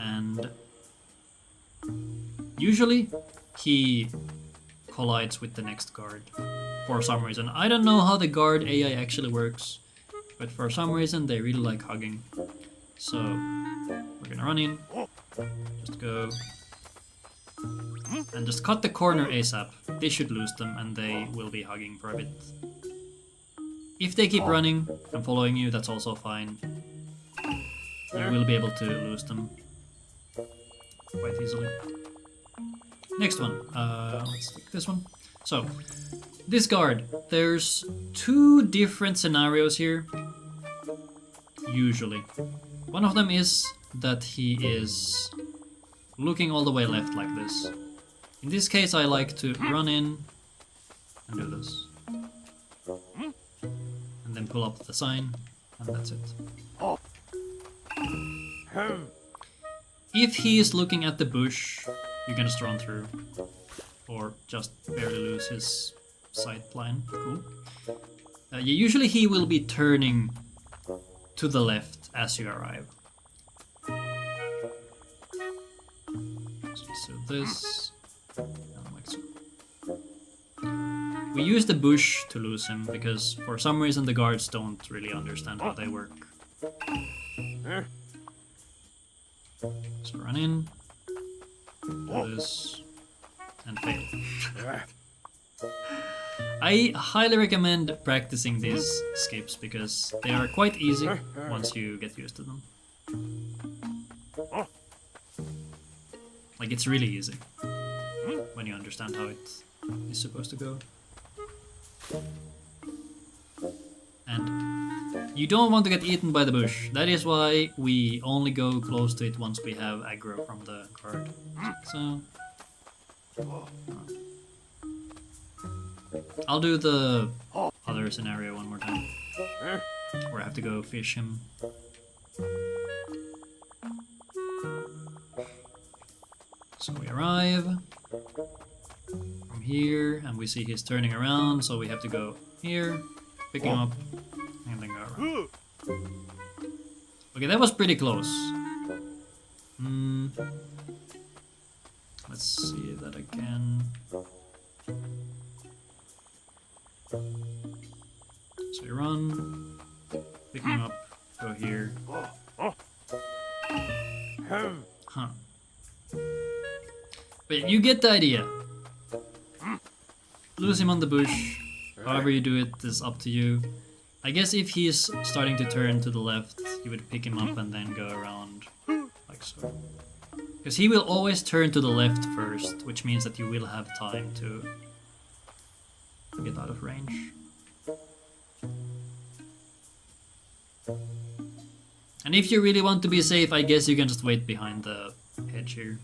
and usually he collides with the next guard for some reason. I don't know how the guard AI actually works, but for some reason they really like hugging. So we're gonna run in, just go and just cut the corner ASAP. They should lose them, and they will be hugging for a bit. If they keep running and following you, that's also fine. You will be able to lose them quite easily. Next one. Let's take this one. So, this guard. There's 2 different scenarios here. Usually. One of them is that he is looking all the way left like this. In this case, I like to run in and do this. And then pull up the sign, and that's it. If he is looking at the bush, you can just run through. Or just barely lose his sight line. Cool. Yeah, usually he will be turning to the left as you arrive. So this, and like so. We use the bush to lose him because for some reason the guards don't really understand how they work. So run in, do this, and fail. I highly recommend practicing these skips because they are quite easy once you get used to them. Like, it's really easy when you understand how it is supposed to go. And you don't want to get eaten by the bush. That is why we only go close to it once we have aggro from the guard. So... I'll do the other scenario one more time. Where I have to go fish him. So we arrive from here, and we see he's turning around, so we have to go here, pick him up, and then go around. Okay, that was pretty close. Let's see that again. So you run, pick him up, go here. Huh. But you get the idea. Lose him on the bush. However you do it is up to you. I guess if he's starting to turn to the left, you would pick him up and then go around like so. Because he will always turn to the left first, which means that you will have time to get out of range. And if you really want to be safe, I guess you can just wait behind the hedge here.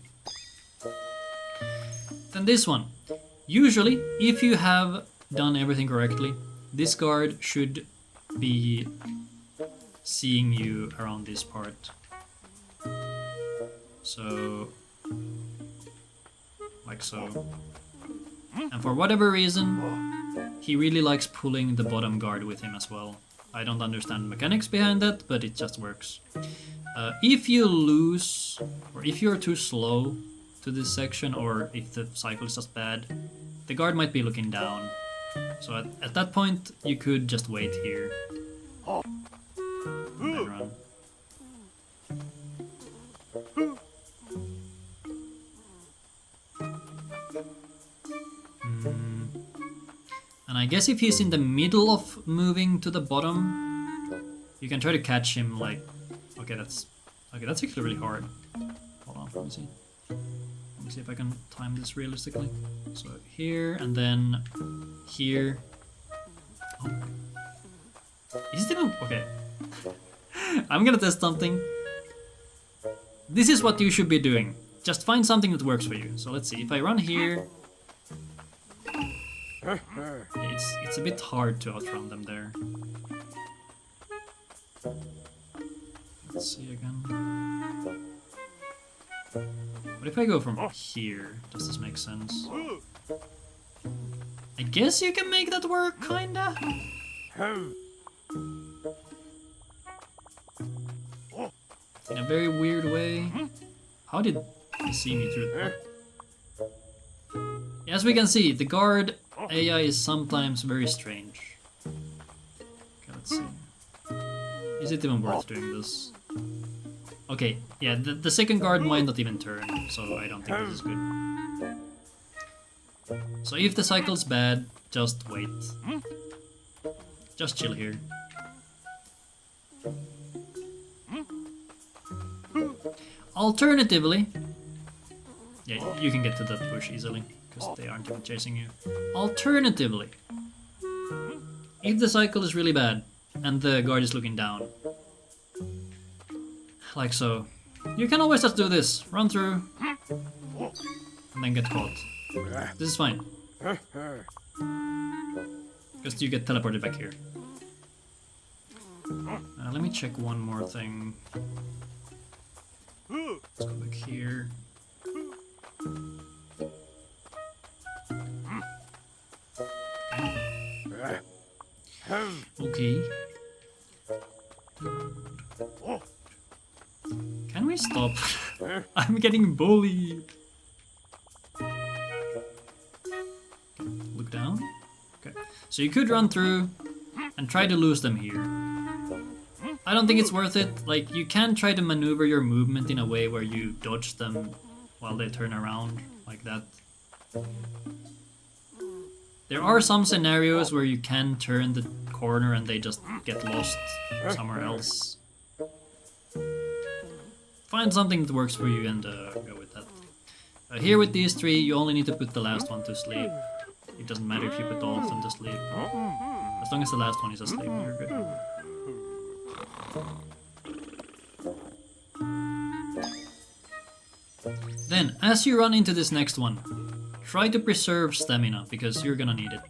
Then this one. Usually, if you have done everything correctly, this guard should be seeing you around this part. So, like so. And for whatever reason, he really likes pulling the bottom guard with him as well. I don't understand the mechanics behind that, but it just works. If you lose, or if you're too slow to this section, or if the cycle is just bad, the guard might be looking down. So at that point, you could just wait here. And then run. And I guess if he's in the middle of moving to the bottom, you can try to catch him like... Okay, that's actually really hard. Hold on, let me see. Let me see if I can time this realistically. So here, and then here. Oh. Is it even... Okay. I'm gonna test something. This is what you should be doing. Just find something that works for you. So let's see, if I run here... It's a bit hard to outrun them there. Let's see again. What if I go from here? Does this make sense? I guess you can make that work, kinda? In a very weird way. How did he see me through that? As we can see, the guard AI is sometimes very strange. Okay, let's see. Is it even worth doing this? Okay, yeah, the second guard might not even turn, so I don't think this is good. So if the cycle's bad, just wait. Just chill here. Alternatively, yeah, you can get to that bush easily, because they aren't even chasing you. Alternatively, if the cycle is really bad, and the guard is looking down, like so, you can always just do this. Run through, and then get caught. This is fine. Because you get teleported back here. Let me check one more thing. Let's go back here. Okay. Can we stop? I'm getting bullied. Look down. Okay. So you could run through and try to lose them here. I don't think it's worth it. Like, you can try to maneuver your movement in a way where you dodge them while they turn around, like that. There are some scenarios where you can turn the corner and they just get lost somewhere else. Find something that works for you and go with that. Here with these three, you only need to put the last one to sleep. It doesn't matter if you put all of them to sleep. As long as the last one is asleep, you're good. Then, as you run into this next one, try to preserve stamina, because you're gonna need it.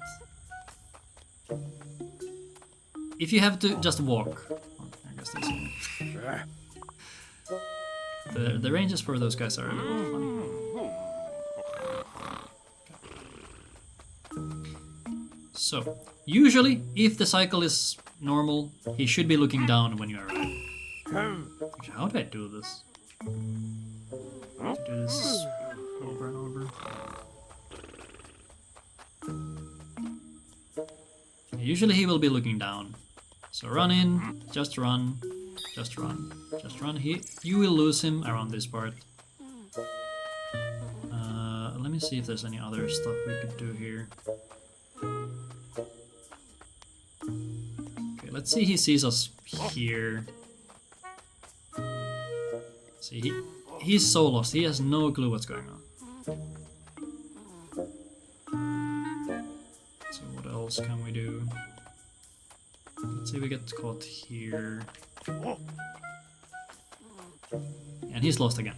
If you have to, just walk. I guess this one. The ranges for those guys are a little funny. So, usually, if the cycle is normal, he should be looking down when you arrive. How do I do this? To do this over and over. Usually he will be looking down. So run in, just run, just run, just run. You will lose him around this part. Let me see if there's any other stuff we could do here. Okay, let's see, he sees us here. See, he's so lost, he has no clue what's going on. So what else can we do? Let's see, we get caught here. And he's lost again.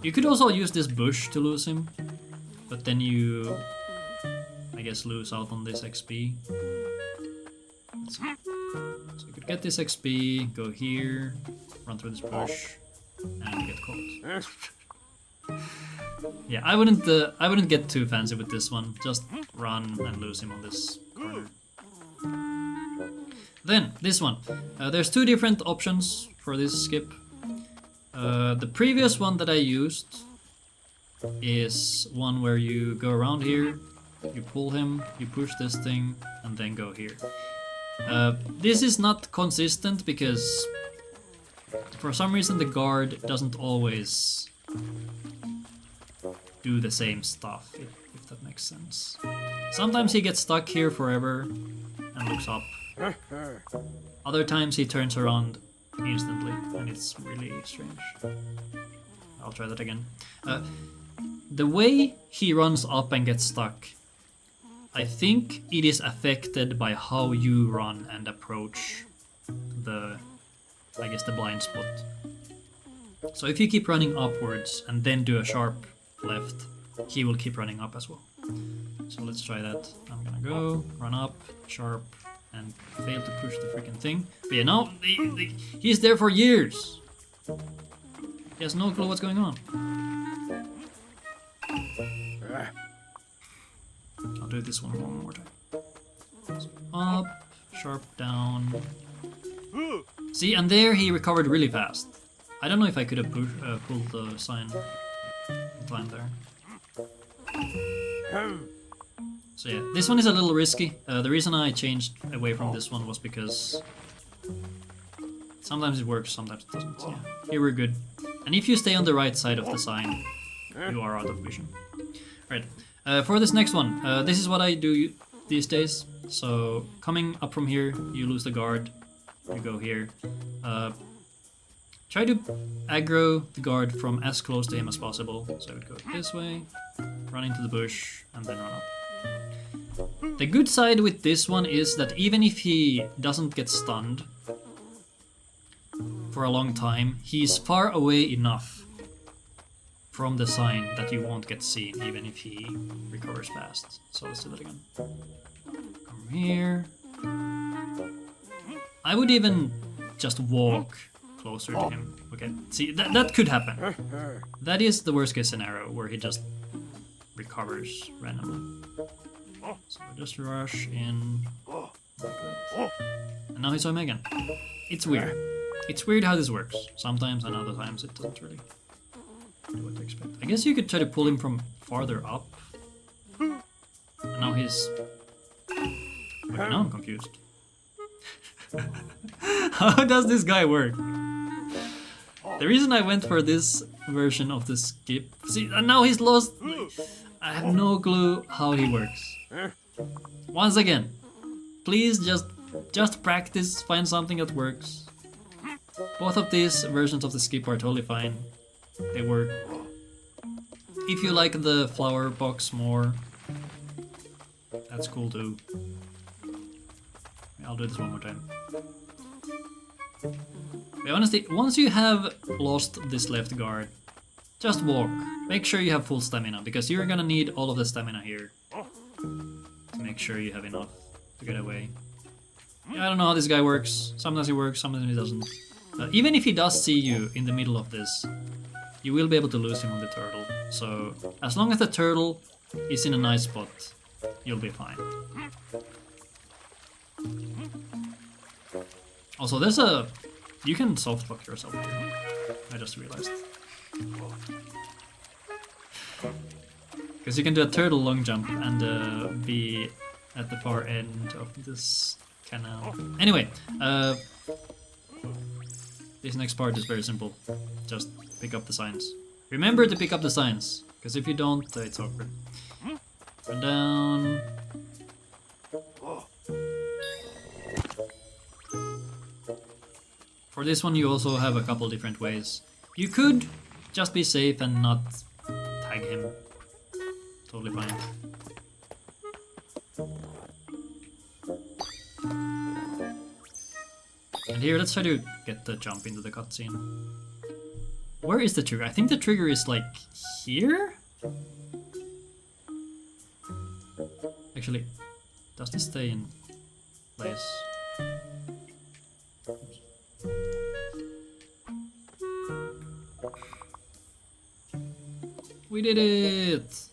You could also use this bush to lose him, but then you, I guess, lose out on this XP. Let's see. So you could get this XP, go here, run through this bush, and get caught. Yeah, I wouldn't get too fancy with this one. Just run and lose him on this corner. Then this one. There's two different options for this skip. The previous one that I used is one where you go around here, you pull him, you push this thing, and then go here. This is not consistent because for some reason the guard doesn't always do the same stuff, if that makes sense. Sometimes he gets stuck here forever and looks up. Other times he turns around instantly, and it's really strange. I'll try that again. The way he runs up and gets stuck, I think it is affected by how you run and approach the blind spot. So if you keep running upwards and then do a sharp left, he will keep running up as well. So let's try that. I'm gonna go, run up, sharp, and fail to push the freaking thing. But yeah, no, he's there for years. He has no clue what's going on. I'll do this one more time. So up, sharp down. See, and there he recovered really fast. I don't know if I could have pulled the sign in time there. So yeah, this one is a little risky. The reason I changed away from this one was because sometimes it works, sometimes it doesn't. Yeah. Here we're good. And if you stay on the right side of the sign, you are out of vision. Right. For this next one, this is what I do these days. So coming up from here, you lose the guard. You go here. Try to aggro the guard from as close to him as possible. So I would go this way, run into the bush, and then run up. The good side with this one is that even if he doesn't get stunned for a long time, he's far away enough from the sign that you won't get seen, even if he recovers fast. So let's do that again. Come here. I would even just walk closer to him. Okay, see, that could happen. That is the worst case scenario, where he just recovers randomly. So we just rush in. And now he saw him again. It's weird. It's weird how this works. Sometimes and other times it doesn't really do what to expect. I guess you could try to pull him from farther up. And now he's... Okay, now I'm confused. How does this guy work? The reason I went for this version of the skip... See, and now he's lost... I have no clue how he works. Once again, please just practice, find something that works. Both of these versions of the skip are totally fine. They work. If you like the flower box more, that's cool too. I'll do this one more time. But honestly, once you have lost this left guard, just walk. Make sure you have full stamina, because you're gonna need all of the stamina here to make sure you have enough to get away. Yeah, I don't know how this guy works. Sometimes he works, sometimes he doesn't. Even if he does see you in the middle of this, you will be able to lose him on the turtle. So as long as the turtle is in a nice spot, you'll be fine. Also, there's a... You can soft lock yourself here. I just realized. Because you can do a turtle long jump and be at the far end of this canal. Anyway, this next part is very simple. Just pick up the signs. Remember to pick up the signs, because if you don't, it's awkward. Run down. For this one, you also have a couple different ways. You could just be safe and not tag him. Totally fine. And here, let's try to get the jump into the cutscene. Where is the trigger? I think the trigger is like here? Actually, does this stay in place? Oops. We did it!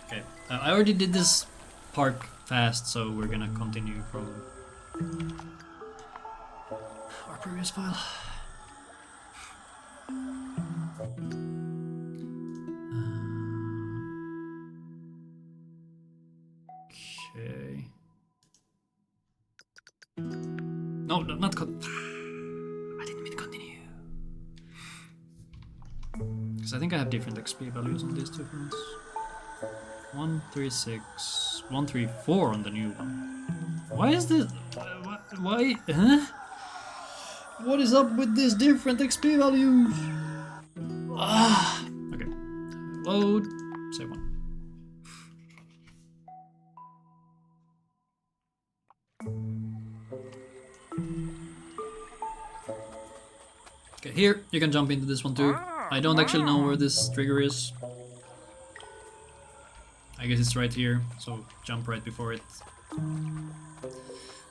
Okay, I already did this part fast, so we're gonna continue from our previous file. Okay. No, not I didn't mean to continue. Because I think I have different XP values on these two ones. 136, 134 on the new one. Why is this? Why? Huh? What is up with these different XP values? Ah. Okay. Load. Save one. Okay, here you can jump into this one too. I don't actually know where this trigger is. I guess it's right here, so jump right before it.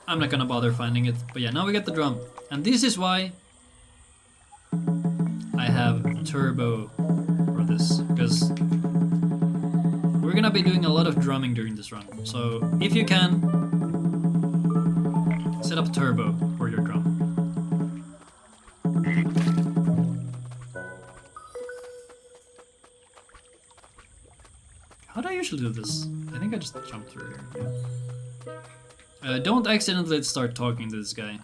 I'm not gonna bother finding it, but yeah, now we get the drum. And this is why I have turbo for this, because we're gonna be doing a lot of drumming during this run. So if you can, set up turbo for your drum. How do I usually do this? I think I just jump through here. Yeah. Don't accidentally start talking to this guy.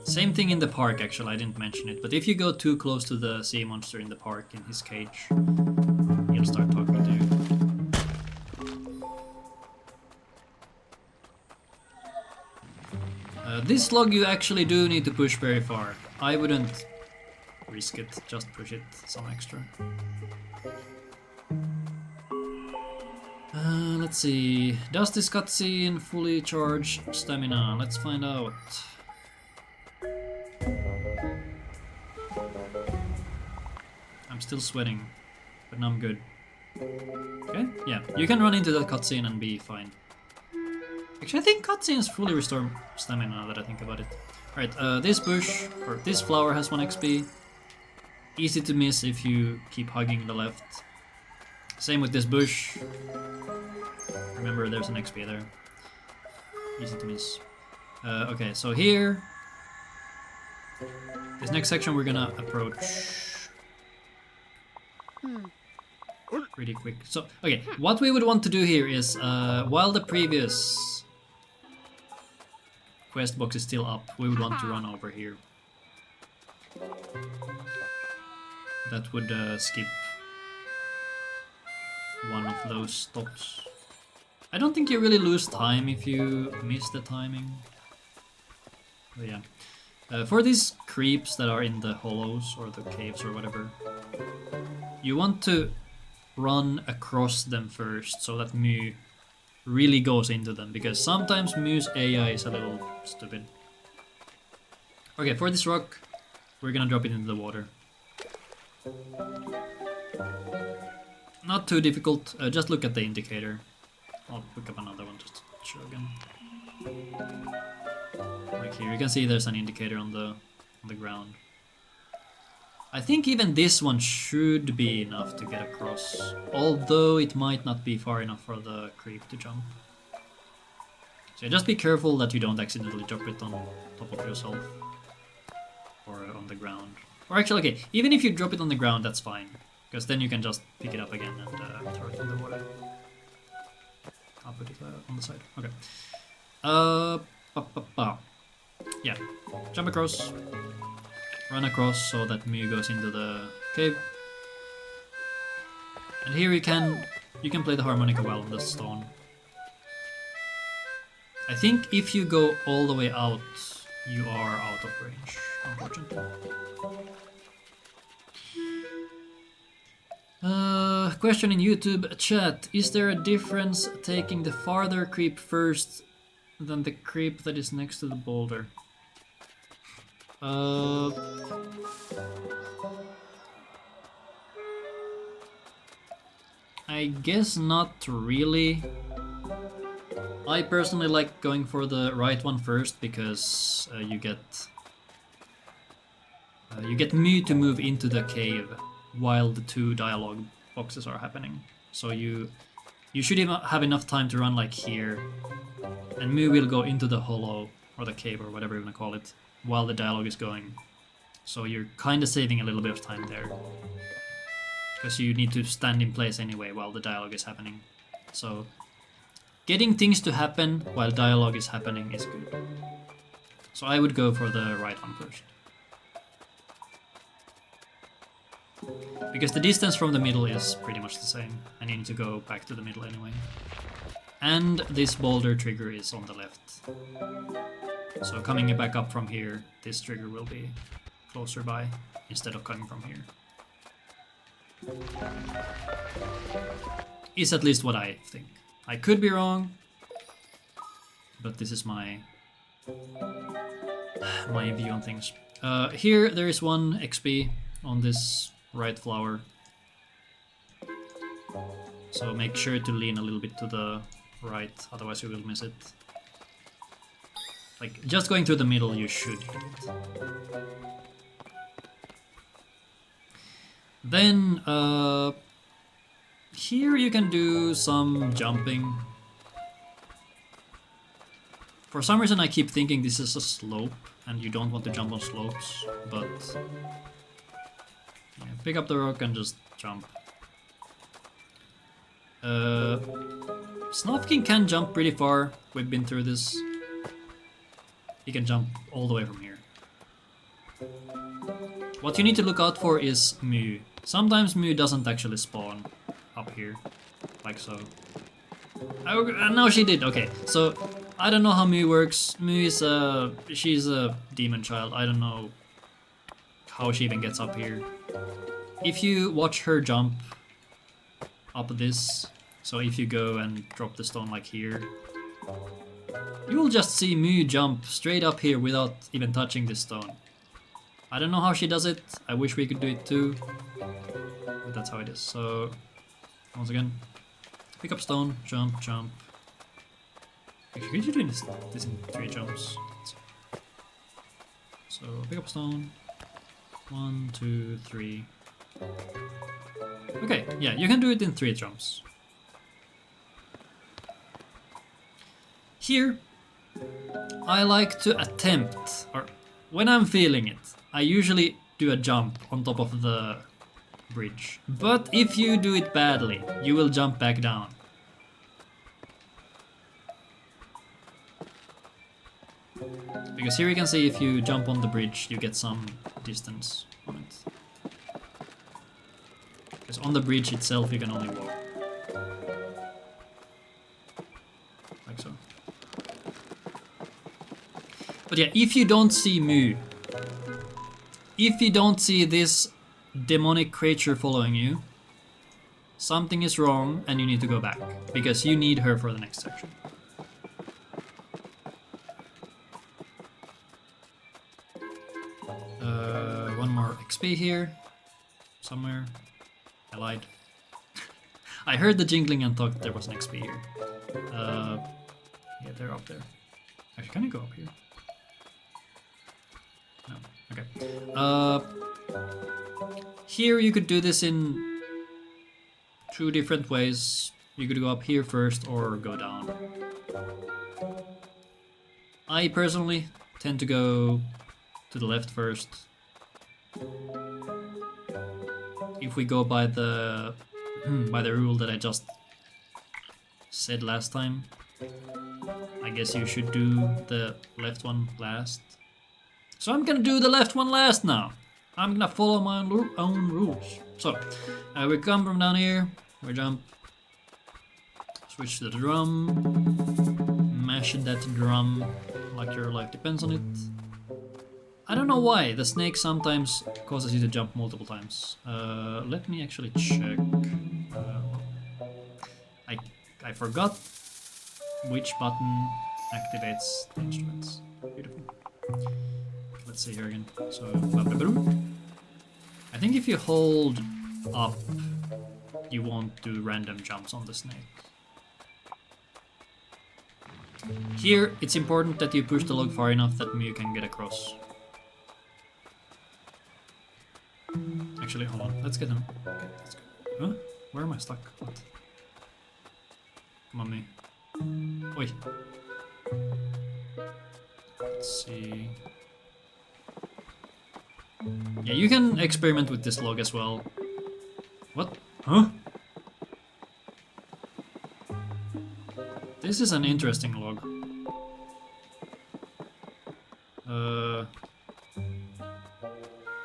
Same thing in the park, actually, I didn't mention it, but if you go too close to the sea monster in the park, in his cage, he'll start talking to you. This log you actually do need to push very far. I wouldn't risk it, just push it some extra. Let's see. Does this cutscene fully charge stamina? Let's find out. I'm still sweating, but now I'm good. Okay, yeah, you can run into that cutscene and be fine. Actually, I think cutscenes fully restore stamina now that I think about it. Alright, this bush, or this flower has 1 XP. Easy to miss if you keep hugging the left. Same with this bush. Remember, there's an XP there. Easy to miss. Okay, so here... This next section we're gonna approach... pretty quick. So, okay, what we would want to do here is, while the previous quest box is still up, we would want to run over here. That would skip one of those stops. I don't think you really lose time if you miss the timing. But yeah. For these creeps that are in the hollows or the caves or whatever, you want to run across them first so that Mu really goes into them, because sometimes Mu's AI is a little stupid. Okay, for this rock, we're gonna drop it into the water. Not too difficult, just look at the indicator. I'll pick up another one just to show again. Like here, you can see there's an indicator on the ground. I think even this one should be enough to get across, although it might not be far enough for the creep to jump. So just be careful that you don't accidentally drop it on top of yourself or on the ground. Or actually, okay, even if you drop it on the ground, that's fine, because then you can just pick it up again and throw it in the water. I'll put it on the side. Okay. Yeah, jump across. Run across so that Mu goes into the cave. And here you can play the harmonica well on the stone. I think if you go all the way out, you are out of range, unfortunately. Question in YouTube chat. Is there a difference taking the farther creep first than the creep that is next to the boulder? I guess not really. I personally like going for the right one first because you get Mu to move into the cave while the 2 dialogue boxes are happening. So you should even have enough time to run like here, and Mu will go into the hollow or the cave or whatever you want to call it while the dialogue is going. So you're kind of saving a little bit of time there, because you need to stand in place anyway while the dialogue is happening. So getting things to happen while dialogue is happening is good. So I would go for the right one first, because the distance from the middle is pretty much the same, and you need to go back to the middle anyway. And this boulder trigger is on the left. So coming back up from here, this trigger will be closer by, instead of coming from here. Is at least what I think. I could be wrong, but this is my view on things. Here there is 1 XP on this right flower. So make sure to lean a little bit to the right, otherwise you will miss it. Like, just going through the middle, you should hit it. Then, here you can do some jumping. For some reason I keep thinking this is a slope, and you don't want to jump on slopes, but... yeah, pick up the rock and just jump. Snufkin can jump pretty far, we've been through this. He can jump all the way from here. What you need to look out for is Mu. Sometimes Mu doesn't actually spawn up here, like so. Oh, no, she did. Okay, so I don't know how Mu works. Mu is she's a demon child. I don't know how she even gets up here. If you watch her jump up this, so if you go and drop the stone like here, you will just see Mu jump straight up here without even touching this stone. I don't know how she does it. I wish we could do it too, but that's how it is. So once again, pick up stone, jump, jump. Actually, could you do this in 3 jumps? So pick up stone. 1, 2, 3. Okay, yeah, you can do it in 3 jumps. Here, I like to attempt, or when I'm feeling it, I usually do a jump on top of the bridge. But if you do it badly, you will jump back down. Because here you can see if you jump on the bridge, you get some distance on it. Because on the bridge itself you can only walk. Like so. But yeah, if you don't see Mu, if you don't see this demonic creature following you, something is wrong and you need to go back. Because you need her for the next section. One more XP here. Somewhere. I lied. I heard the jingling and thought there was an XP here. Yeah, they're up there. Actually, can you go up here? No. Okay. Here you could do this in 2 different ways. You could go up here first or go down. I personally tend to go to the left first. If we go by the rule that I just said last time, I guess you should do the left one last. So I'm gonna do the left one last now. I'm gonna follow my own rules. So we come from down here, we jump, switch to the drum, mash that drum like your life depends on it. I don't know why, the snake sometimes causes you to jump multiple times. Let me actually check. I forgot which button activates the instruments. Beautiful. Let's see here again. So, I think if you hold up, you won't do random jumps on the snake. Here, it's important that you push the log far enough that Mew can get across. Actually, hold on. Let's get him. Okay, let's go. Huh? Where am I stuck? What? Come on, me. Oi. Let's see. Yeah, you can experiment with this log as well. What? Huh? This is an interesting log.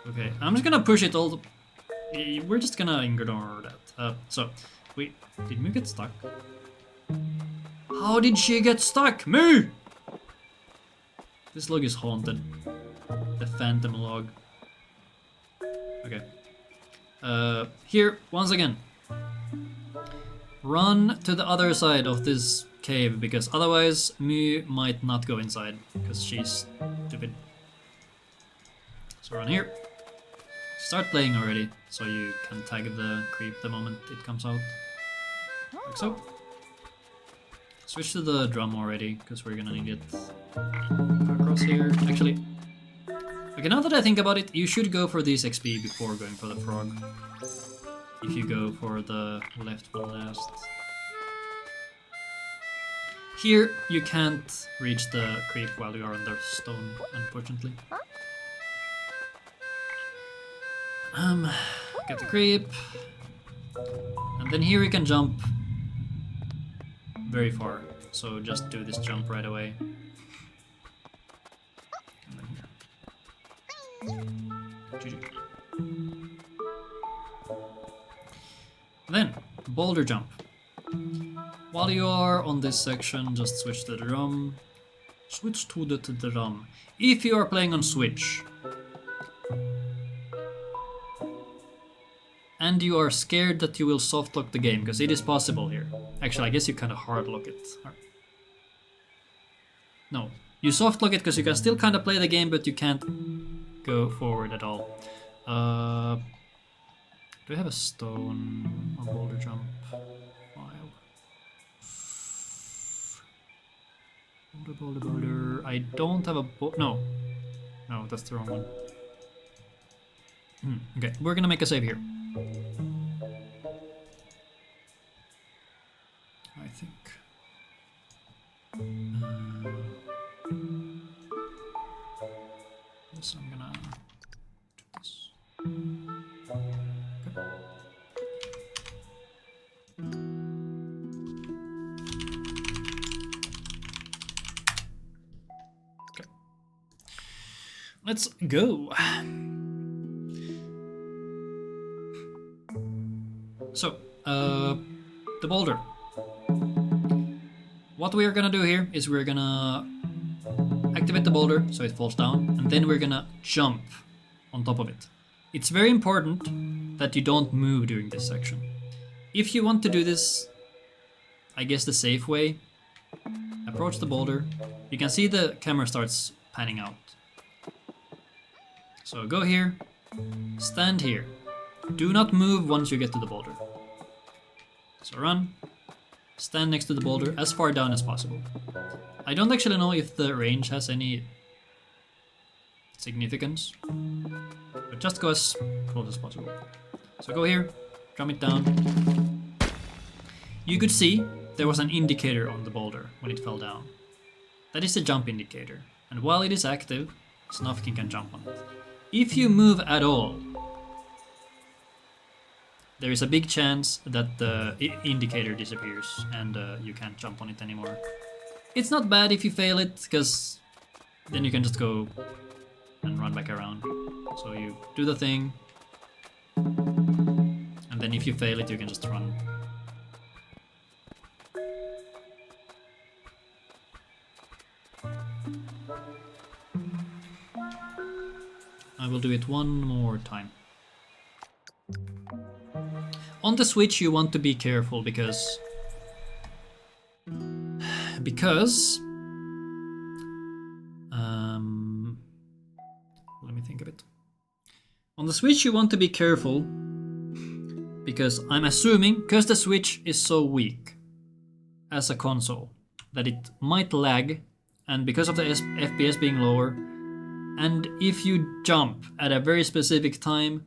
Okay, I'm just gonna push it all. We're just gonna ignore that. So, wait, did Moo get stuck? How did she get stuck? Moo! This log is haunted. The phantom log. Okay. Here, once again. Run to the other side of this cave, because otherwise Mew might not go inside, because she's stupid. So run here. Start playing already, so you can tag the creep the moment it comes out. Like so. Switch to the drum already, because we're gonna need it. Across here. Actually, okay, now that I think about it, you should go for these XP before going for the frog. If you go for the left one last. Here, you can't reach the creep while you are on the stone, unfortunately. Get the creep. And then here you can jump very far. So just do this jump right away. And then here. GG. Then, boulder jump. While you are on this section, just switch to the drum. Switch to the drum. If you are playing on Switch, and you are scared that you will softlock the game, because it is possible here. Actually, I guess you kind of hardlock it. No, you softlock it because you can still kind of play the game, but you can't go forward at all. Do I have a stone or boulder jump file? Boulder. I don't have a no, that's the wrong one. Okay, we're gonna make a save here. I think. So I'm gonna do this. Okay. Okay. Let's go. So, the boulder. What we are gonna do here is we're gonna activate the boulder so it falls down, and then we're gonna jump on top of it. It's very important that you don't move during this section. If you want to do this, I guess the safe way, approach the boulder. You can see the camera starts panning out. So go here, stand here. Do not move once you get to the boulder. So run, stand next to the boulder as far down as possible. I don't actually know if the range has any significance, but just go as close as possible. So go here, drum it down. You could see there was an indicator on the boulder when it fell down. That is the jump indicator, and while it is active, Snufkin can jump on it. If you move at all, there is a big chance that the indicator disappears and you can't jump on it anymore. It's not bad if you fail it, because then you can just go and run back around. So you do the thing, and then if you fail it, you can just run. I will do it one more time. On the Switch, you want to be careful because let me think a bit. On the Switch, you want to be careful because I'm assuming, because the Switch is so weak as a console, that it might lag, and because of the FPS being lower, and if you jump at a very specific time,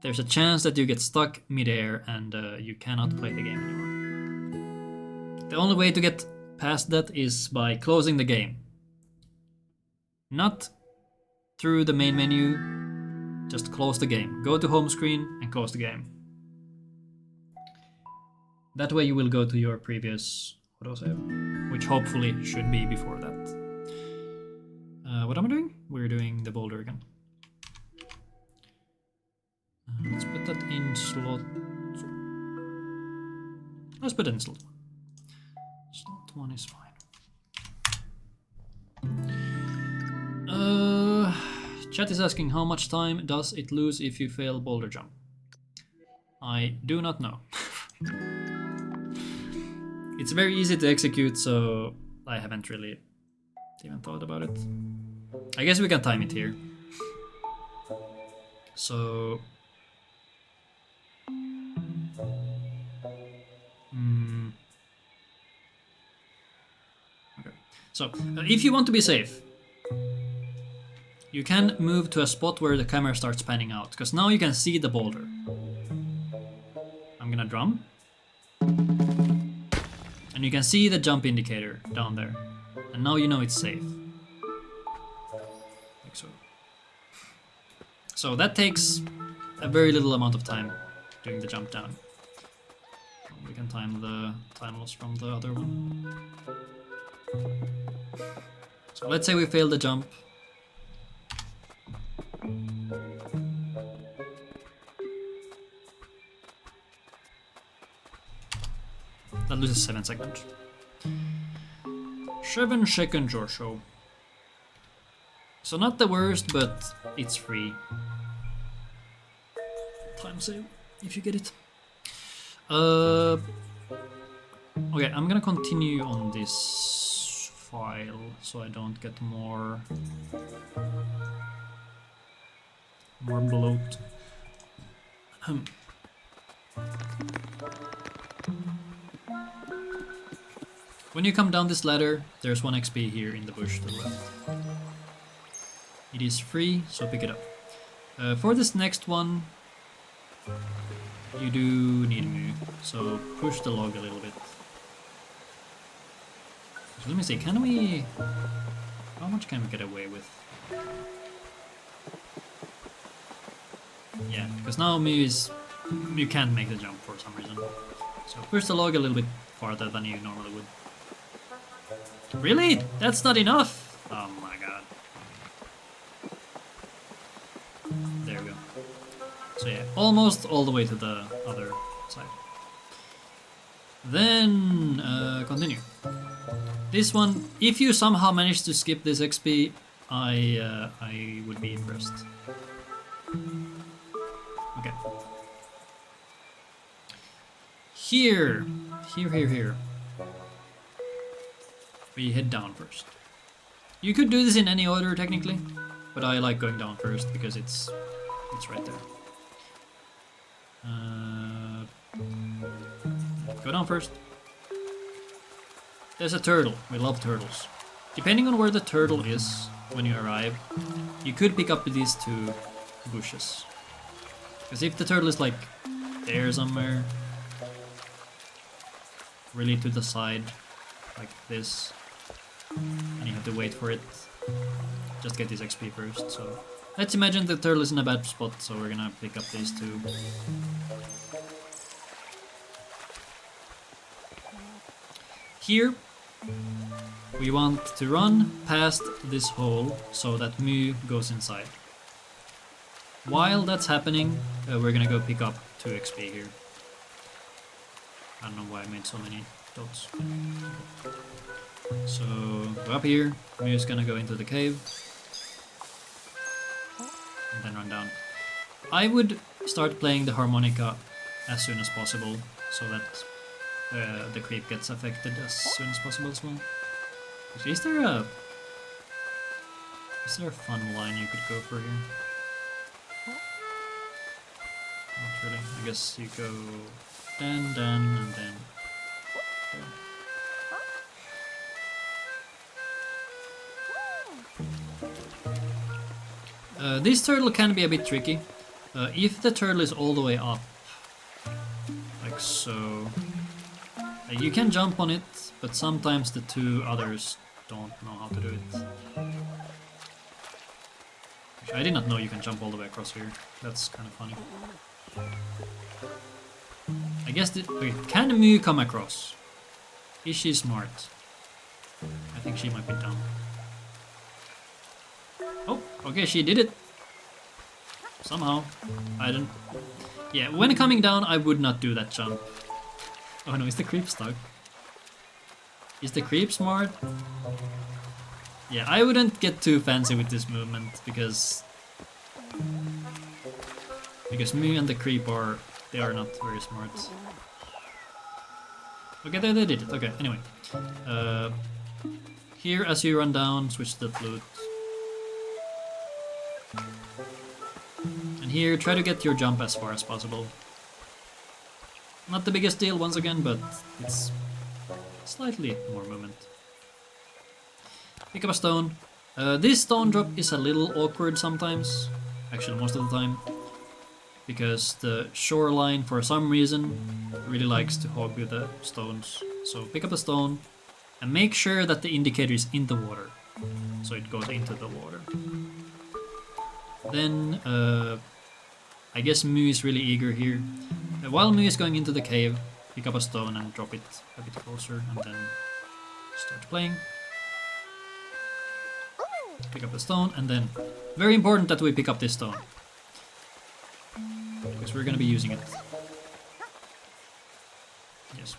there's a chance that you get stuck midair and you cannot play the game anymore. The only way to get past that is by closing the game. Not through the main menu, just close the game. Go to home screen and close the game. That way you will go to your previous autosave, which hopefully should be before that. What am I doing? We're doing the boulder again. Let's put that in slot. Let's put it in slot 1. Slot 1 is fine. Chat is asking how much time does it lose if you fail boulder jump. I do not know. It's very easy to execute, so I haven't really even thought about it. I guess we can time it here. So okay. So if you want to be safe, you can move to a spot where the camera starts panning out, because now you can see the boulder. I'm gonna drum, and you can see the jump indicator down there, and now you know it's safe. Like so. So that takes a very little amount of time doing the jump down. We can time the time loss from the other one. So let's say we fail the jump. That loses 7 seconds. 7 seconds or so. So not the worst, but it's free. Time save, if you get it. Okay, I'm gonna continue on this file so I don't get more bloat. When you come down this ladder, there's 1 XP here in the bush to the left. It is free, so pick it up. For this next one, you do need Mu, so push the log a little bit. So let me see, can we... How much can we get away with? Yeah, because now Mu can't make the jump for some reason. So push the log a little bit farther than you normally would. Really? That's not enough? Oh my god. There we go. So yeah, almost all the way to the other side. Then, continue. This one, if you somehow manage to skip this XP, I would be impressed. Okay. Here. We head down first. You could do this in any order technically, but I like going down first because it's right there. Go down first. There's a turtle. We love turtles. Depending on where the turtle is when you arrive, you could pick up these 2 bushes. Because if the turtle is like there somewhere, really to the side, like this, and you have to wait for it, just get this XP first. So let's imagine the turtle is in a bad spot, so we're gonna pick up these 2. Here, we want to run past this hole so that Mu goes inside. While that's happening, we're gonna go pick up 2 XP here. I don't know why I made so many dots. So, go up here, Mu's gonna go into the cave, and then run down. I would start playing the harmonica as soon as possible, so that the creep gets affected as soon as possible as well. Actually, is there a fun line you could go for here? Not really. I guess you go dan, and then there. This turtle can be a bit tricky. If the turtle is all the way up, like so, you can jump on it, but sometimes the 2 others don't know how to do it. Actually, I did not know you can jump all the way across here. That's kind of funny. I guess okay, can Mu come across? Is she smart? I think she might be dumb. Oh, okay, she did it. Somehow. I don't... Yeah, when coming down, I would not do that jump. Oh no, is the creep stuck? Is the creep smart? Yeah, I wouldn't get too fancy with this movement because Mu and the creep they are not very smart. Okay, there they did it. Okay, anyway. Here, as you run down, switch to the flute. And here, try to get your jump as far as possible. Not the biggest deal once again, but it's slightly more movement. Pick up a stone. This stone drop is a little awkward sometimes, actually most of the time, because the shoreline for some reason really likes to hog with the stones. So pick up a stone and make sure that the indicator is in the water, so it goes into the water. Then I guess Mu is really eager here. While Mu is going into the cave, pick up a stone and drop it a bit closer, and then start playing. Pick up the stone, and then very important that we pick up this stone, because we're gonna be using it. Yes.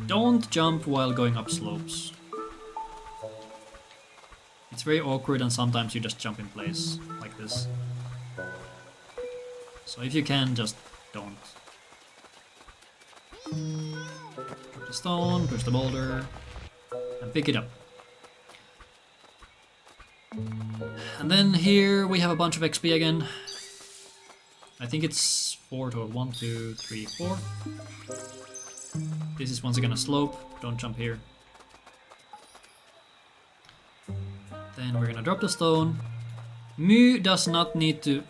Don't jump while going up slopes. It's very awkward and sometimes you just jump in place like this. So if you can, just don't. Drop the stone, push the boulder, and pick it up. And then here we have a bunch of XP again. I think it's 4 total. 1, 2, 3, 4. This is once again a slope. Don't jump here. Then we're gonna drop the stone. Mu does not need to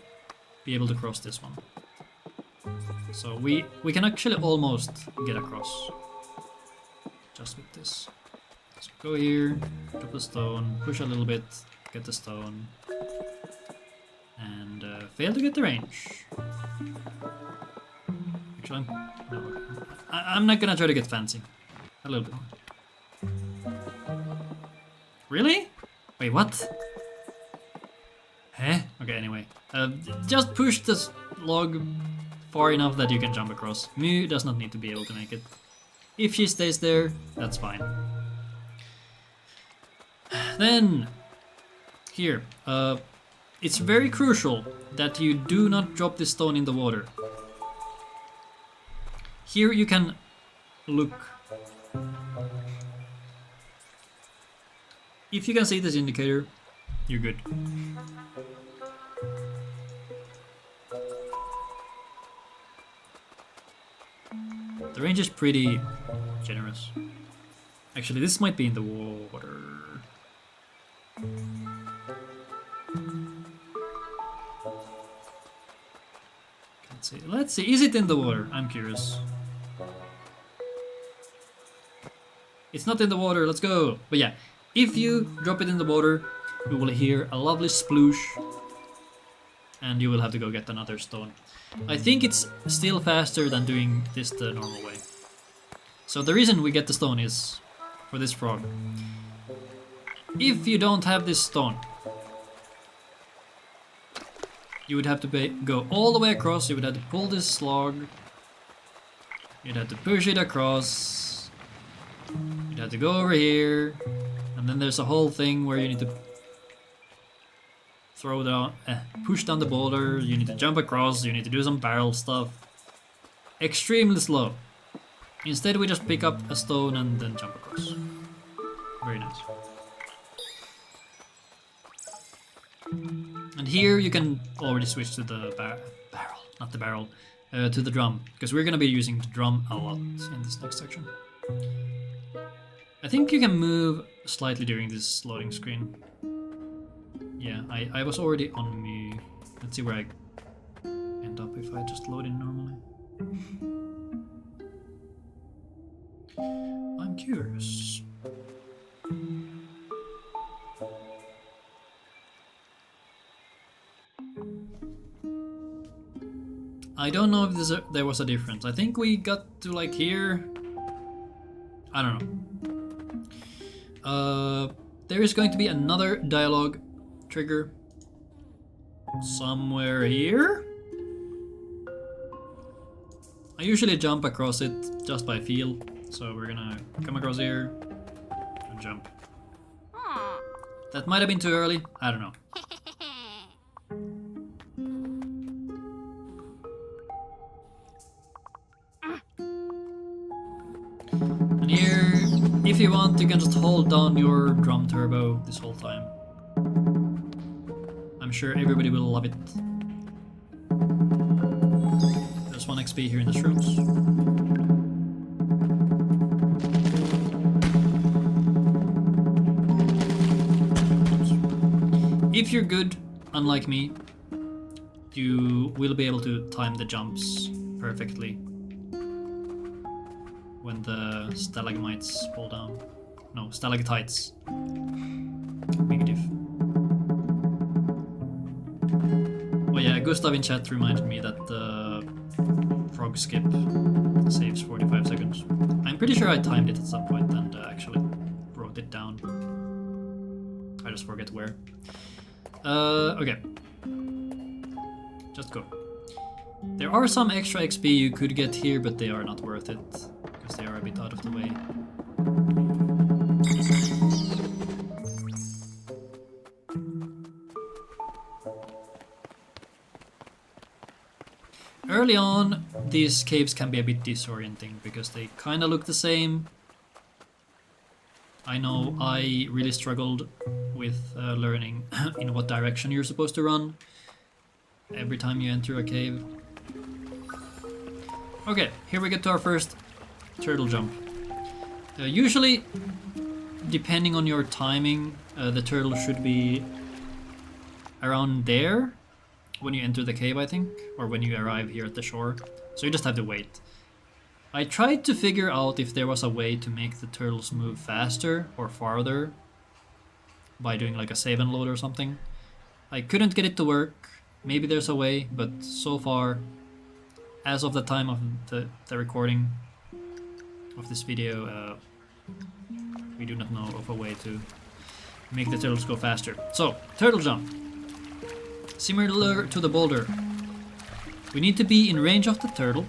be able to cross this one. So we can actually almost get across. Just with this. So go here, drop the stone, push a little bit, get the stone. And fail to get the range. Actually, I'm not gonna try to get fancy. A little bit more. Really? Wait, what? Huh? Okay, anyway. Just push this log far enough that you can jump across. Mu does not need to be able to make it. If she stays there, that's fine. Then, here. It's very crucial that you do not drop this stone in the water. Here you can look. If you can see this indicator, you're good. The range is pretty generous. Actually, this might be in the water. Let's see. Is it in the water? I'm curious. It's not in the water. Let's go. But yeah, if you drop it in the water, you will hear a lovely sploosh. And you will have to go get another stone. I think it's still faster than doing this the normal way. So the reason we get the stone is for this frog. If you don't have this stone, you would have to go all the way across. You would have to pull this slog. You'd have to push it across. You'd have to go over here. And then there's a whole thing where you need to throw down, push down the boulder. You need to jump across. You need to do some barrel stuff. Extremely slow. Instead, we just pick up a stone and then jump across. Very nice. And here you can already switch to the barrel, not the barrel, to the drum, because we're gonna be using the drum a lot in this next section. I think you can move slightly during this loading screen. Yeah, I was already on me. Let's see where I end up if I just load in normally. I'm curious. I don't know if there was a difference. I think we got to like here. I don't know. There is going to be another dialogue trigger somewhere here. I usually jump across it just by feel, so we're gonna come across here and jump. That might have been too early, I don't know. And here, if you want, you can just hold down your drum turbo this whole time. I'm sure everybody will love it. There's 1 XP here in the shrooms. If you're good, unlike me, you will be able to time the jumps perfectly when the stalagmites fall down. No, stalactites. Big diff. Oh yeah, Gustav in chat reminded me that the frog skip saves 45 seconds. I'm pretty sure I timed it at some point and actually wrote it down. I just forget where. Okay. Just go. There are some extra XP you could get here, but they are not worth it, because they are a bit out of the way. Early on, these caves can be a bit disorienting, because they kinda look the same. I know I really struggled with learning in what direction you're supposed to run every time you enter a cave. Okay, here we get to our first turtle jump. Usually, depending on your timing, the turtle should be around there when you enter the cave, I think, or when you arrive here at the shore. So you just have to wait. I tried to figure out if there was a way to make the turtles move faster or farther by doing like a save and load or something. I couldn't get it to work. Maybe there's a way, but so far, as of the time of the recording of this video, we do not know of a way to make the turtles go faster. So, turtle jump. Similar to the boulder. We need to be in range of the turtle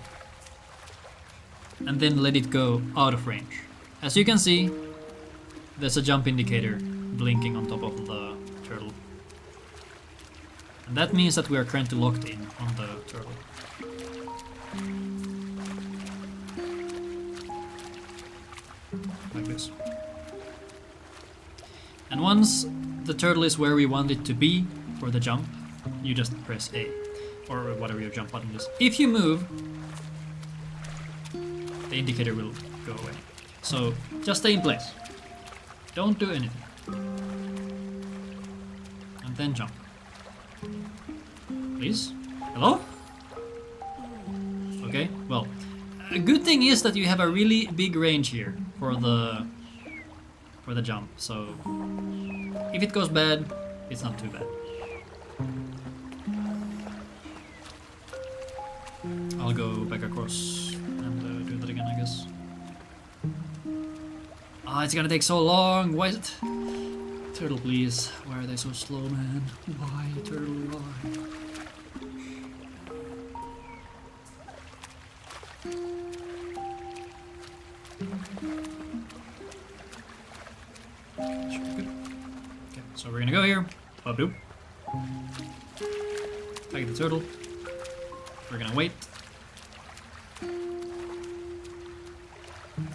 and then let it go out of range. As you can see, there's a jump indicator blinking on top of the turtle. And that means that we are currently locked in on the turtle. Like this. And once the turtle is where we want it to be for the jump, you just press A, or whatever your jump button is. If you move, the indicator will go away. So just stay in place. Don't do anything. And then jump. Please? Hello? Okay, well, a good thing is that you have a really big range here for the jump, so if it goes bad, it's not too bad. I'll go back across and do that again, I guess. Ah, it's gonna take so long. Why is it? Turtle, please. Why are they so slow, man? Why, turtle, why? Should be good. Okay, so we're gonna go here. Boop. Take the turtle. We're gonna wait.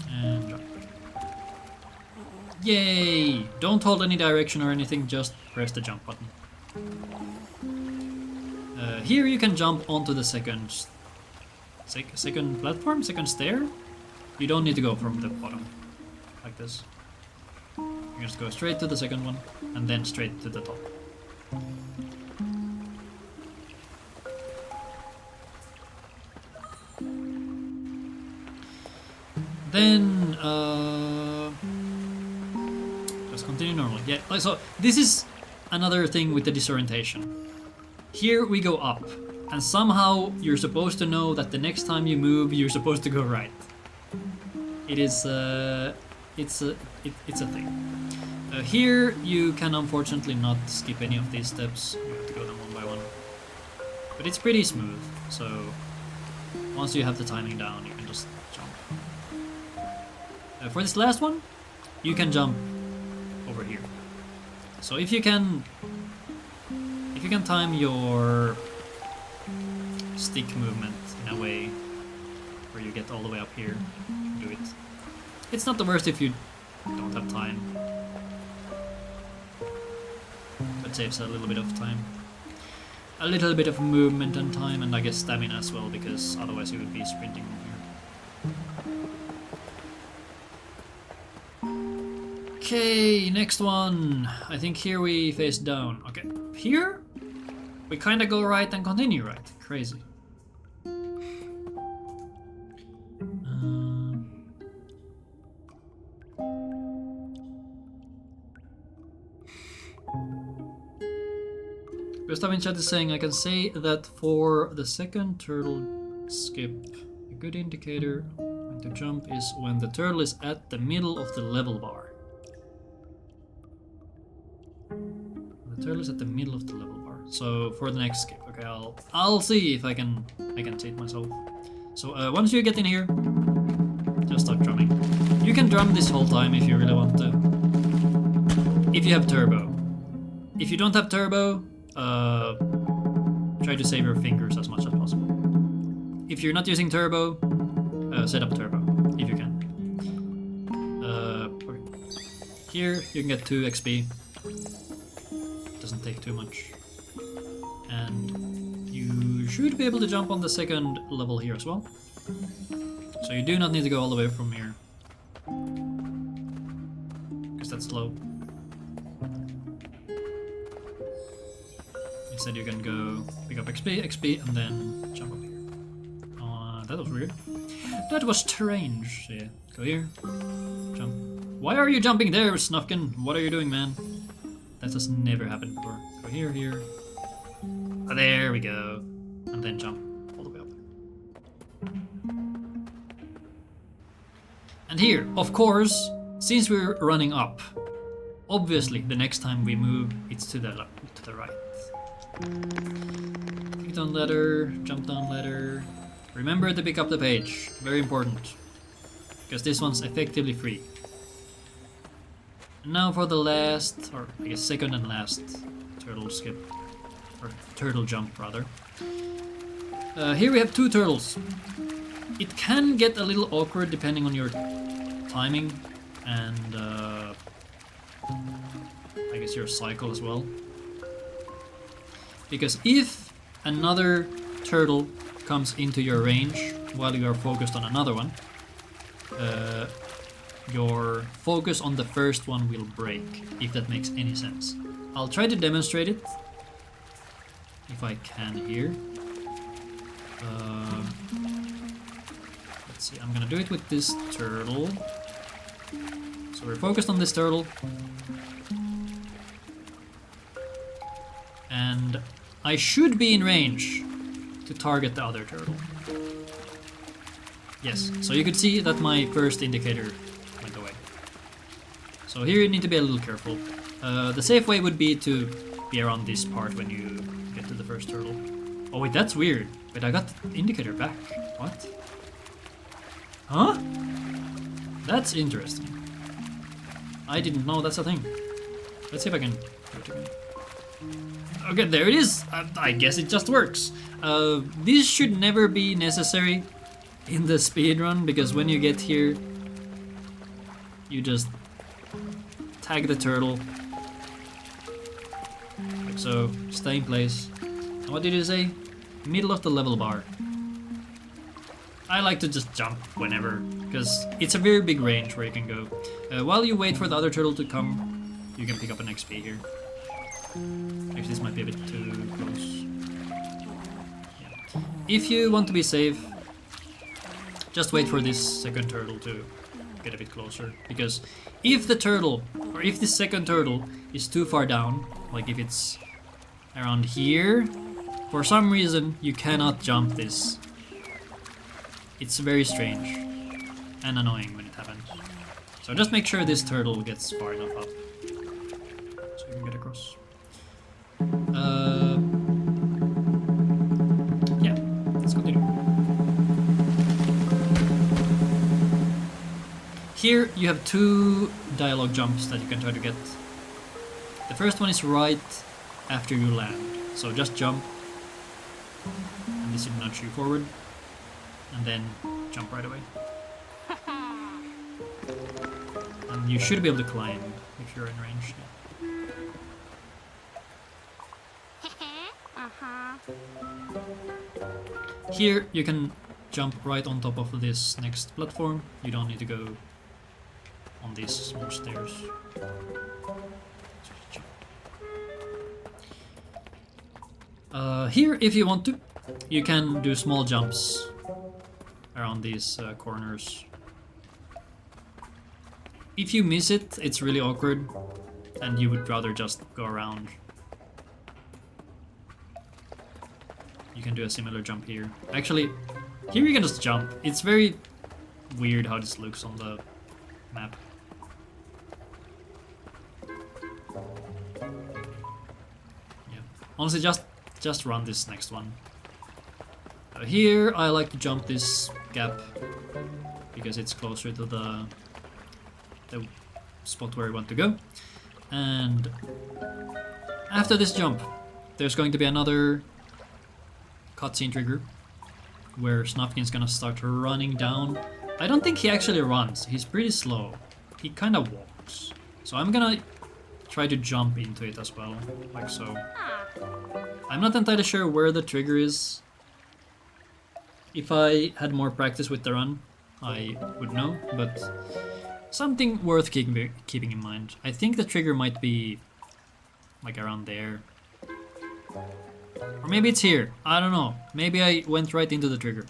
And jump. Yay! Don't hold any direction or anything, just press the jump button. Here you can jump onto the second platform, second stair. You don't need to go from the bottom, like this. You just go straight to the second one, and then straight to the top. Then, just continue normally. Yeah, so this is another thing with the disorientation. Here we go up, and somehow you're supposed to know that the next time you move, you're supposed to go right. It is, it's a thing. Here you can unfortunately not skip any of these steps. You have to go them one by one. But it's pretty smooth, so once you have the timing down, you can just jump. For this last one, you can jump over here. So if you can time your stick movement in a way where you get all the way up here, do it. It's not the worst if you don't have time. That saves a little bit of time. A little bit of movement and time, and I guess stamina as well, because otherwise you would be sprinting here. Okay, next one. I think here we face down. Okay, here we kind of go right and continue right. Crazy. Gustav in chat is saying, I can say that for the second turtle skip, a good indicator when to jump is when the turtle is at the middle of the level bar. The turtle is at the middle of the level bar. So for the next skip, okay, I'll see if I can take myself. So once you get in here, just start drumming. You can drum this whole time if you really want to. If you have turbo. If you don't have turbo, try to save your fingers as much as possible. If you're not using turbo, set up turbo if you can. Okay. Here you can get 2 XP. Doesn't take too much. And you should be able to jump on the second level here as well. So you do not need to go all the way from here. Because that's slow. Instead you can go pick up XP, and then jump up here. That was weird. That was strange. So yeah, go here, jump. Why are you jumping there, Snufkin? What are you doing, man? That has never happened before. Go here, here. Oh, there we go. And then jump all the way up there. And here, of course, since we're running up, obviously the next time we move, it's to the right. Click down ladder, jump down ladder. Remember to pick up the page, very important, because this one's effectively free. And now for the last, or I guess second and last turtle skip, or turtle jump rather. Here we have 2 turtles. It can get a little awkward depending on your timing and I guess your cycle as well. Because if another turtle comes into your range while you are focused on another one, your focus on the first one will break, if that makes any sense. I'll try to demonstrate it if I can here. Let's see, I'm gonna do it with this turtle. So we're focused on this turtle. And I should be in range to target the other turtle. Yes, so you could see that my first indicator went away. So here you need to be a little careful. The safe way would be to be around this part when you get to the first turtle. Oh wait, that's weird. Wait, I got the indicator back. What? Huh? That's interesting. I didn't know that's a thing. Let's see if I can do it again. Okay, there it is. I guess it just works. This should never be necessary in the speedrun, because when you get here, you just tag the turtle. Like so, stay in place. And what did you say? Middle of the level bar. I like to just jump whenever, because it's a very big range where you can go. While you wait for the other turtle to come, you can pick up an XP here. Actually, this might be a bit too close. Yeah. If you want to be safe, just wait for this second turtle to get a bit closer. Because if the turtle, or if this second turtle is too far down, like if it's around here, for some reason you cannot jump this. It's very strange and annoying when it happens. So just make sure this turtle gets far enough up so you can get across. Yeah, let's continue. Here you have 2 dialogue jumps that you can try to get. The first one is right after you land, so just jump, and this will nudge you forward, and then jump right away. And you should be able to climb if you're in range. Here you can jump right on top of this next platform. You don't need to go on these small stairs. Here, if you want to, you can do small jumps around these corners. If you miss it, it's really awkward, and you would rather just go around. You can do a similar jump here. Actually, here you can just jump. It's very weird how this looks on the map. Yeah. Honestly, just run this next one. Here, I like to jump this gap because it's closer to the spot where we want to go. And after this jump, there's going to be another cutscene trigger where Snufkin's gonna start running down. I don't think he actually runs, he's pretty slow. He kind of walks. So I'm gonna try to jump into it as well, like so. I'm not entirely sure where the trigger is. If I had more practice with the run, I would know, but something worth keeping in mind. I think the trigger might be like around there. Or maybe it's here, I don't know. Maybe I went right into the trigger.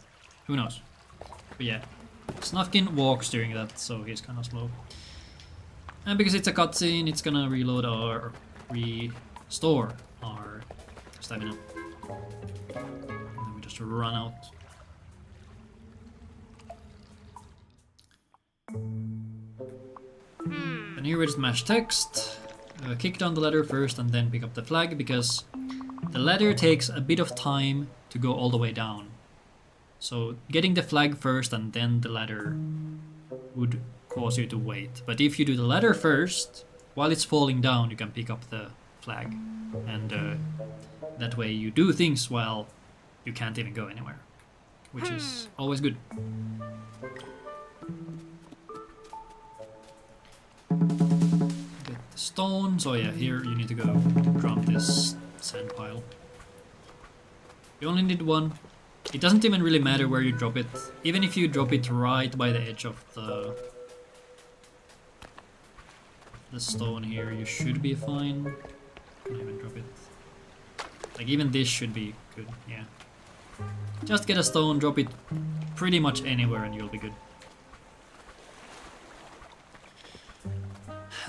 Who knows? But yeah, Snufkin walks during that, so he's kind of slow. And because it's a cutscene, it's gonna reload or restore our stamina. And then we just run out. And here we just mash text, kick down the ladder first and then pick up the flag, because the ladder takes a bit of time to go all the way down. So getting the flag first and then the ladder would cause you to wait. But if you do the ladder first, while it's falling down, you can pick up the flag. And that way you do things while you can't even go anywhere, which is always good. Get the stone. So yeah, here you need to go drop this sand pile. You only need one. It doesn't even really matter where you drop it. Even if you drop it right by the edge of the stone here, you should be fine. Can I even drop it? Like even this should be good, yeah. Just get a stone, drop it pretty much anywhere and you'll be good.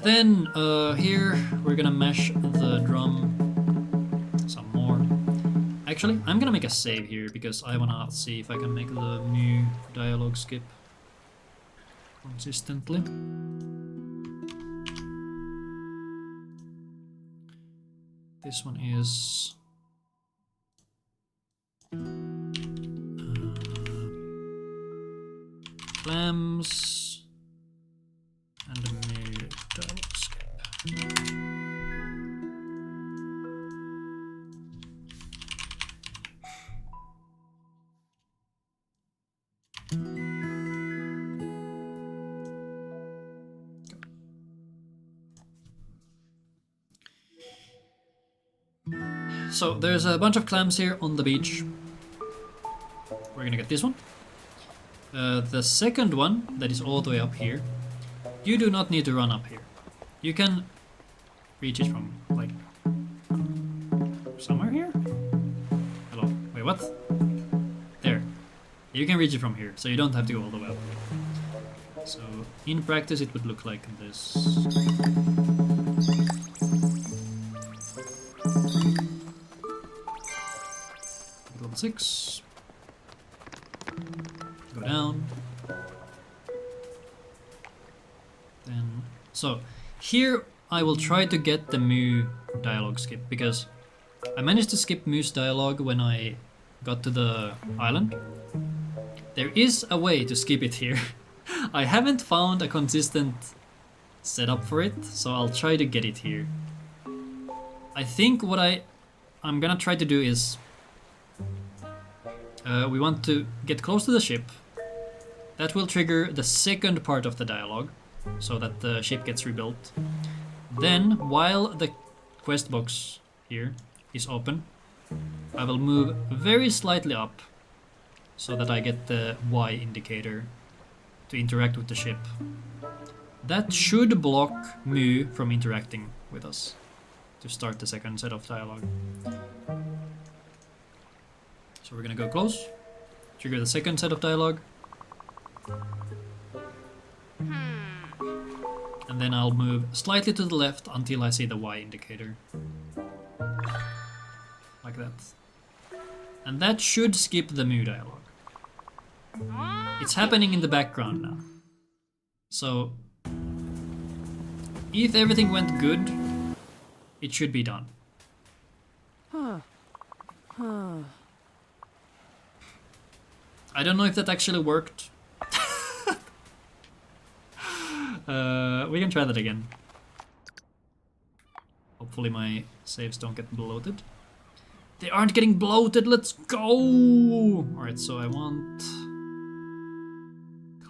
Then here we're gonna mash the drum some more. Actually, I'm gonna make a save here because I wanna see if I can make the new dialogue skip consistently. This one is clams and a new dialogue skip. So there's a bunch of clams here on the beach. We're gonna get this one. The second one, that is all the way up here, you do not need to run up here. You can reach it from, like, somewhere here? Hello, wait, what? There. You can reach it from here, so you don't have to go all the way up. So, in practice it would look like this. Level 6. Go down. Then, so here I will try to get the Moo dialogue skip, because I managed to skip Moo's dialogue when I got to the island. There is a way to skip it here. I haven't found a consistent setup for it, so I'll try to get it here. I think what I'm gonna try to do is we want to get close to the ship. That will trigger the second part of the dialogue, so that the ship gets rebuilt. Then, while the quest box here is open, I will move very slightly up, so that I get the Y indicator to interact with the ship. That should block Moo from interacting with us to start the second set of dialogue. So we're gonna go close, trigger the second set of dialogue, and then I'll move slightly to the left until I see the Y indicator. Like that. And that should skip the Moo dialogue. It's happening in the background now. So, if everything went good, it should be done. I don't know if that actually worked. We can try that again. Hopefully my saves don't get bloated. They aren't getting bloated, let's go! Alright, so I want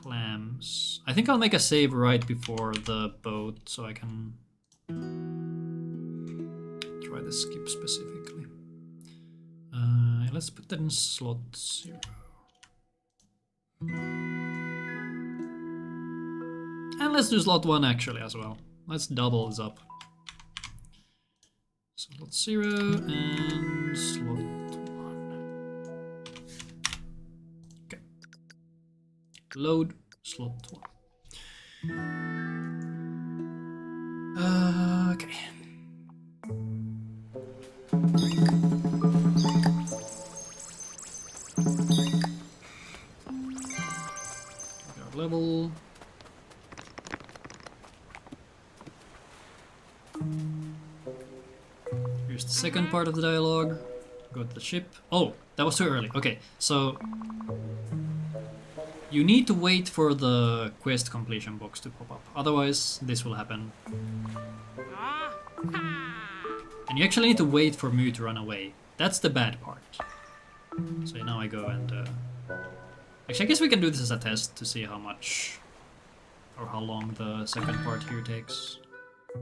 clams. I think I'll make a save right before the boat so I can try the skip specifically. Let's put that in slot 0. And let's do slot 1 actually as well. Let's double this up. Slot 0 and slot 1. Okay. Load slot 1. Okay. Our level. Here's the second part of the dialogue. Go to the ship. Oh, that was too early. Okay, so you need to wait for the quest completion box to pop up. Otherwise, this will happen. And you actually need to wait for Mu to run away. That's the bad part. So now I go and... Actually, I guess we can do this as a test to see how much or how long the second part here takes.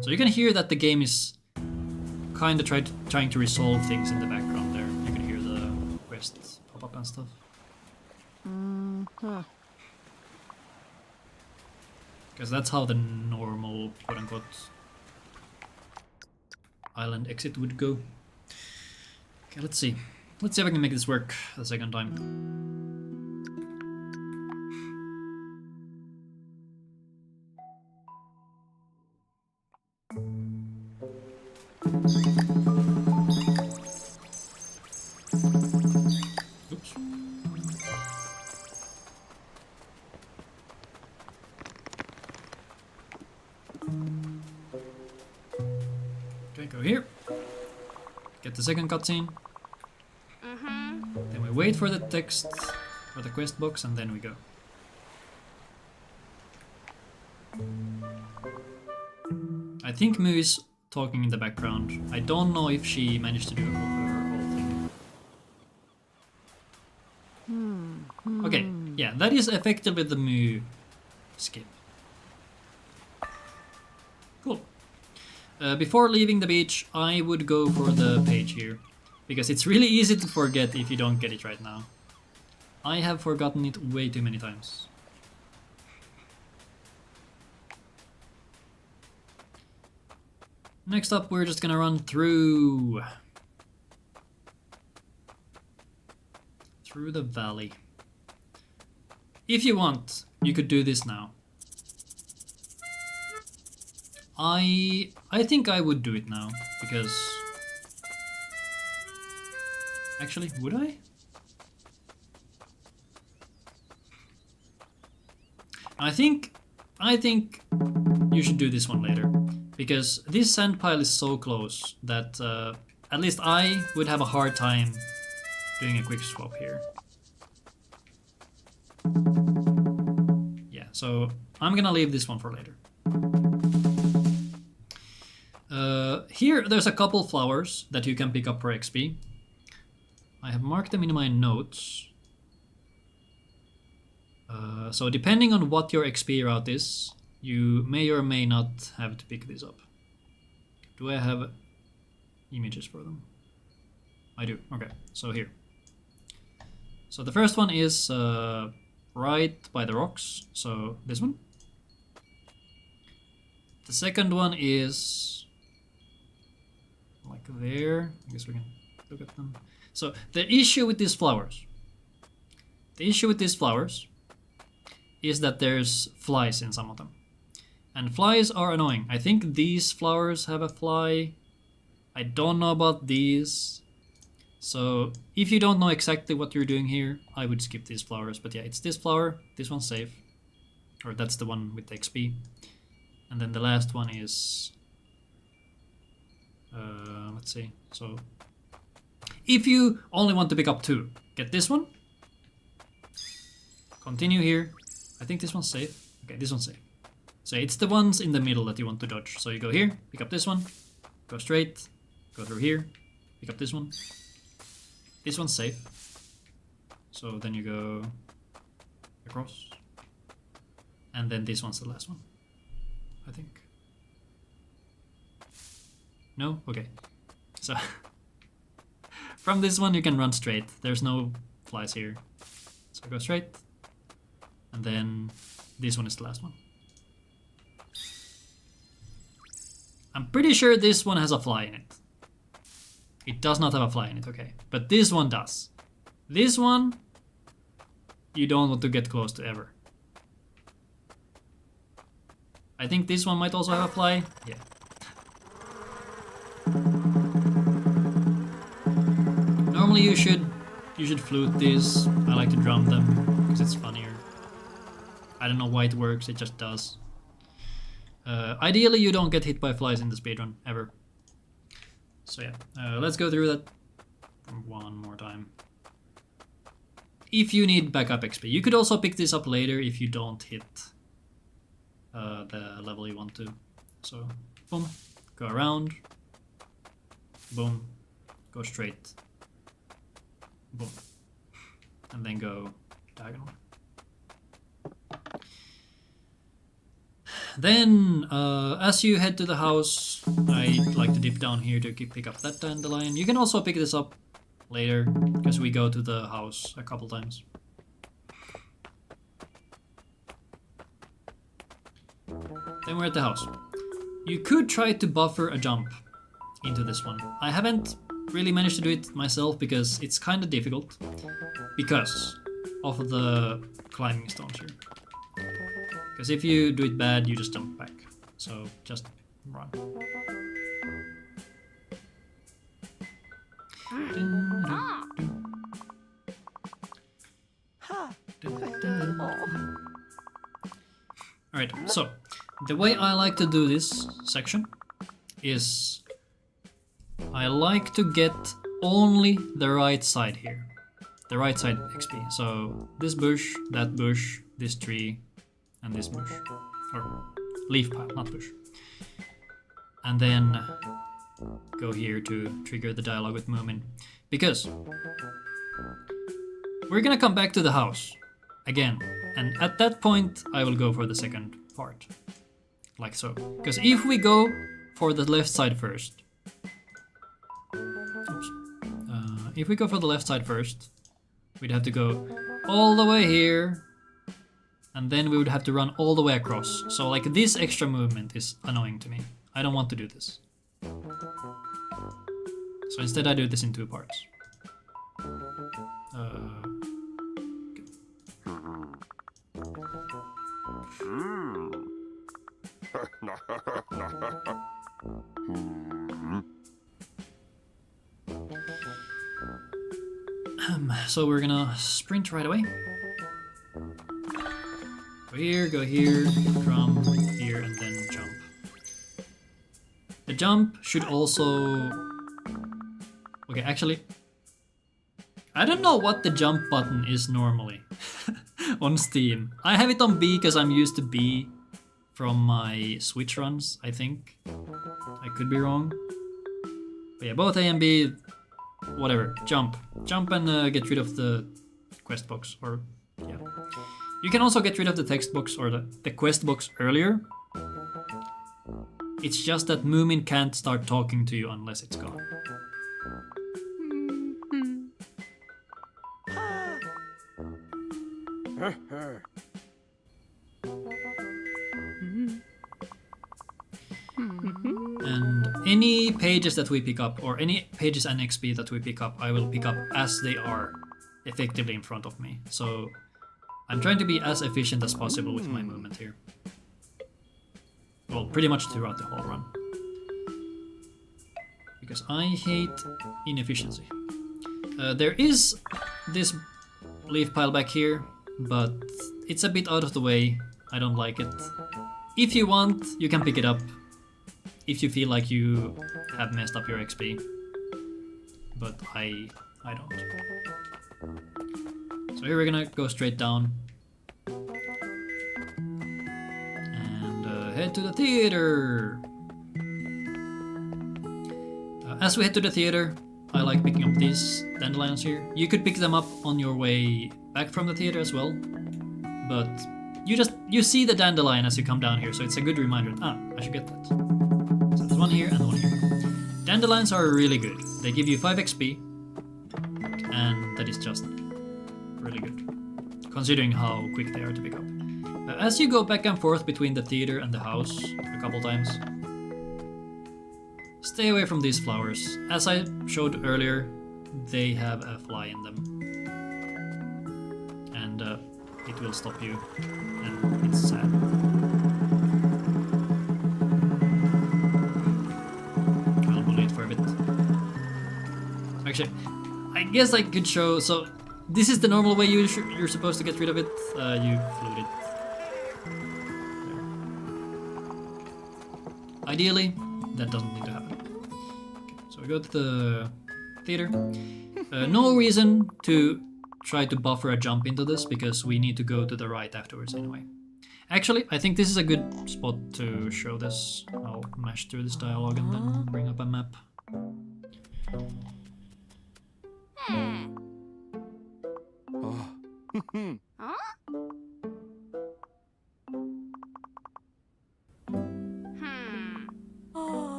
So you can hear that the game is kind of trying to resolve things in the background there. You can hear the quests pop up and stuff. Because that's how the normal, quote-unquote, island exit would go. Okay, let's see. Let's see if I can make this work the second time. Oops. Okay, go here. Get the second cutscene. Then we wait for the text or the quest box and then we go. I think Mu is talking in the background. I don't know if she managed to do her whole thing. Okay, yeah, that is effectively the Mu skip. Cool. Before leaving the beach, I would go for the page here, because it's really easy to forget if you don't get it right now. I have forgotten it way too many times. Next up, we're just gonna run through the valley. If you want, you could do this now. I think I would do it now, because... Actually, would I? I think you should do this one later, because this sand pile is so close that at least I would have a hard time doing a quick swap here. Yeah, so I'm gonna leave this one for later. Here there's a couple flowers that you can pick up for XP. I have marked them in my notes. So depending on what your XP route is, you may or may not have to pick these up. Do I have images for them? I do. Okay, so here. So the first one is right by the rocks, so this one. The second one is like there. I guess we can look at them. So the issue with these flowers, is that there's flies in some of them. And flies are annoying. I think these flowers have a fly. I don't know about these. So if you don't know exactly what you're doing here, I would skip these flowers. But yeah, it's this flower. This one's safe. Or that's the one with the XP. And then the last one is... let's see. So If you only want to pick up 2, get this one. Continue here. I think this one's safe. Okay, this one's safe. So it's the ones in the middle that you want to dodge. So you go here, pick up this one, go straight, go through here, pick up this one. This one's safe. So then you go across. And then this one's the last one, I think. No? Okay. So from this one you can run straight. There's no flies here. So go straight. And then this one is the last one. I'm pretty sure this one has a fly in it. It does not have a fly in it, okay. But this one does. This one, you don't want to get close to ever. I think this one might also have a fly. Yeah. Normally you should flute these. I like to drum them because it's funnier. I don't know why it works, it just does. Ideally you don't get hit by flies in the speedrun, ever. So yeah, let's go through that one more time. If you need backup XP, you could also pick this up later if you don't hit the level you want to. So, boom, go around, boom, go straight, boom, and then go diagonal. Then, as you head to the house, I like to dip down here to pick up that dandelion. You can also pick this up later, because we go to the house a couple times. Then we're at the house. You could try to buffer a jump into this one. I haven't really managed to do it myself because it's kind of difficult because of the climbing stones here. Because if you do it bad, you just jump back. So just run. Alright, so the way I like to do this section is I like to get only the right side here. The right side XP. So this bush, that bush, this tree, and this bush. Or leaf pile, not bush. And then go here to trigger the dialogue with Moomin. Because we're gonna come back to the house again. And at that point, I will go for the second part. Like so. Because if we go for the left side first. Oops. If we go for the left side first, we'd have to go all the way here. And then we would have to run all the way across. So like this extra movement is annoying to me. I don't want to do this. So instead I do this in 2 parts. So we're gonna sprint right away. Go here, drum, here, and then jump. The jump should also... Okay, actually... I don't know what the jump button is normally on Steam. I have it on B because I'm used to B from my Switch runs, I think. I could be wrong. But yeah, both A and B, whatever, jump. Jump and get rid of the quest box, or yeah. You can also get rid of the text box or the quest box earlier. It's just that Moomin can't start talking to you unless it's gone. And any pages that we pick up, or any pages and XP that we pick up, I will pick up as they are effectively in front of me. So I'm trying to be as efficient as possible with my movement here. Well, pretty much throughout the whole run. Because I hate inefficiency. There is this leaf pile back here, but it's a bit out of the way. I don't like it. If you want, you can pick it up if you feel like you have messed up your XP. but I don't. So here we're gonna go straight down and head to the theater. As we head to the theater, I like picking up these dandelions here. You could pick them up on your way back from the theater as well, but you see the dandelion as you come down here, so it's a good reminder. I should get that. So there's one here and one here. Dandelions are really good. They give you 5 XP, and that is just really good, considering how quick they are to pick up. As you go back and forth between the theater and the house a couple times, stay away from these flowers. As I showed earlier, they have a fly in them, and it will stop you, and it's sad. I'll bully it for a bit. Actually, I guess I could show. So this is the normal way you're supposed to get rid of it. You float it. There. Ideally, that doesn't need to happen. Okay, so we go to the theater. No reason to try to buffer a jump into this because we need to go to the right afterwards anyway. Actually, I think this is a good spot to show this. I'll mash through this dialogue and then bring up a map.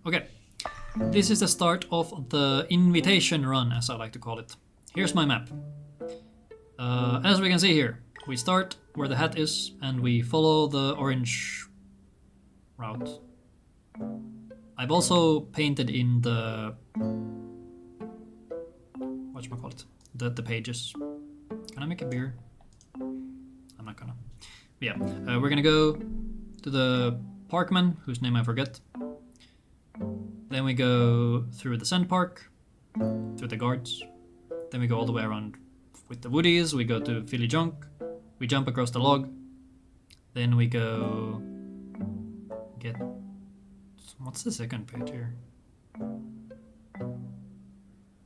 Okay, this is the start of the invitation run, as I like to call it. Here's my map. As we can see here, we start where the hat is and we follow the orange route. I've also painted in the whatchamacallit, the pages. Can I make a beer? I'm not gonna. But yeah, we're gonna go to the parkman, whose name I forget. Then we go through the sand park, through the guards. Then we go all the way around with the woodies. We go to Philly Junk. We jump across the log. Then we go get. What's the second page here?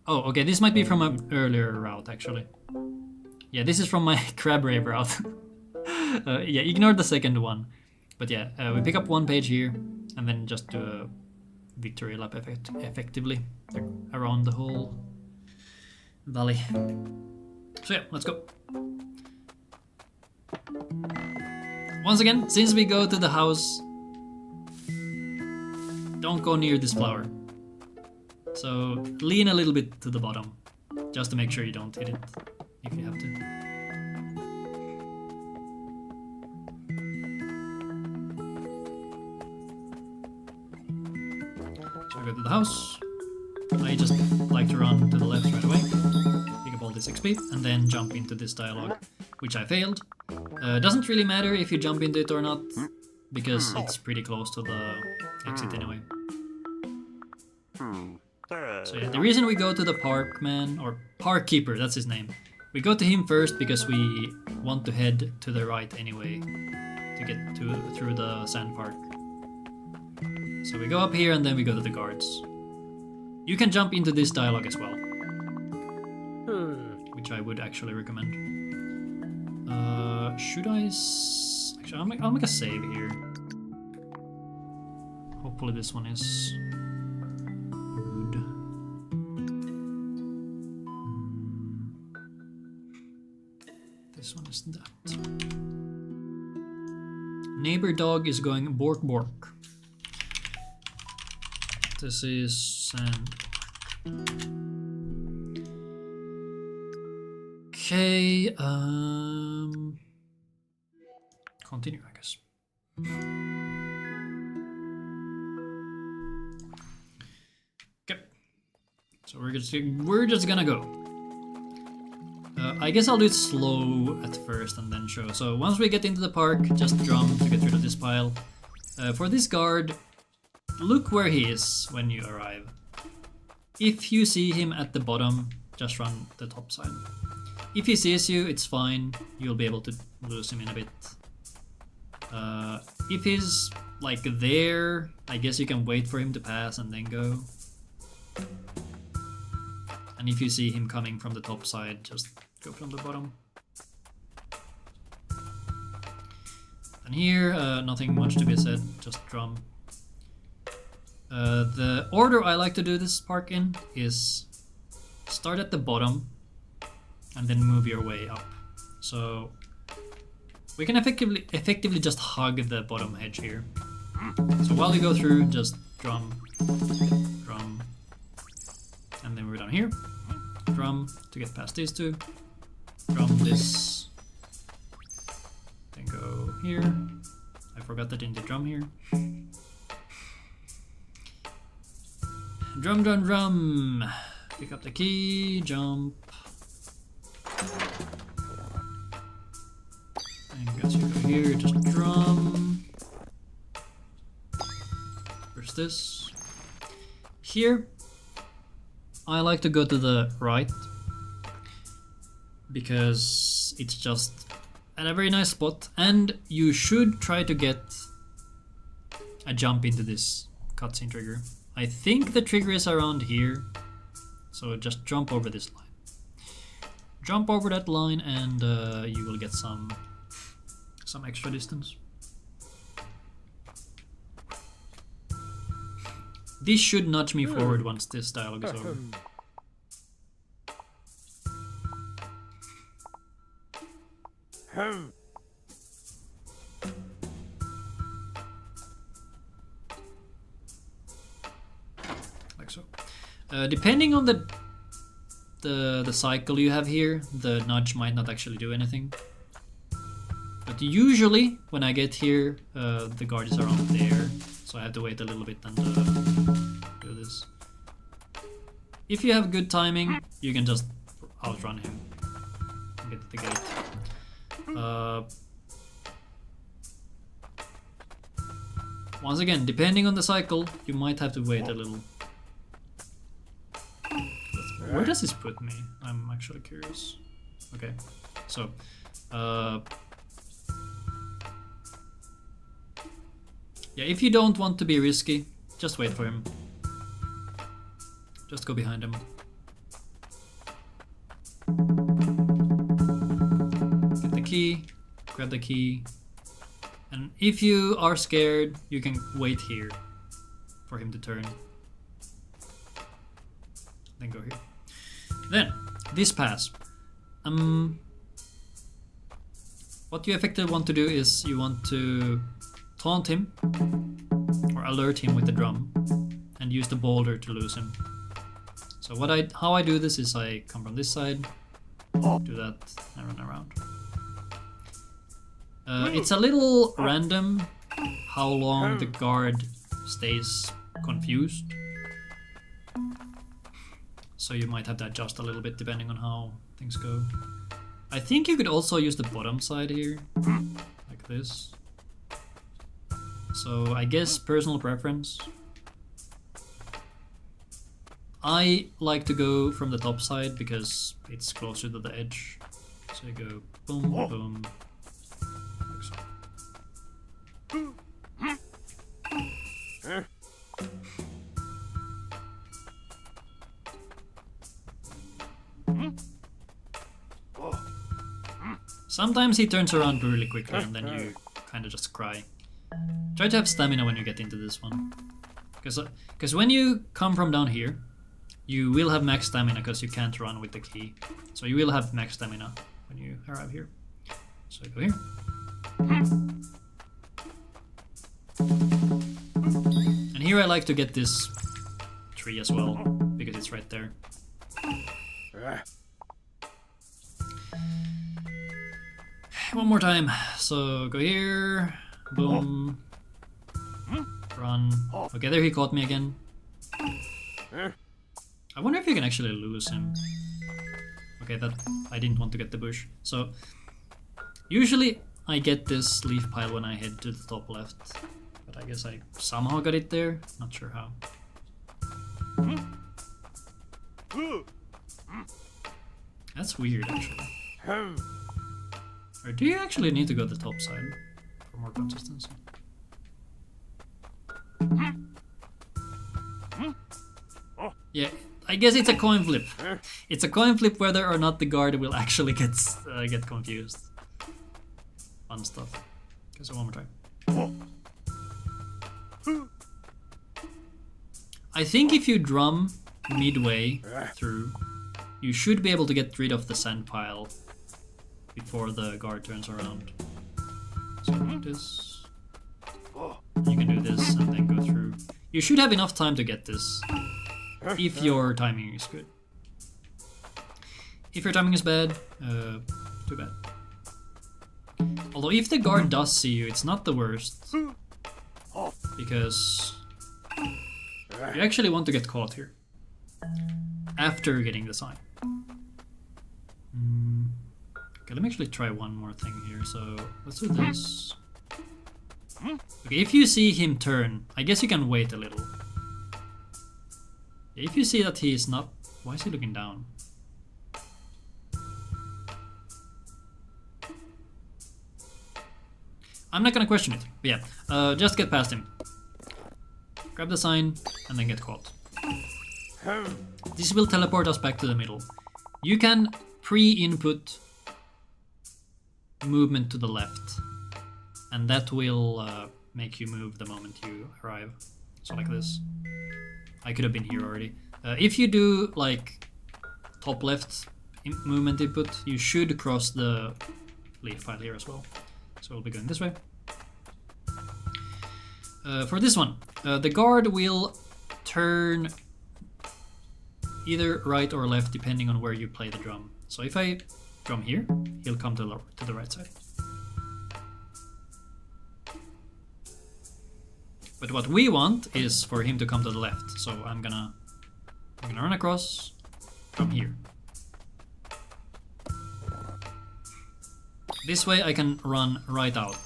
Oh, okay. This might be from an earlier route, actually. Yeah, this is from my crab rave route. Yeah, ignore the second one. But yeah, we pick up one page here and then just do a victory lap effectively around the whole valley. So yeah, let's go. Once again, since we go to the house, don't go near this flower. So lean a little bit to the bottom, just to make sure you don't hit it if you have to. So we go to the house. I just like to run to the left right away, pick up all this XP, and then jump into this dialogue, which I failed. Doesn't really matter if you jump into it or not, because it's pretty close to the exit anyway. So yeah, the reason we go to the parkman, or parkkeeper, that's his name. We go to him first because we want to head to the right anyway to get through the sand park. So we go up here and then we go to the guards. You can jump into this dialogue as well, which I would actually recommend. Should I? Actually, I'll make a save here. Hopefully this one is good. This one is that. Neighbor dog is going bork bork. This is sand. Okay, continue, I guess. Okay, so we're just gonna go. I guess I'll do it slow at first and then show. So once we get into the park, just jump to get rid of this pile. For this guard, look where he is when you arrive. If you see him at the bottom, just run the top side. If he sees you, it's fine. You'll be able to lose him in a bit. If he's like there, I guess you can wait for him to pass and then go. And if you see him coming from the top side, just go from the bottom. And here, nothing much to be said, just drum. The order I like to do this park in is start at the bottom and then move your way up. So we can effectively just hug the bottom edge here. So while you go through, just drum, drum, and then we're down here. Drum to get past these two. Drum this. Then go here. I forgot that in the drum here. Drum, drum, drum. Pick up the key, jump. And guess you go here, just drum. Where's this? Here, I like to go to the right because it's just at a very nice spot, and you should try to get a jump into this cutscene trigger. I think the trigger is around here, so just jump over this line. Jump over that line and you will get some extra distance. This should nudge me forward once this dialogue is over. Like so. Depending on the cycle you have here, the nudge might not actually do anything. But usually, when I get here, the guard is around there, so I have to wait a little bit and do this. If you have good timing, you can just outrun him and get to the gate. Once again, depending on the cycle, you might have to wait a little. Where does this put me? I'm actually curious. Okay, so yeah, if you don't want to be risky, just wait for him. Just go behind him. Get the key, grab the key, and if you are scared, you can wait here for him to turn. Then go here. Then, this pass. What you effectively want to do is you want to taunt him or alert him with the drum and use the boulder to lose him. So how I do this is I come from this side, do that, and run around. It's a little random how long the guard stays confused. So you might have to adjust a little bit depending on how things go. I think you could also use the bottom side here, like this. So I guess personal preference. I like to go from the top side because it's closer to the edge. So you go boom, boom, like so. Sometimes he turns around really quickly and then you kind of just cry. Try to have stamina when you get into this one. Because when you come from down here, you will have max stamina because you can't run with the key. So you will have max stamina when you arrive here. So go here. And here I like to get this tree as well, because it's right there. One more time. So go here. Boom. Run. Okay, there he caught me again. I wonder if you can actually lose him. Okay, that I didn't want to get the bush. So usually I get this leaf pile when I head to the top left, but I guess I somehow got it there. Not sure how. That's weird, actually. Or do you actually need to go to the top side for for more consistency. Yeah, I guess it's a coin flip. It's a coin flip whether or not the guard will actually get confused. Fun stuff. Okay, so one more try. I think if you drum midway through, you should be able to get rid of the sand pile before the guard turns around. So like this. You can do this and then go through. You should have enough time to get this if your timing is good. If your timing is bad, too bad. Although if the guard does see you, it's not the worst. Because you actually want to get caught here. After getting the sign. Okay, let me actually try one more thing here. So let's do this. Okay, if you see him turn, I guess you can wait a little. If you see that he's not... Why is he looking down? I'm not gonna question it. But yeah, just get past him. Grab the sign and then get caught. This will teleport us back to the middle. You can pre-input movement to the left. And that will make you move the moment you arrive. So like this. I could have been here already. If you do like top left movement input, you should cross the leaf file here as well. So we'll be going this way. For this one, the guard will turn either right or left depending on where you play the drum. So if I drum here, he'll come to the right side. But what we want is for him to come to the left. So I'm gonna run across from here. This way I can run right out.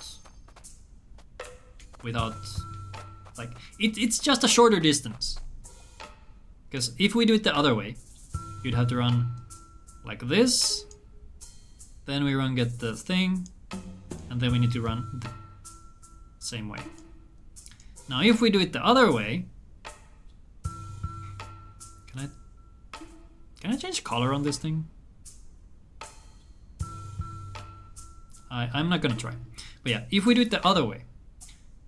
Without, like, it's just a shorter distance. Because if we do it the other way, you'd have to run like this. Then we run get the thing. And then we need to run the same way. Now if we do it the other way, can I change color on this thing? I'm not gonna try. But yeah, if we do it the other way,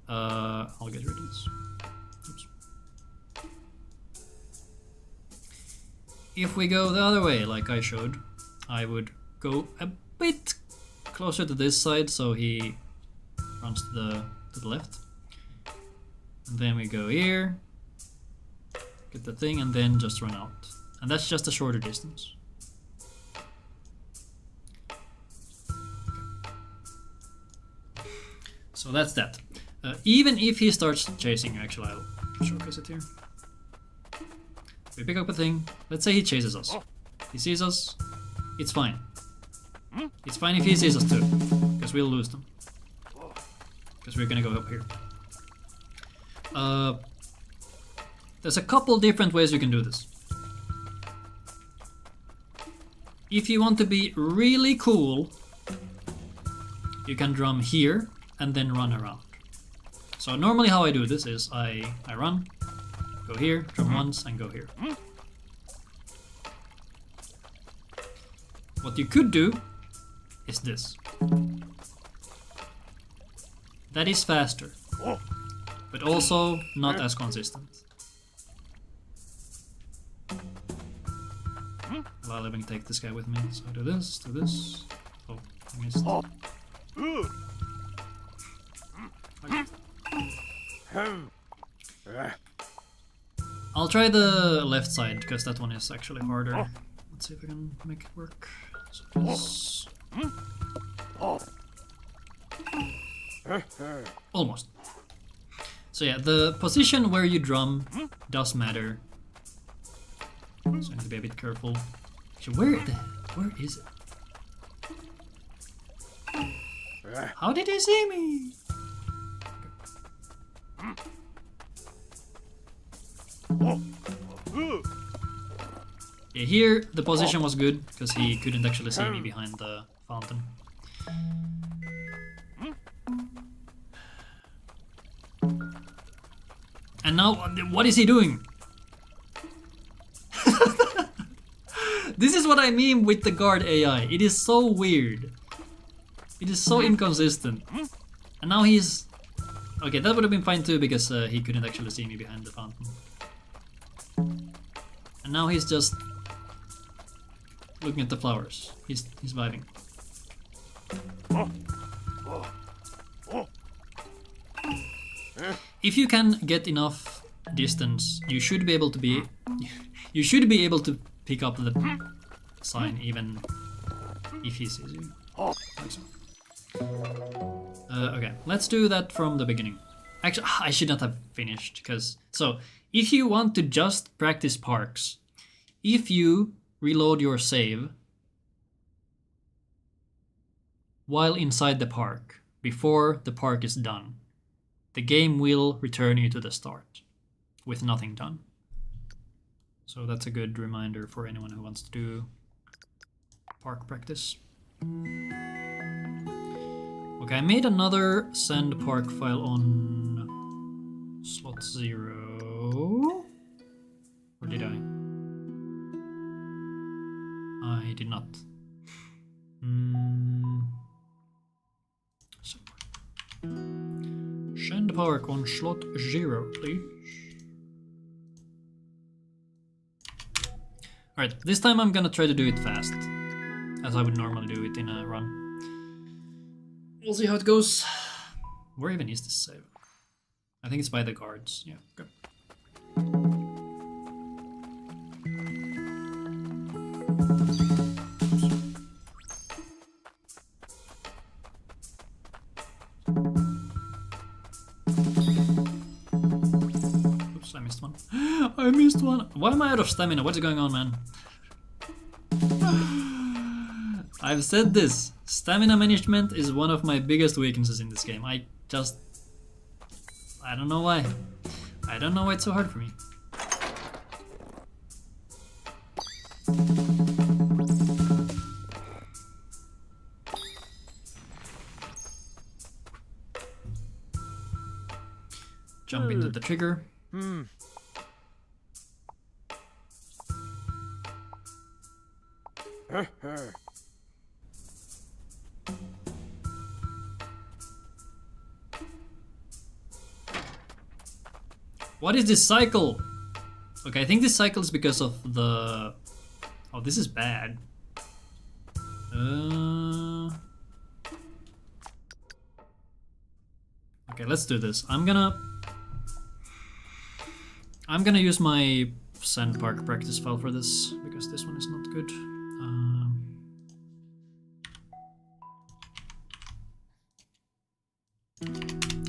I'll get rid of this. Oops. If we go the other way, like I showed, I would go a bit closer to this side so he runs to the left. And then we go here, get the thing, and then just run out. And that's just a shorter distance. So that's that. Even if he starts chasing you, actually I'll showcase it here. We pick up a thing, let's say he chases us. He sees us, it's fine. It's fine if he sees us too, because we'll lose them. Because we're gonna go up here. There's a couple different ways you can do this. If you want to be really cool, you can drum here and then run around. So normally how I do this is I run, go here, drum once, and go here. What you could do is this. That is faster, but also not as consistent. Well, let me take this guy with me. So do this, do this. Oh, I missed. Okay. I'll try the left side because that one is actually harder. Let's see if I can make it work. So this. Almost. So yeah, the position where you drum does matter. So I need to be a bit careful. Actually, where is it? How did he see me? Yeah, here the position was good because he couldn't actually see me behind the fountain. And now, what is he doing? This is what I mean with the guard AI. It is so weird. It is so inconsistent. And now he's... Okay, that would have been fine too, because he couldn't actually see me behind the fountain. And now he's just looking at the flowers. He's vibing. If you can get enough distance, you should be able to pick up the sign even if he sees you. Like so. Okay, let's do that from the beginning. Actually, I should not have finished, because... So, if you want to just practice parks, if you reload your save while inside the park, before the park is done, the game will return you to the start with nothing done. So that's a good reminder for anyone who wants to do park practice. Okay, I made another send park file on slot 0. Or did I? I did not. So. Send park on slot 0, please. Alright, this time I'm gonna try to do it fast, as I would normally do it in a run. We'll see how it goes. Where even is this save? I think it's by the guards. Yeah, good. Oops, I missed one. I missed one. Why am I out of stamina? What's going on, man? I've said this. Stamina management is one of my biggest weaknesses in this game. I don't know why. I don't know why it's so hard for me. Jump into the trigger. What is this cycle? Okay, I think this cycle is because of the... Oh, this is bad. Okay, let's do this. I'm gonna use my send park practice file for this, because this one is not good.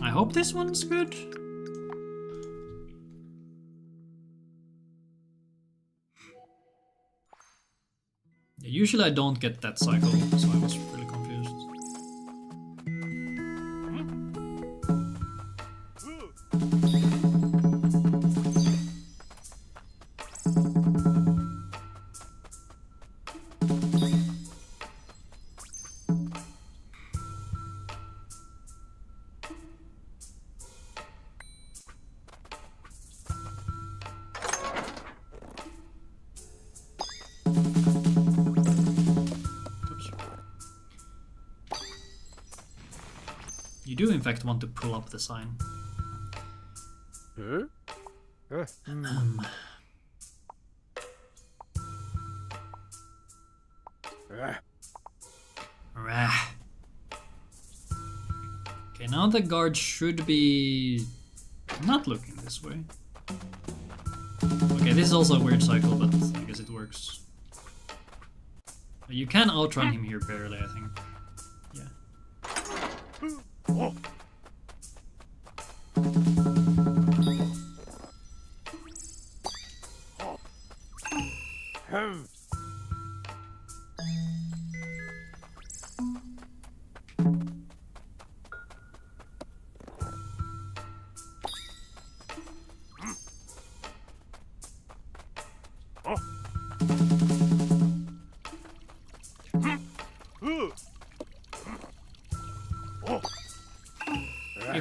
I hope this one's good. Yeah, usually I don't get that cycle, so I was really confused. You do in fact want to pull up the sign. Okay, now the guard should be not looking this way. Okay, this is also a weird cycle, but I guess it works. You can outrun him here barely, I think. Yeah.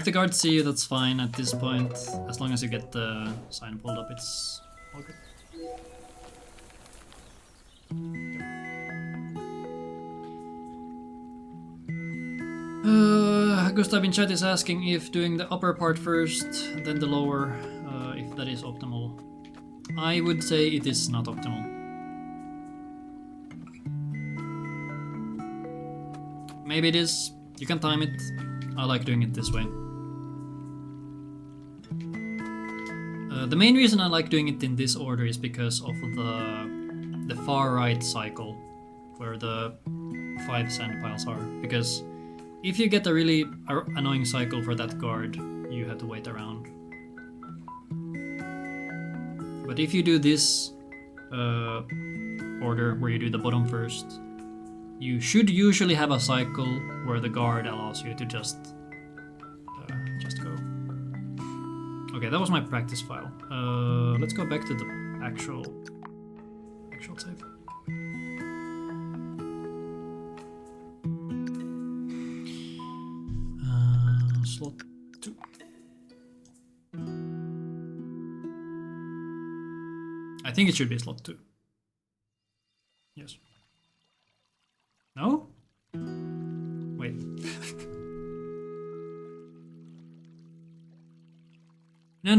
if the guards see you, that's fine at this point. As long as you get the sign pulled up, it's all good. Gustav in chat is asking if doing the upper part first, then the lower, if that is optimal. I would say it is not optimal. Maybe it is. You can time it. I like doing it this way. The main reason I like doing it in this order is because of the far right cycle, where the 5 sand piles are. Because if you get a really annoying cycle for that guard, you have to wait around. But if you do this order, where you do the bottom first, you should usually have a cycle where the guard allows you to just go. Okay, that was my practice file. Let's go back to the actual save. Slot 2. I think it should be slot 2. Yes. No? Wait. No.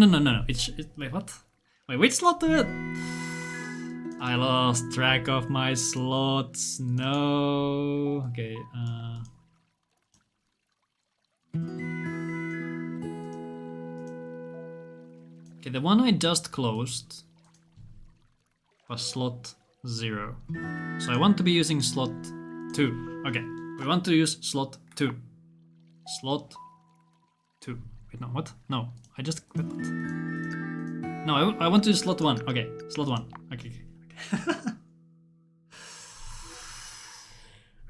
Wait, what? Wait, which slot to it? I lost track of my slots. No. Okay, Okay, the one I just closed was slot 0. So I want to be using slot 2. Okay, we want to use slot 2. Slot 2. Wait, no, what? No, I just... No, I want to use slot 1. Okay, slot 1. Okay.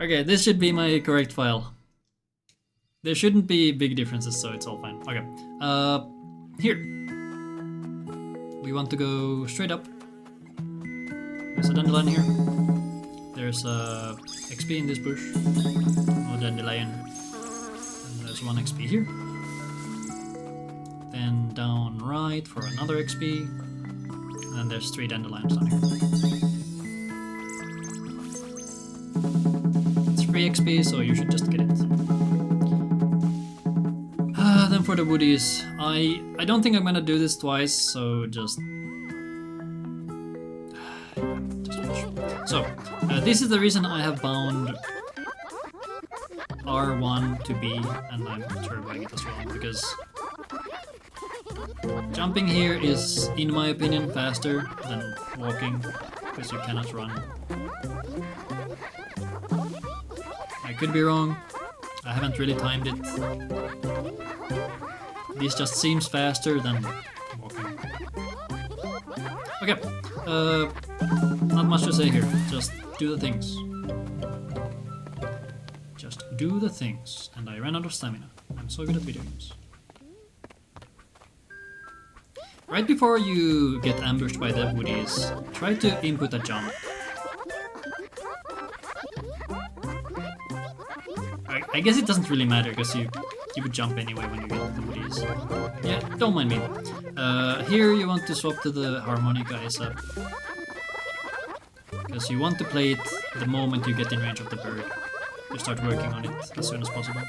Okay, this should be my correct file. There shouldn't be big differences, so it's all fine. Okay, here. We want to go straight up. There's a dandelion here. There's a XP in this bush. Oh, dandelion. And there's 1 XP here. Then down right for another XP. And then there's 3 dandelions down here. It's free XP, so you should just get it. Then for the woodies, I don't think I'm gonna do this twice, so just finish. So, this is the reason I have bound R1 to B, and I'm turboing it as well, because jumping here is, in my opinion, faster than walking, because you cannot run. I could be wrong, I haven't really timed it. This just seems faster than walking. Okay, not much to say here, just do the things. Just do the things. And I ran out of stamina. I'm so good at video games. Right before you get ambushed by the woodies, try to input a jump. I guess it doesn't really matter, because you would jump anyway when you get the woodies. Yeah, don't mind me. Here you want to swap to the harmonica ASAP. Because you want to play it the moment you get in range of the bird. You start working on it as soon as possible.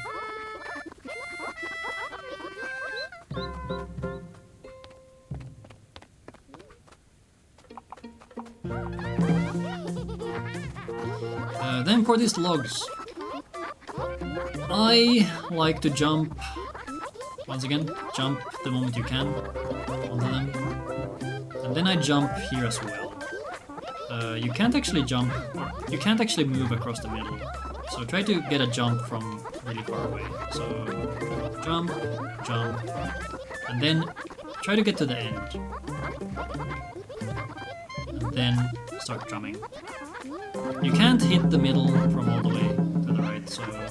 Then for these logs, I like to jump, once again, jump the moment you can onto them, and then I jump here as well. You can't actually jump, or you can't actually move across the middle, so try to get a jump from really far away. So jump, jump, and then try to get to the end, and then start drumming. You can't hit the middle from all the way to the right, so okay.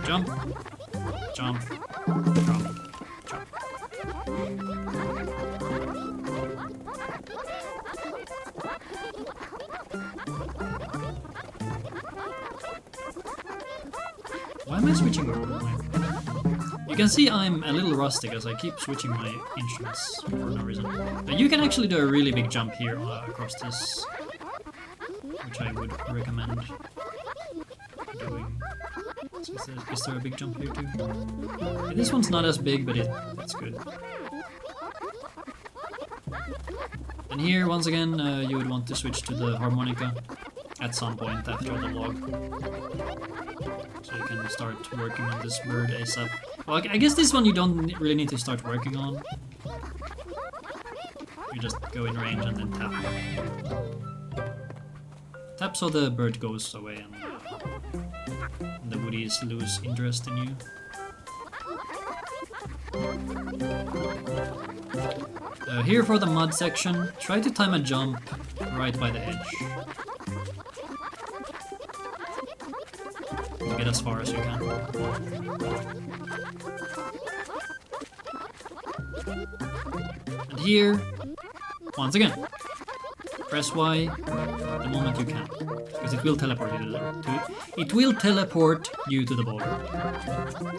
Jump, jump, jump, jump. Why am I switching? You can see I'm a little rusty because I keep switching my instruments for no reason. But you can actually do a really big jump here across this, which I would recommend doing. So is there a big jump here too? Yeah, this one's not as big, but it's good. And here, once again, you would want to switch to the harmonica at some point after the log. So you can start working on this bird ASAP. Well, I guess this one you don't really need to start working on. You just go in range and then tap. Tap so the bird goes away and the woodies lose interest in you. Here for the mud section, try to time a jump right by the edge. To get as far as you can. And here, once again, press Y the moment you can, because it will teleport you to the boulder,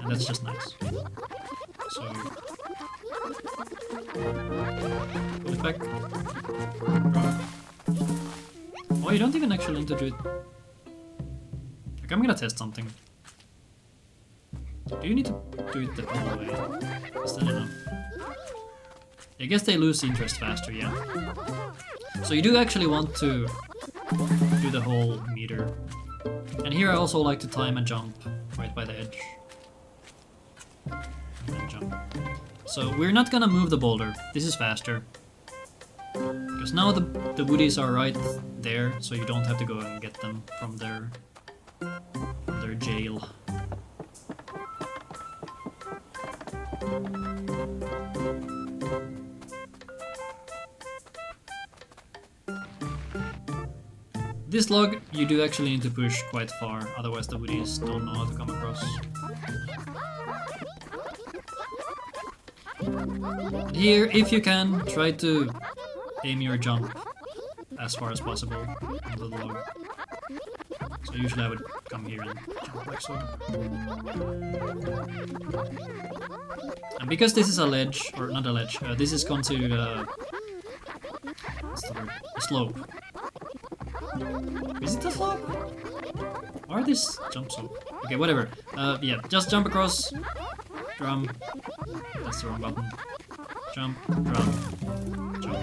and that's just nice. So pull it back. Oh, you don't even actually need to do it. Like, I'm gonna test something. Do you need to do it the whole way? Is that enough? I guess they lose interest faster, yeah. So you do actually want to do the whole meter. And here I also like to time a jump right by the edge. And then jump. So we're not gonna move the boulder. This is faster. Because now the woodies are right there, so you don't have to go and get them from their jail. This log you do actually need to push quite far, otherwise the woodies don't know how to come across. Here, if you can, try to aim your jump as far as possible onto the log. So usually I would come here and jump like so. And because this is a ledge, or not a ledge, this is considered what's the word? A slope. Is it a slope? Or this jump slope? Okay, whatever. Yeah, just jump across. Drum. That's the wrong button. Jump, drum, jump.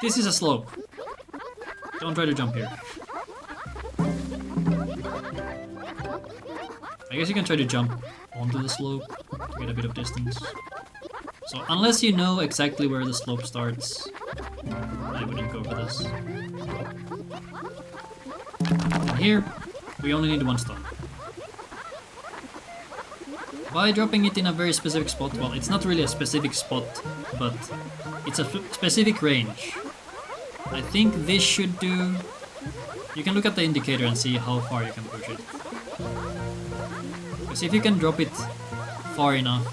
This is a slope. Don't try to jump here. I guess you can try to jump onto the slope to get a bit of distance. So unless you know exactly where the slope starts, I wouldn't go for this. And here, we only need one stone. By dropping it in a very specific spot, well, it's not really a specific spot, but it's a specific range. I think this should do... You can look at the indicator and see how far you can push it. Because if you can drop it far enough,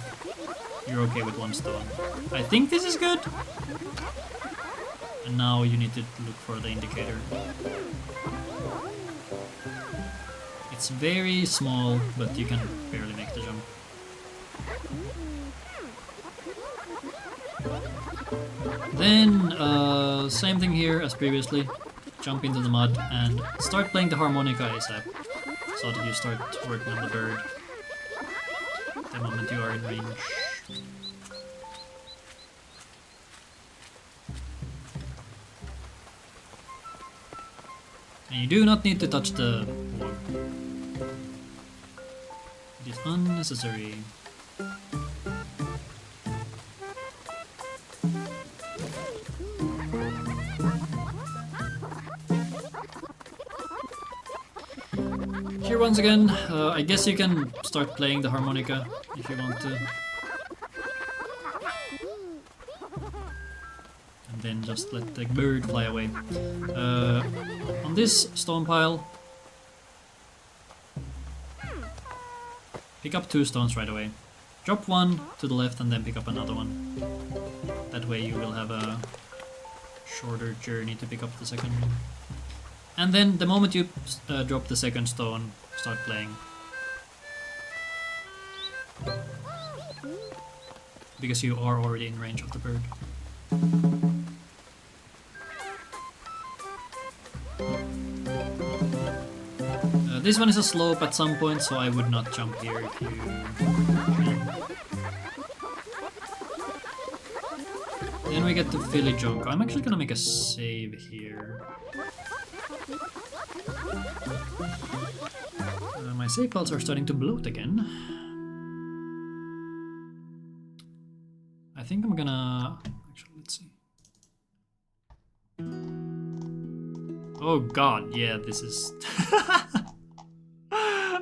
you're okay with one stone. I think this is good. And now you need to look for the indicator. It's very small, but you can barely make the jump. Then, same thing here as previously. Jump into the mud and start playing the harmonica ASAP. So that you start working on the bird the moment you are in range. And you do not need to touch the log. It is unnecessary. Here once again, I guess you can start playing the harmonica if you want to. And then just let the bird fly away. On this stone pile, pick up 2 stones right away. Drop one to the left and then pick up another one. That way you will have a shorter journey to pick up the second one. And then the moment you drop the second stone, start playing. Because you are already in range of the bird. This one is a slope at some point, so I would not jump here if you can. Then we get to Philly Junk. I'm actually gonna make a save here. My save files are starting to bloat again. I think I'm gonna... Actually, let's see. Oh god, yeah, this is...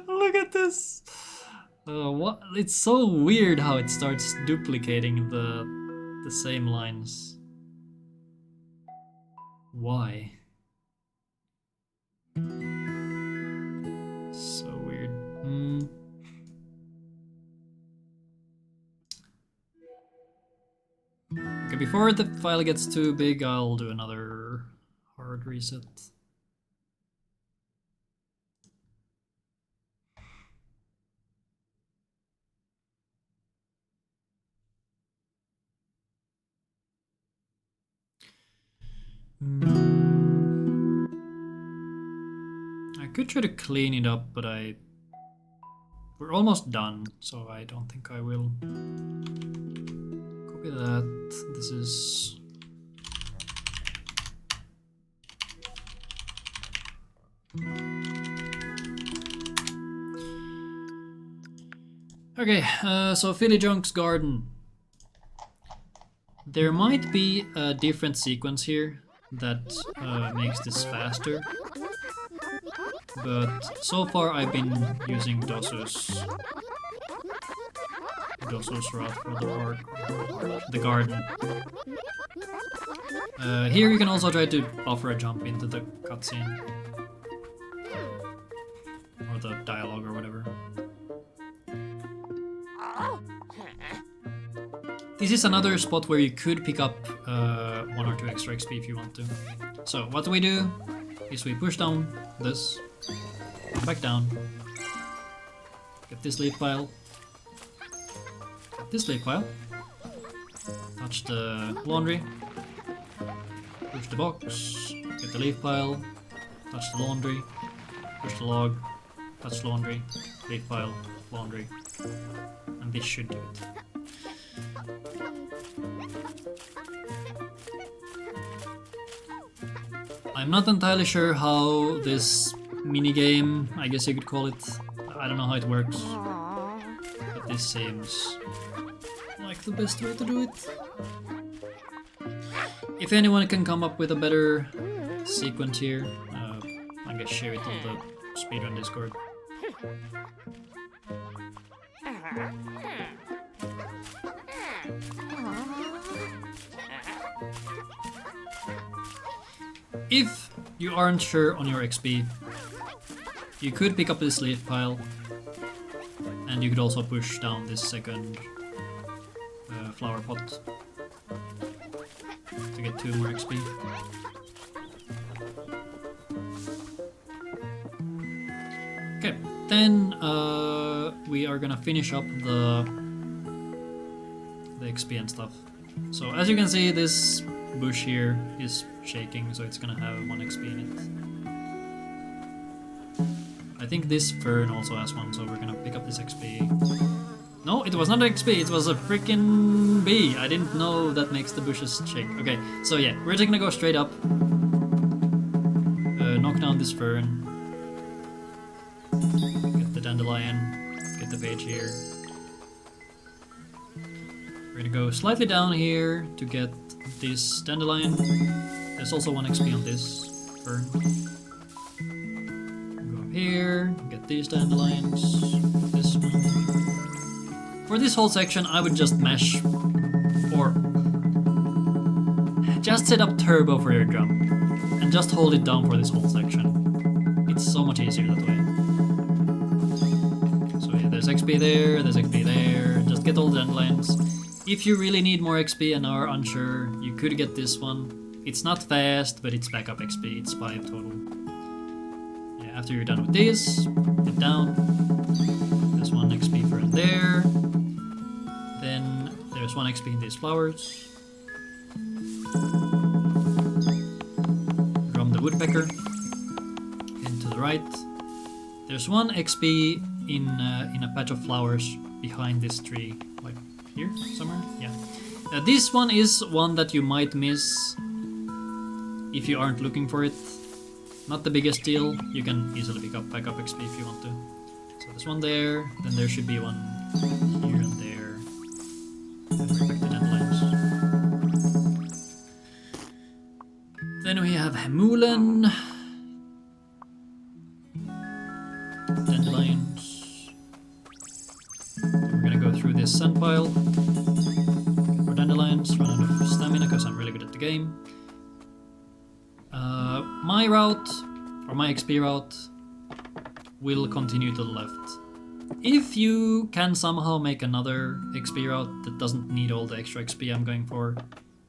Look at this! What? It's so weird how it starts duplicating the same lines. Why? So weird. Okay, before the file gets too big, I'll do another hard reset. I could try to clean it up, but we're almost done, so I don't think I will. Copy that. This is... Okay, so Philly Junk's garden. There might be a different sequence here that makes this faster, but so far I've been using Dosu's route for the garden. Here you can also try to offer a jump into the cutscene or the dialogue or whatever. This is another spot where you could pick up 1 or 2 extra XP if you want to. So what we do is we push down this, back down, get this leaf pile, get this leaf pile, touch the laundry, push the box, get the leaf pile, touch the laundry, push the log, touch laundry, leaf pile, laundry, and this should do it. I'm not entirely sure how this minigame, I guess you could call it, I don't know how it works, but this seems like the best way to do it. If anyone can come up with a better sequence here, I guess share it on the Speedrun Discord. If you aren't sure on your XP, you could pick up this leaf pile, and you could also push down this second flower pot to get 2 more XP. Okay, then we are gonna finish up the XP and stuff. So as you can see, this bush here is shaking, so it's gonna have 1 XP in it. I think this fern also has 1, so we're gonna pick up this XP. No, it was not an XP, it was a freaking bee. I didn't know that makes the bushes shake. Okay, so yeah, we're just gonna go straight up, knock down this fern, get the dandelion, get the page here. We're gonna go slightly down here to get this dandelion. There's also 1 XP on this fern. Go up here, get these dandelions, this one. For this whole section, I would just mash, or just set up turbo for your jump, and just hold it down for this whole section. It's so much easier that way. So yeah, there's XP there, there's XP there, just get all the dandelions. If you really need more XP and are unsure, you could get this one. It's not fast, but it's backup XP, it's 5 total. Okay, after you're done with this, get down. There's 1 XP for there. Then there's 1 XP in these flowers. Drum the woodpecker. And to the right. There's 1 XP in a patch of flowers behind this tree, like here somewhere. Yeah. This one is one that you might miss if you aren't looking for it. Not the biggest deal. You can easily pick up backup XP if you want to. So there's 1 there. Then there should be 1 here and there. And we're back to dandelions. Then we have Hemulen. Dandelions. Then we're gonna go through this sand pile. Get more dandelions, run out of stamina because I'm really good at the game. My route, or my XP route, will continue to the left. If you can somehow make another XP route that doesn't need all the extra XP I'm going for,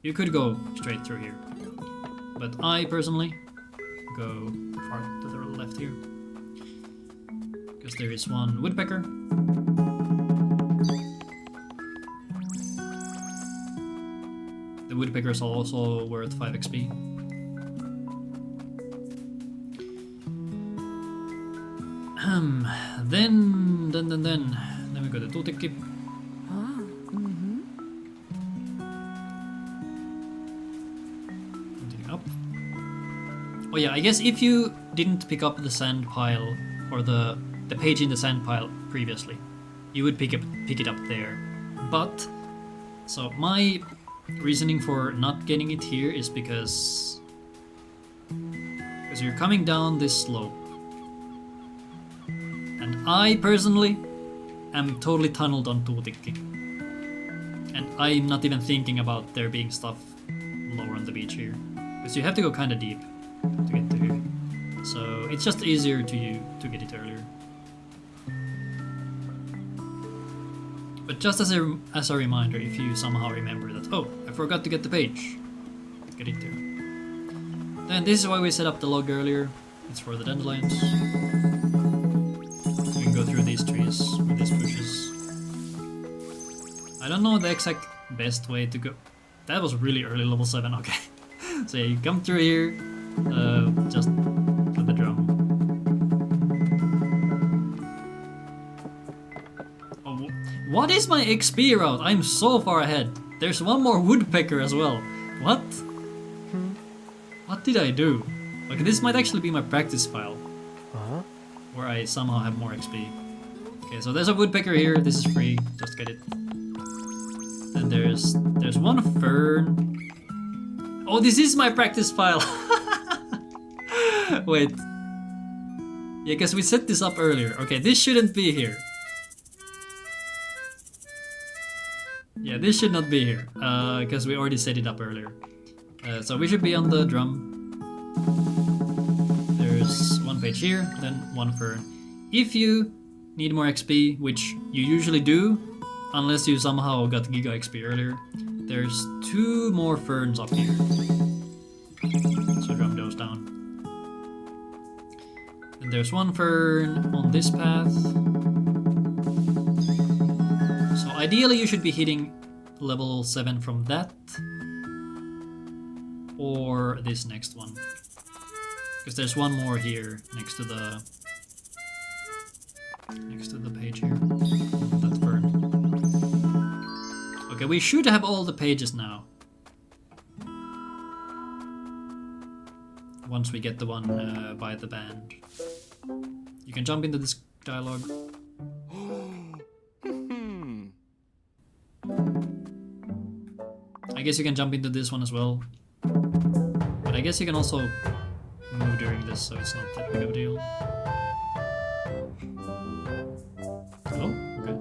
you could go straight through here. But I personally go far to the left here. Because there is 1 woodpecker. The woodpecker is also worth 5 XP. Then we go to Tutikki. Continuing up. Oh yeah, I guess if you didn't pick up the sand pile or the page in the sand pile previously, you would pick it up there. But so my reasoning for not getting it here is because you're coming down this slope. And I personally am totally tunneled on Tutikki. And I'm not even thinking about there being stuff lower on the beach here. Because you have to go kind of deep to get to here. So it's just easier to get it earlier. But just as a reminder, if you somehow remember that, oh, I forgot to get the page, get it there. Then this is why we set up the log earlier. It's for the dandelions. We can go through these trees with these bushes. I don't know the exact best way to go. That was really early level 7, okay. So yeah, you come through here, just for the drum. Oh, what is my XP route? I'm so far ahead. There's 1 more woodpecker as well. What? What did I do? Okay, this might actually be my practice file. Where I somehow have more XP. Okay, so there's a woodpecker here. This is free. Just get it. Then there's 1 fern. Oh, this is my practice file. Wait. Yeah, because we set this up earlier. Okay, this shouldn't be here. Yeah, this should not be here. Because we already set it up earlier. So we should be on the drum. There's 1 page here, then 1 fern. If you need more XP, which you usually do, unless you somehow got Giga XP earlier, there's 2 more ferns up here. So drum those down. And there's 1 fern on this path. So ideally you should be hitting level 7 from that. Or this next one. Because there's 1 more here next to the page here. That fern. Okay, we should have all the pages now. Once we get the one by the band. You can jump into this dialogue. I guess you can jump into this one as well. But I guess you can also move during this, so it's not that big of a deal. Oh, okay.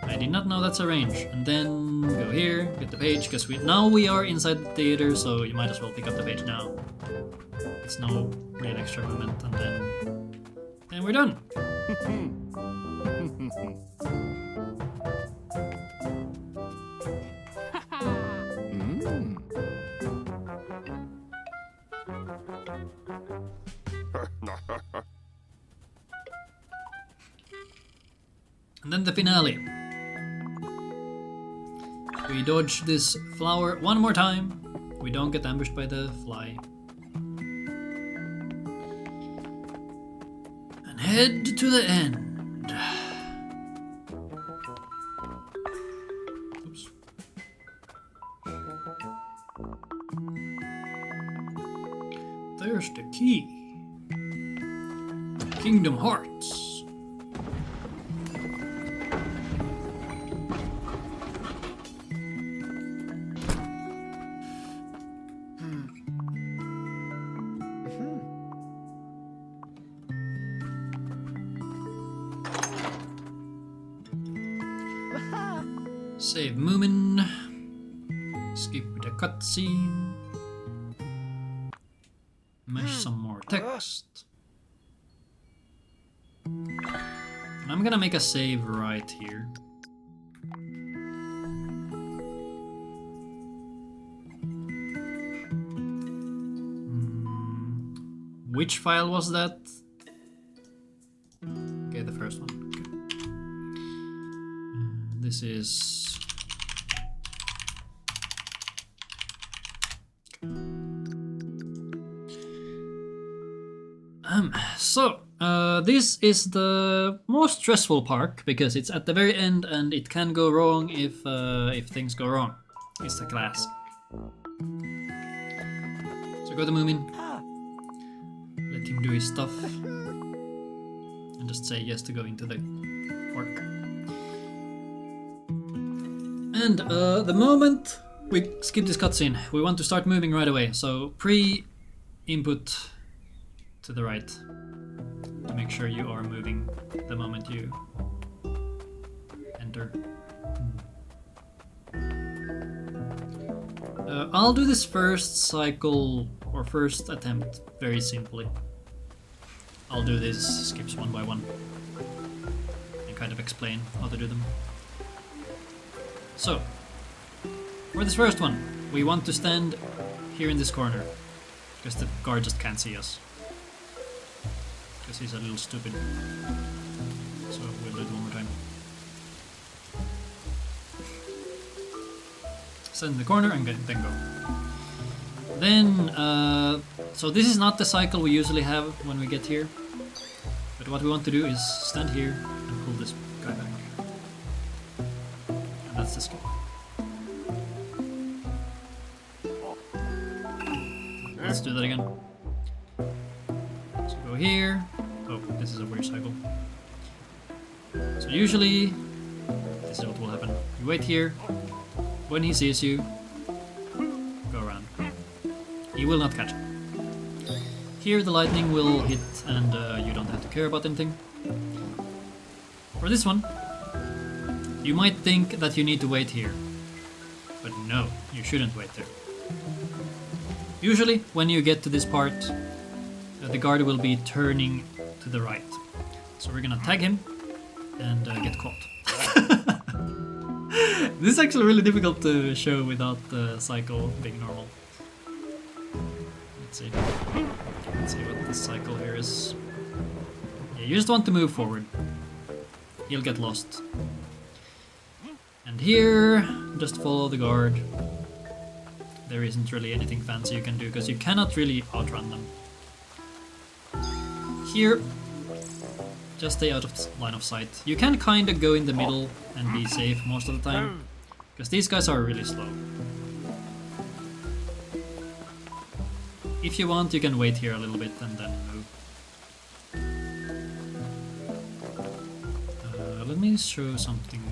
I did not know that's a range. And then go here, get the page, because now we are inside the theater, so you might as well pick up the page now. It's no real extra movement, and then we're done. And then the finale. We dodge this flower one more time. We don't get ambushed by the fly. And head to the end. Oops. There's the key. Kingdom Hearts. Save Moomin. Skip the cutscene. Mesh some more text. And I'm gonna make a save right here. Which file was that? Okay, the first one. Okay. This is... this is the most stressful part because it's at the very end and it can go wrong if things go wrong. It's the classic. So go to Moomin, let him do his stuff, and just say yes to go into the fork. And the moment we skip this cutscene, we want to start moving right away. So pre-input to the right to make sure you are moving the moment you enter. I'll do this first cycle or first attempt very simply. I'll do these skips one by one and kind of explain how to do them. So, for this first one, we want to stand here in this corner because the guard just can't see us. Because he's a little stupid. So we'll do it one more time. Stand in the corner and then go. Then, so this is not the cycle we usually have when we get here. But what we want to do is stand here and pull this guy back. And that's the skip. Let's do that again. So go here. Oh, this is a weird cycle. So usually, this is what will happen. You wait here. When he sees you, go around. He will not catch it. Here the lightning will hit and you don't have to care about anything. For this one, you might think that you need to wait here. But no, you shouldn't wait there. Usually, when you get to this part, the guard will be turning to the right. So we're gonna tag him and get caught. This is actually really difficult to show without the cycle being normal. Let's see. Let's see what this cycle here is. Yeah, you just want to move forward. He'll get lost. And here, just follow the guard. There isn't really anything fancy you can do because you cannot really outrun them. Here, just stay out of line of sight. You can kind of go in the middle and be safe most of the time, because these guys are really slow. If you want, you can wait here a little bit and then move. Let me show something.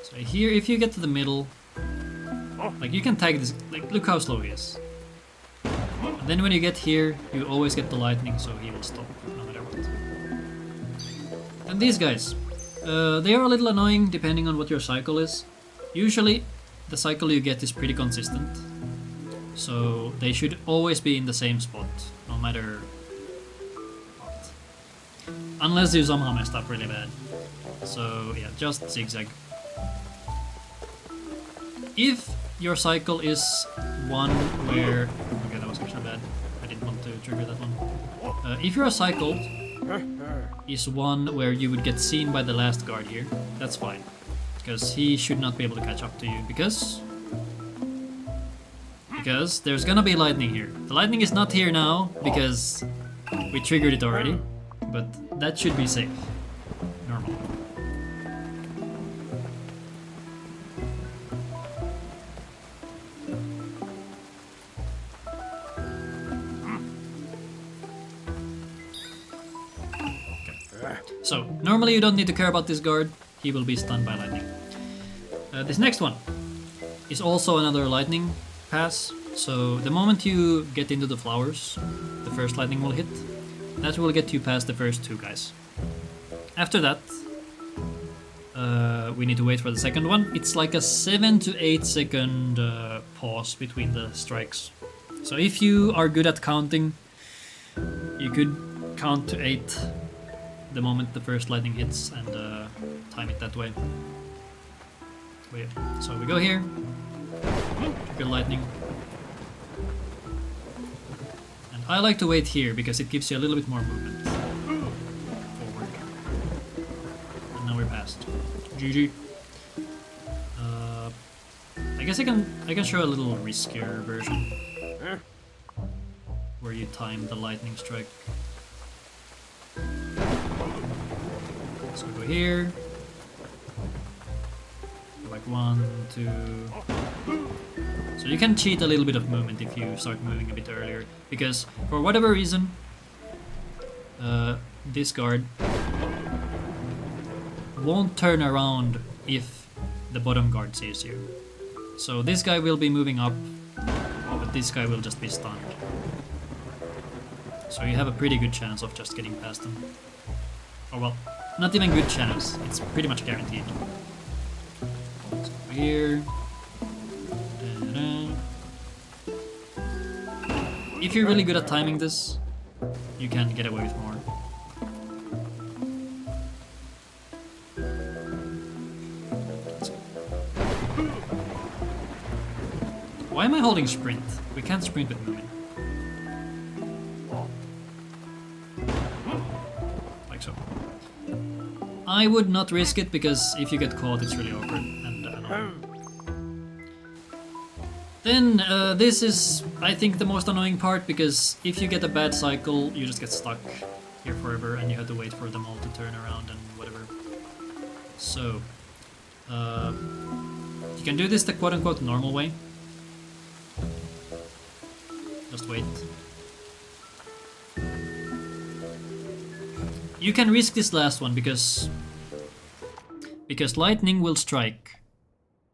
So here, if you get to the middle, like you can tag this, like look how slow he is. And then when you get here, you always get the lightning, so he will stop no matter what. And these guys, they are a little annoying depending on what your cycle is. Usually, the cycle you get is pretty consistent. So they should always be in the same spot, no matter what. Unless you somehow messed up really bad. So yeah, just zigzag. If your cycle is one where... Okay, that was actually bad. I didn't want to trigger that one. If you're a cycle is one where you would get seen by the last guard here. That's fine, because he should not be able to catch up to you, because there's gonna be lightning here. The lightning is not here now, because we triggered it already, but that should be safe. Normal. So, normally you don't need to care about this guard, he will be stunned by lightning. This next one is also another lightning pass, so the moment you get into the flowers, the first lightning will hit. That will get you past the first two guys. After that, we need to wait for the second one. It's like a 7 to 8 second pause between the strikes. So if you are good at counting, you could count to 8 the moment the first lightning hits and time it that way. So we go here, trigger lightning. And I like to wait here because it gives you a little bit more movement forward. And now we're past. GG. I guess I can show a little riskier version where you time the lightning strike. So go here. Like 1, 2. So you can cheat a little bit of movement if you start moving a bit earlier, because for whatever reason, this guard won't turn around if the bottom guard sees you. So this guy will be moving up, but this guy will just be stunned. So you have a pretty good chance of just getting past them. Oh well, not even good chance, it's pretty much guaranteed. So over here. Da-da. If you're really good at timing this, you can get away with more. Why am I holding sprint? We can't sprint with moving. Like so. I would not risk it because if you get caught it's really awkward and annoying. Then this is, I think, the most annoying part, because if you get a bad cycle you just get stuck here forever and you have to wait for them all to turn around and whatever. So you can do this the quote-unquote normal way. Just wait. You can risk this last one because lightning will strike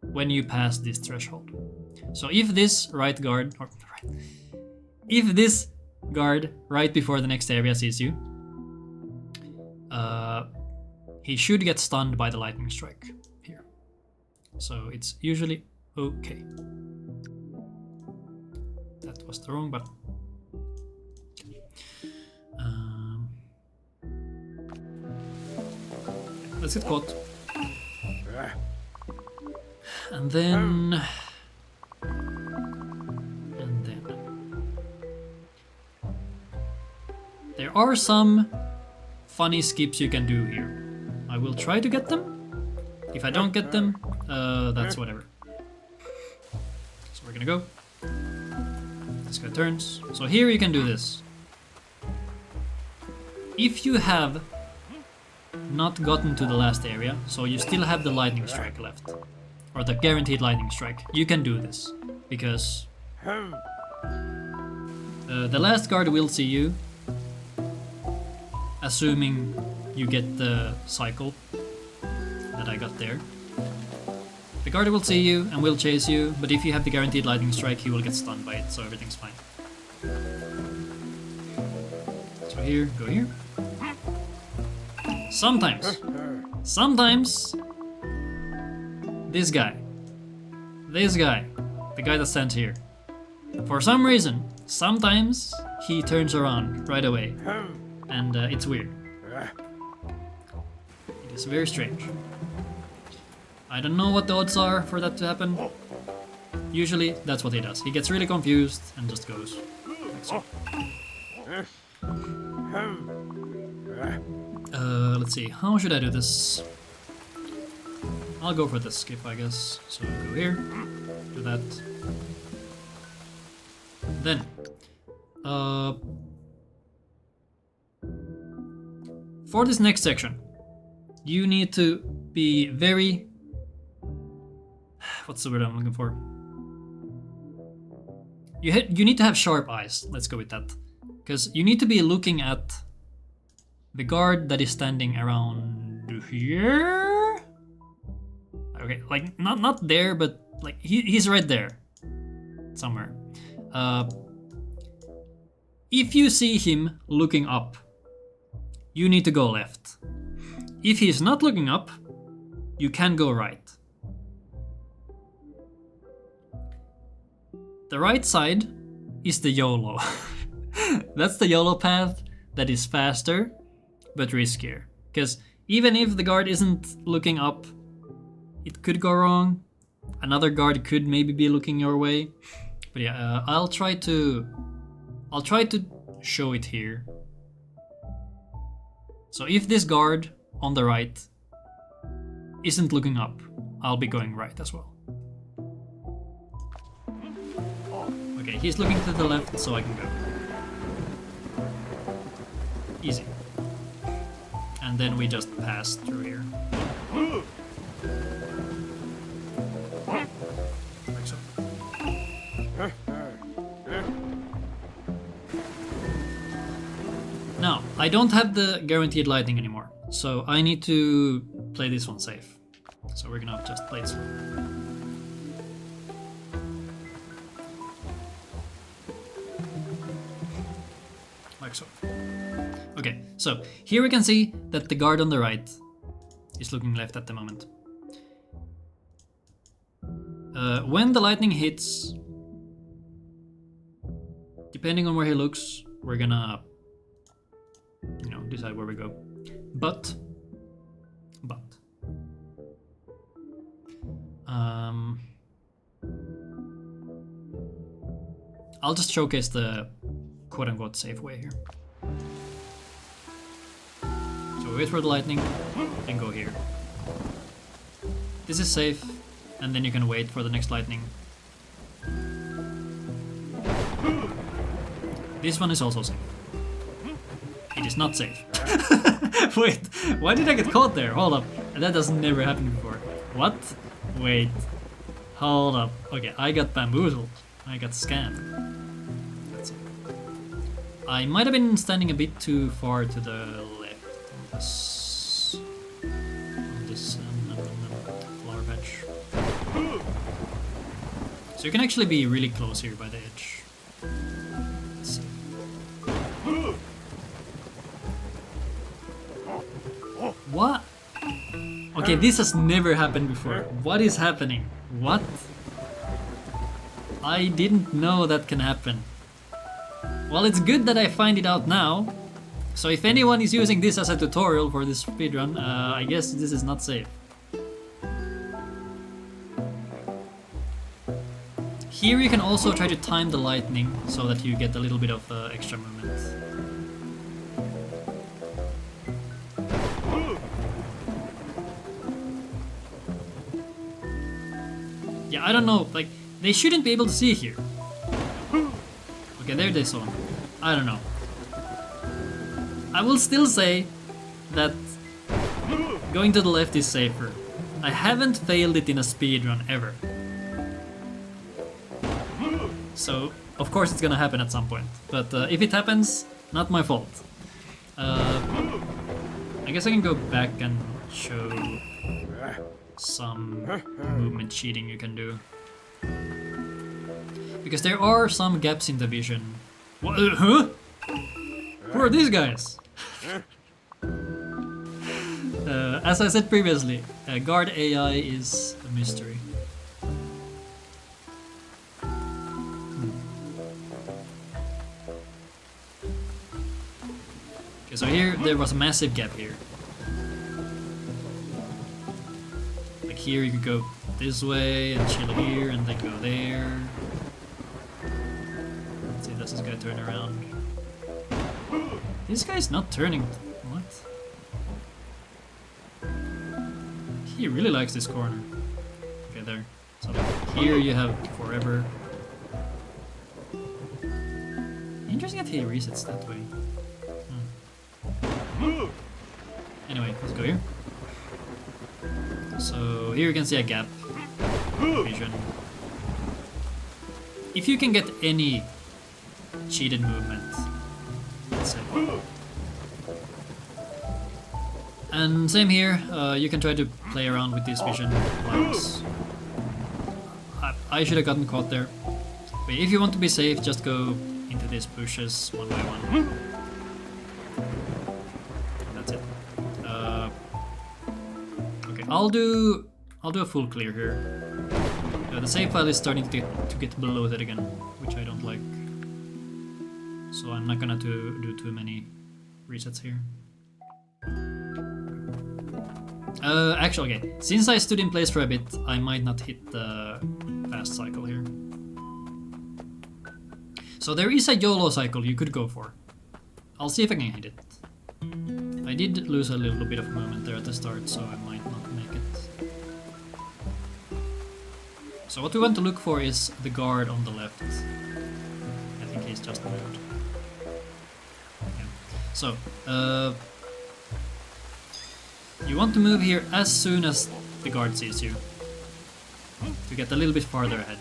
when you pass this threshold. So if this if this guard right before the next area sees you, he should get stunned by the lightning strike here. So it's usually okay. That was the wrong button. Let's get caught. And then... There are some funny skips you can do here. I will try to get them. If I don't get them, that's whatever. So we're gonna go. This guy turns. So here you can do this. If you have not gotten to the last area, so you still have the lightning strike left, or the guaranteed lightning strike, you can do this, because the last guard will see you, assuming you get the cycle that I got there. The guard will see you and will chase you, but if you have the guaranteed lightning strike, he will get stunned by it, so everything's fine. So here, go here. Sometimes, this guy, the guy that stands here, for some reason, sometimes he turns around right away, and it's weird. It is very strange. I don't know what the odds are for that to happen. Usually, that's what he does. He gets really confused and just goes like so. Let's see, how should I do this? I'll go for the skip, I guess. So go here, do that. Then, for this next section, you need to be very... What's the word I'm looking for? You need to have sharp eyes, let's go with that. Because you need to be looking at the guard that is standing around here? Okay, like, not there, but like, he's right there. Somewhere. If you see him looking up, you need to go left. If he's not looking up, you can go right. The right side is the YOLO. That's the YOLO path that is faster, but riskier. Because even if the guard isn't looking up, it could go wrong. Another guard could maybe be looking your way. But yeah, I'll try to show it here. So if this guard on the right isn't looking up, I'll be going right as well. Okay, he's looking to the left, so I can go. Easy. And then we just pass through here. Like so. Now, I don't have the guaranteed lightning anymore, so I need to play this one safe. So we're gonna just play it slow. Like so. Okay, so here we can see that the guard on the right is looking left at the moment. When the lightning hits, depending on where he looks, we're gonna, you know, decide where we go. But I'll just showcase the quote-unquote safe way here. So wait for the lightning, then go here. This is safe, and then you can wait for the next lightning. This one is also safe. It is not safe. Wait, why did I get caught there? Hold up, that has never happened before. What? Wait, hold up. Okay, I got bamboozled. I got scammed. Let's see. I might have been standing a bit too far to the left on this flower patch. So you can actually be really close here by the edge. Let's see. What? Okay, this has never happened before. What is happening? What? I didn't know that can happen. Well, it's good that I find it out now. So if anyone is using this as a tutorial for this speedrun, I guess this is not safe. Here you can also try to time the lightning so that you get a little bit of extra movement. Yeah, I don't know, like, they shouldn't be able to see here. Okay, there they saw him. I don't know. I will still say that going to the left is safer. I haven't failed it in a speedrun ever. So, of course it's gonna happen at some point. But if it happens, not my fault. I guess I can go back and show some movement cheating you can do. Because there are some gaps in the vision. What? Huh? Who are these guys? As I said previously, guard AI is a mystery. Okay, so here there was a massive gap here. Like here you could go this way and chill here and then go there. Let's see, does this guy turn around? This guy's not turning. What? He really likes this corner. Okay, there. So here you have forever. Interesting that he resets that way. Anyway, let's go here. So here you can see a gap vision. If you can get any cheated movement, let's say. And same here, you can try to play around with this vision lines. I should have gotten caught there. But if you want to be safe, just go into these bushes one by one. That's it. Okay, I'll do a full clear here. The save file is starting to get bloated again, which I don't like. So I'm not gonna do too many resets here. Actually, okay. Since I stood in place for a bit, I might not hit the fast cycle here. So there is a YOLO cycle you could go for. I'll see if I can hit it. I did lose a little bit of movement there at the start, so I might not make it. So what we want to look for is the guard on the left. I think he's just moved. Yeah. So, you want to move here as soon as the guard sees you, to get a little bit farther ahead.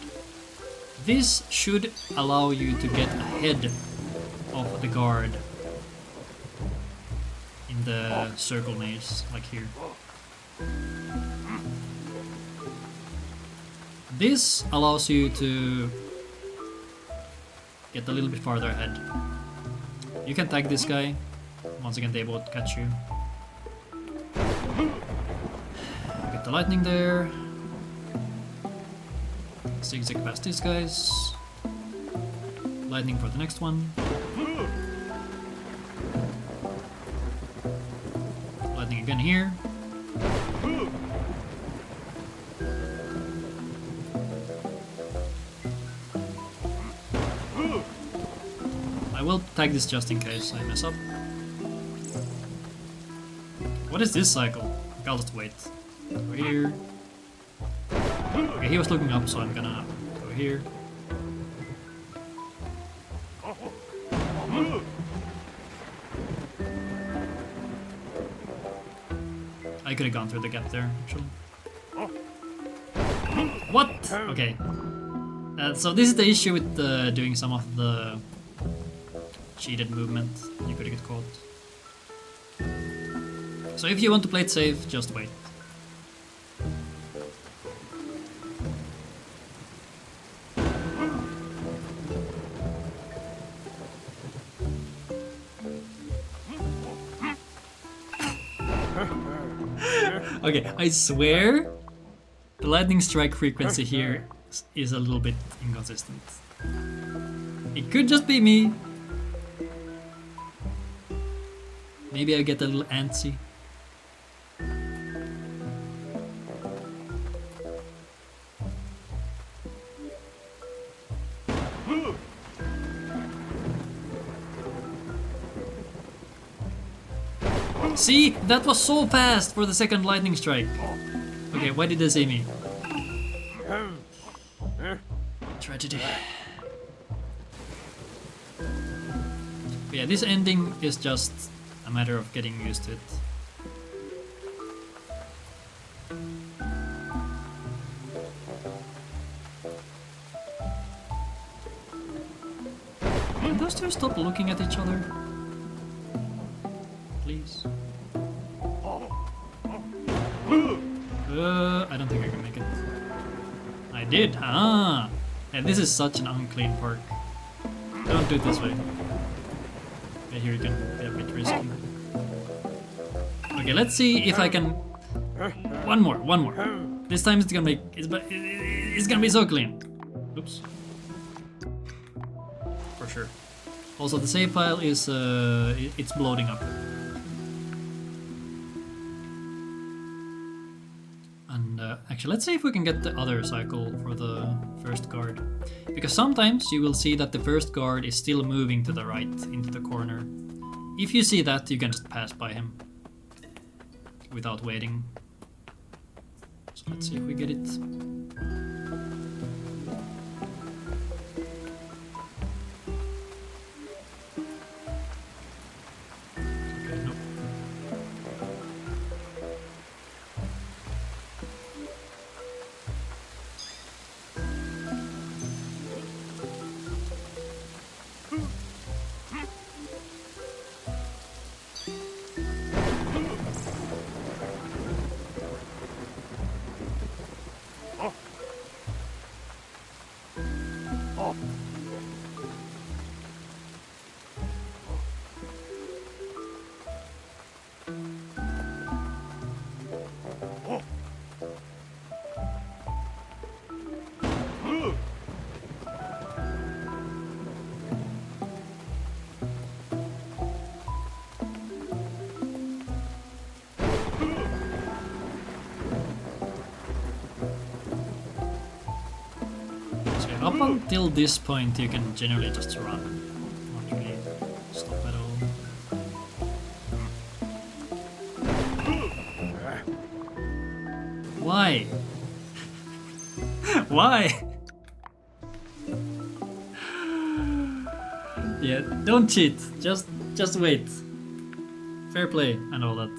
This should allow you to get ahead of the guard in the circle maze, like here. This allows you to get a little bit farther ahead. You can tag this guy, once again they won't catch you. Get the lightning there. Zigzag past these guys. Lightning for the next one. Lightning again here. I will tag this just in case I mess up. What is this cycle? I'll just wait. Go here. Okay, he was looking up, so I'm gonna go here. I could have gone through the gap there, actually. What? Okay. So this is the issue with doing some of the cheated movement. You could get caught. So if you want to play it safe, just wait. Okay, I swear the lightning strike frequency here is a little bit inconsistent. It could just be me. Maybe I get a little antsy. See? That was so fast for the second lightning strike. Okay, why did they see me? Tragedy. But yeah, this ending is just a matter of getting used to it. Can those two stop looking at each other? Please. I don't think I can make it. I did! Ah! And this is such an unclean park. Don't do it this way. Okay, here you can be a bit risky. Okay, let's see if I can... One more. This time it's gonna be so clean. Oops. For sure. Also, the save file is it's bloating up. And actually, let's see if we can get the other cycle for the first guard. Because sometimes you will see that the first guard is still moving to the right into the corner. If you see that, you can just pass by him without waiting. So let's see if we get it. Okay, nope. Up until this point you can generally just run, not really stop at all. Why? Why? Yeah, don't cheat, just wait. Fair play and all that.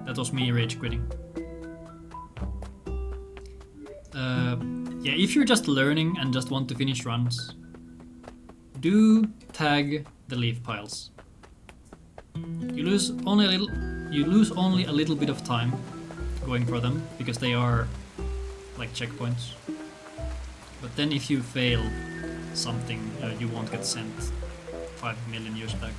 That was me rage quitting. Yeah, if you're just learning and just want to finish runs, do tag the leaf piles. You lose only a little bit of time going for them because they are like checkpoints. But then if you fail something, you won't get sent 5 million years back.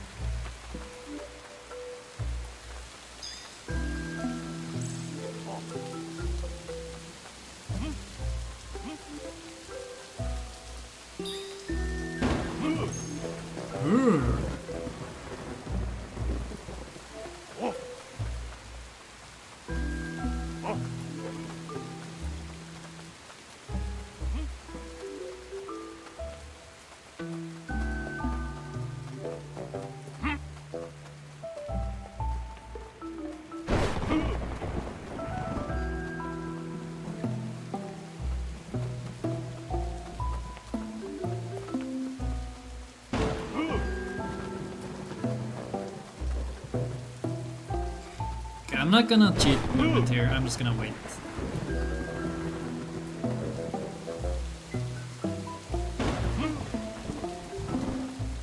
I'm not gonna cheat movement here, I'm just gonna wait.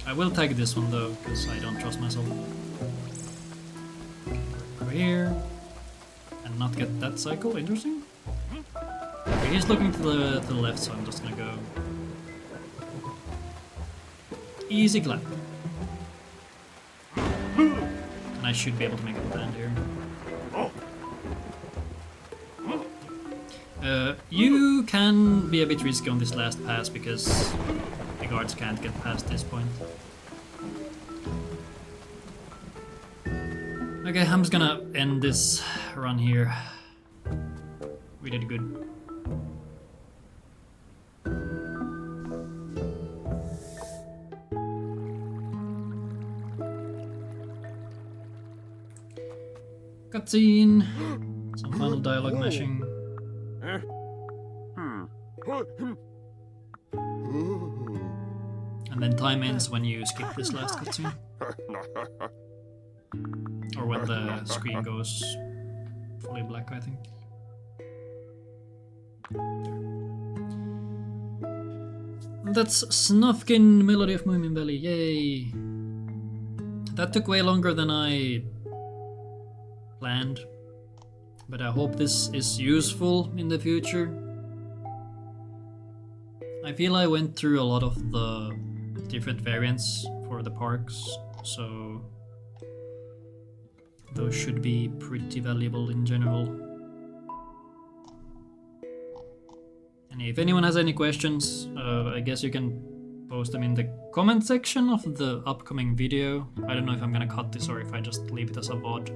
I will tag this one though, because I don't trust myself. Go here, and not get that cycle, interesting. Okay, he's looking to the left, so I'm just gonna go. Easy clap. And I should be able to make it land here. You can be a bit risky on this last pass because the guards can't get past this point. Okay, I'm just gonna end this run here. We did good. Cutscene. Some final dialogue mashing. And then time ends when you skip this last cutscene. Or when the screen goes fully black, I think. And that's Snufkin Melody of Moomin Valley, yay! That took way longer than I planned, but I hope this is useful in the future. I feel I went through a lot of the different variants for the parks, so those should be pretty valuable in general. And if anyone has any questions, I guess you can post them in the comment section of the upcoming video. I don't know if I'm gonna cut this or if I just leave it as a VOD.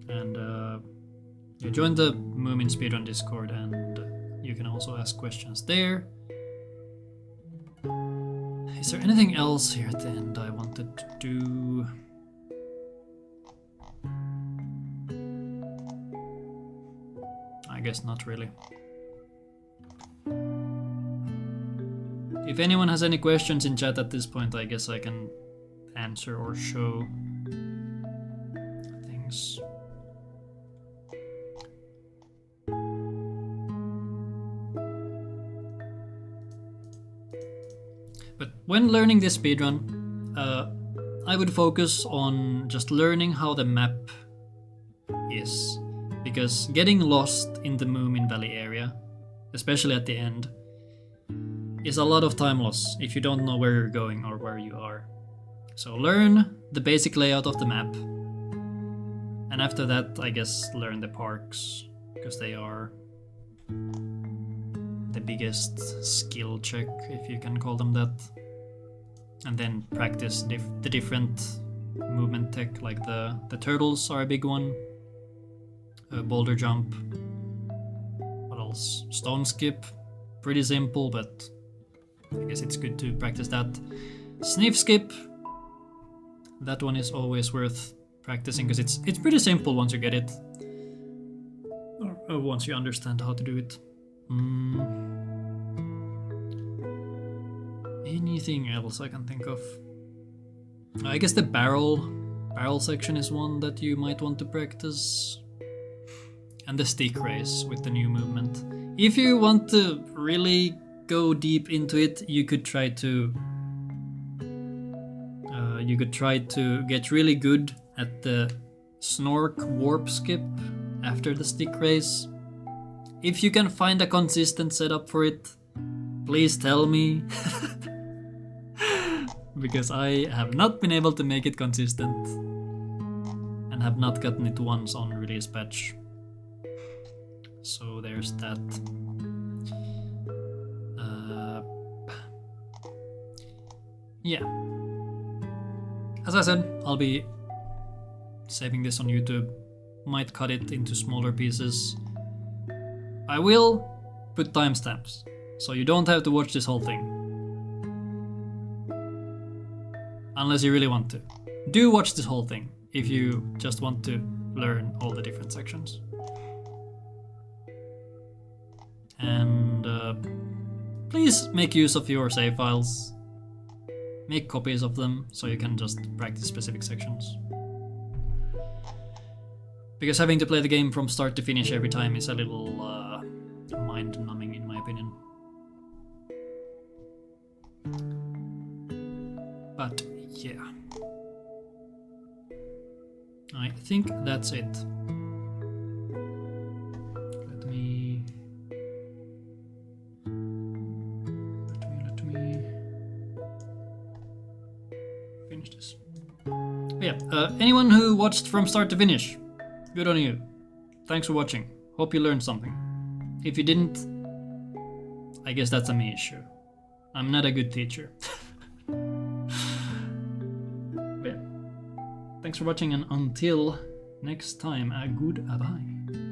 And you join the Moomin Speedrun Discord and you can also ask questions there. Is there anything else here at the end I wanted to do? guess not really. If anyone has any questions in chat at this point, I guess I can answer or show things. But when learning this speedrun, I would focus on just learning how the map is. Because getting lost in the Moomin Valley area, especially at the end, is a lot of time loss if you don't know where you're going or where you are. So learn the basic layout of the map. And after that, I guess learn the parks, because they are the biggest skill check, if you can call them that. And then practice the different movement tech, like the turtles are a big one. Boulder jump. What else? Stone skip. Pretty simple, but I guess it's good to practice that. Sniff skip. That one is always worth practicing because it's pretty simple once you get it. Or once you understand how to do it. Anything else I can think of? I guess the barrel section is one that you might want to practice. And the stick race with the new movement. If you want to really go deep into it, you could try to get really good at the snork warp skip after the stick race. If you can find a consistent setup for it, please tell me. Because I have not been able to make it consistent and have not gotten it once on release patch. So there's that. Yeah. As I said, I'll be saving this on YouTube. Might cut it into smaller pieces. I will put timestamps, so you don't have to watch this whole thing. Unless you really want to. Do watch this whole thing if you just want to learn all the different sections. And please make use of your save files. Make copies of them so you can just practice specific sections. Because having to play the game from start to finish every time is a little mind-numbing in my opinion. But yeah. I think that's it. Let me finish this. Yeah, anyone who watched from start to finish, good on you. Thanks for watching. Hope you learned something. If you didn't, I guess that's a me issue. I'm not a good teacher. Yeah. Thanks for watching, and until next time, a goodbye.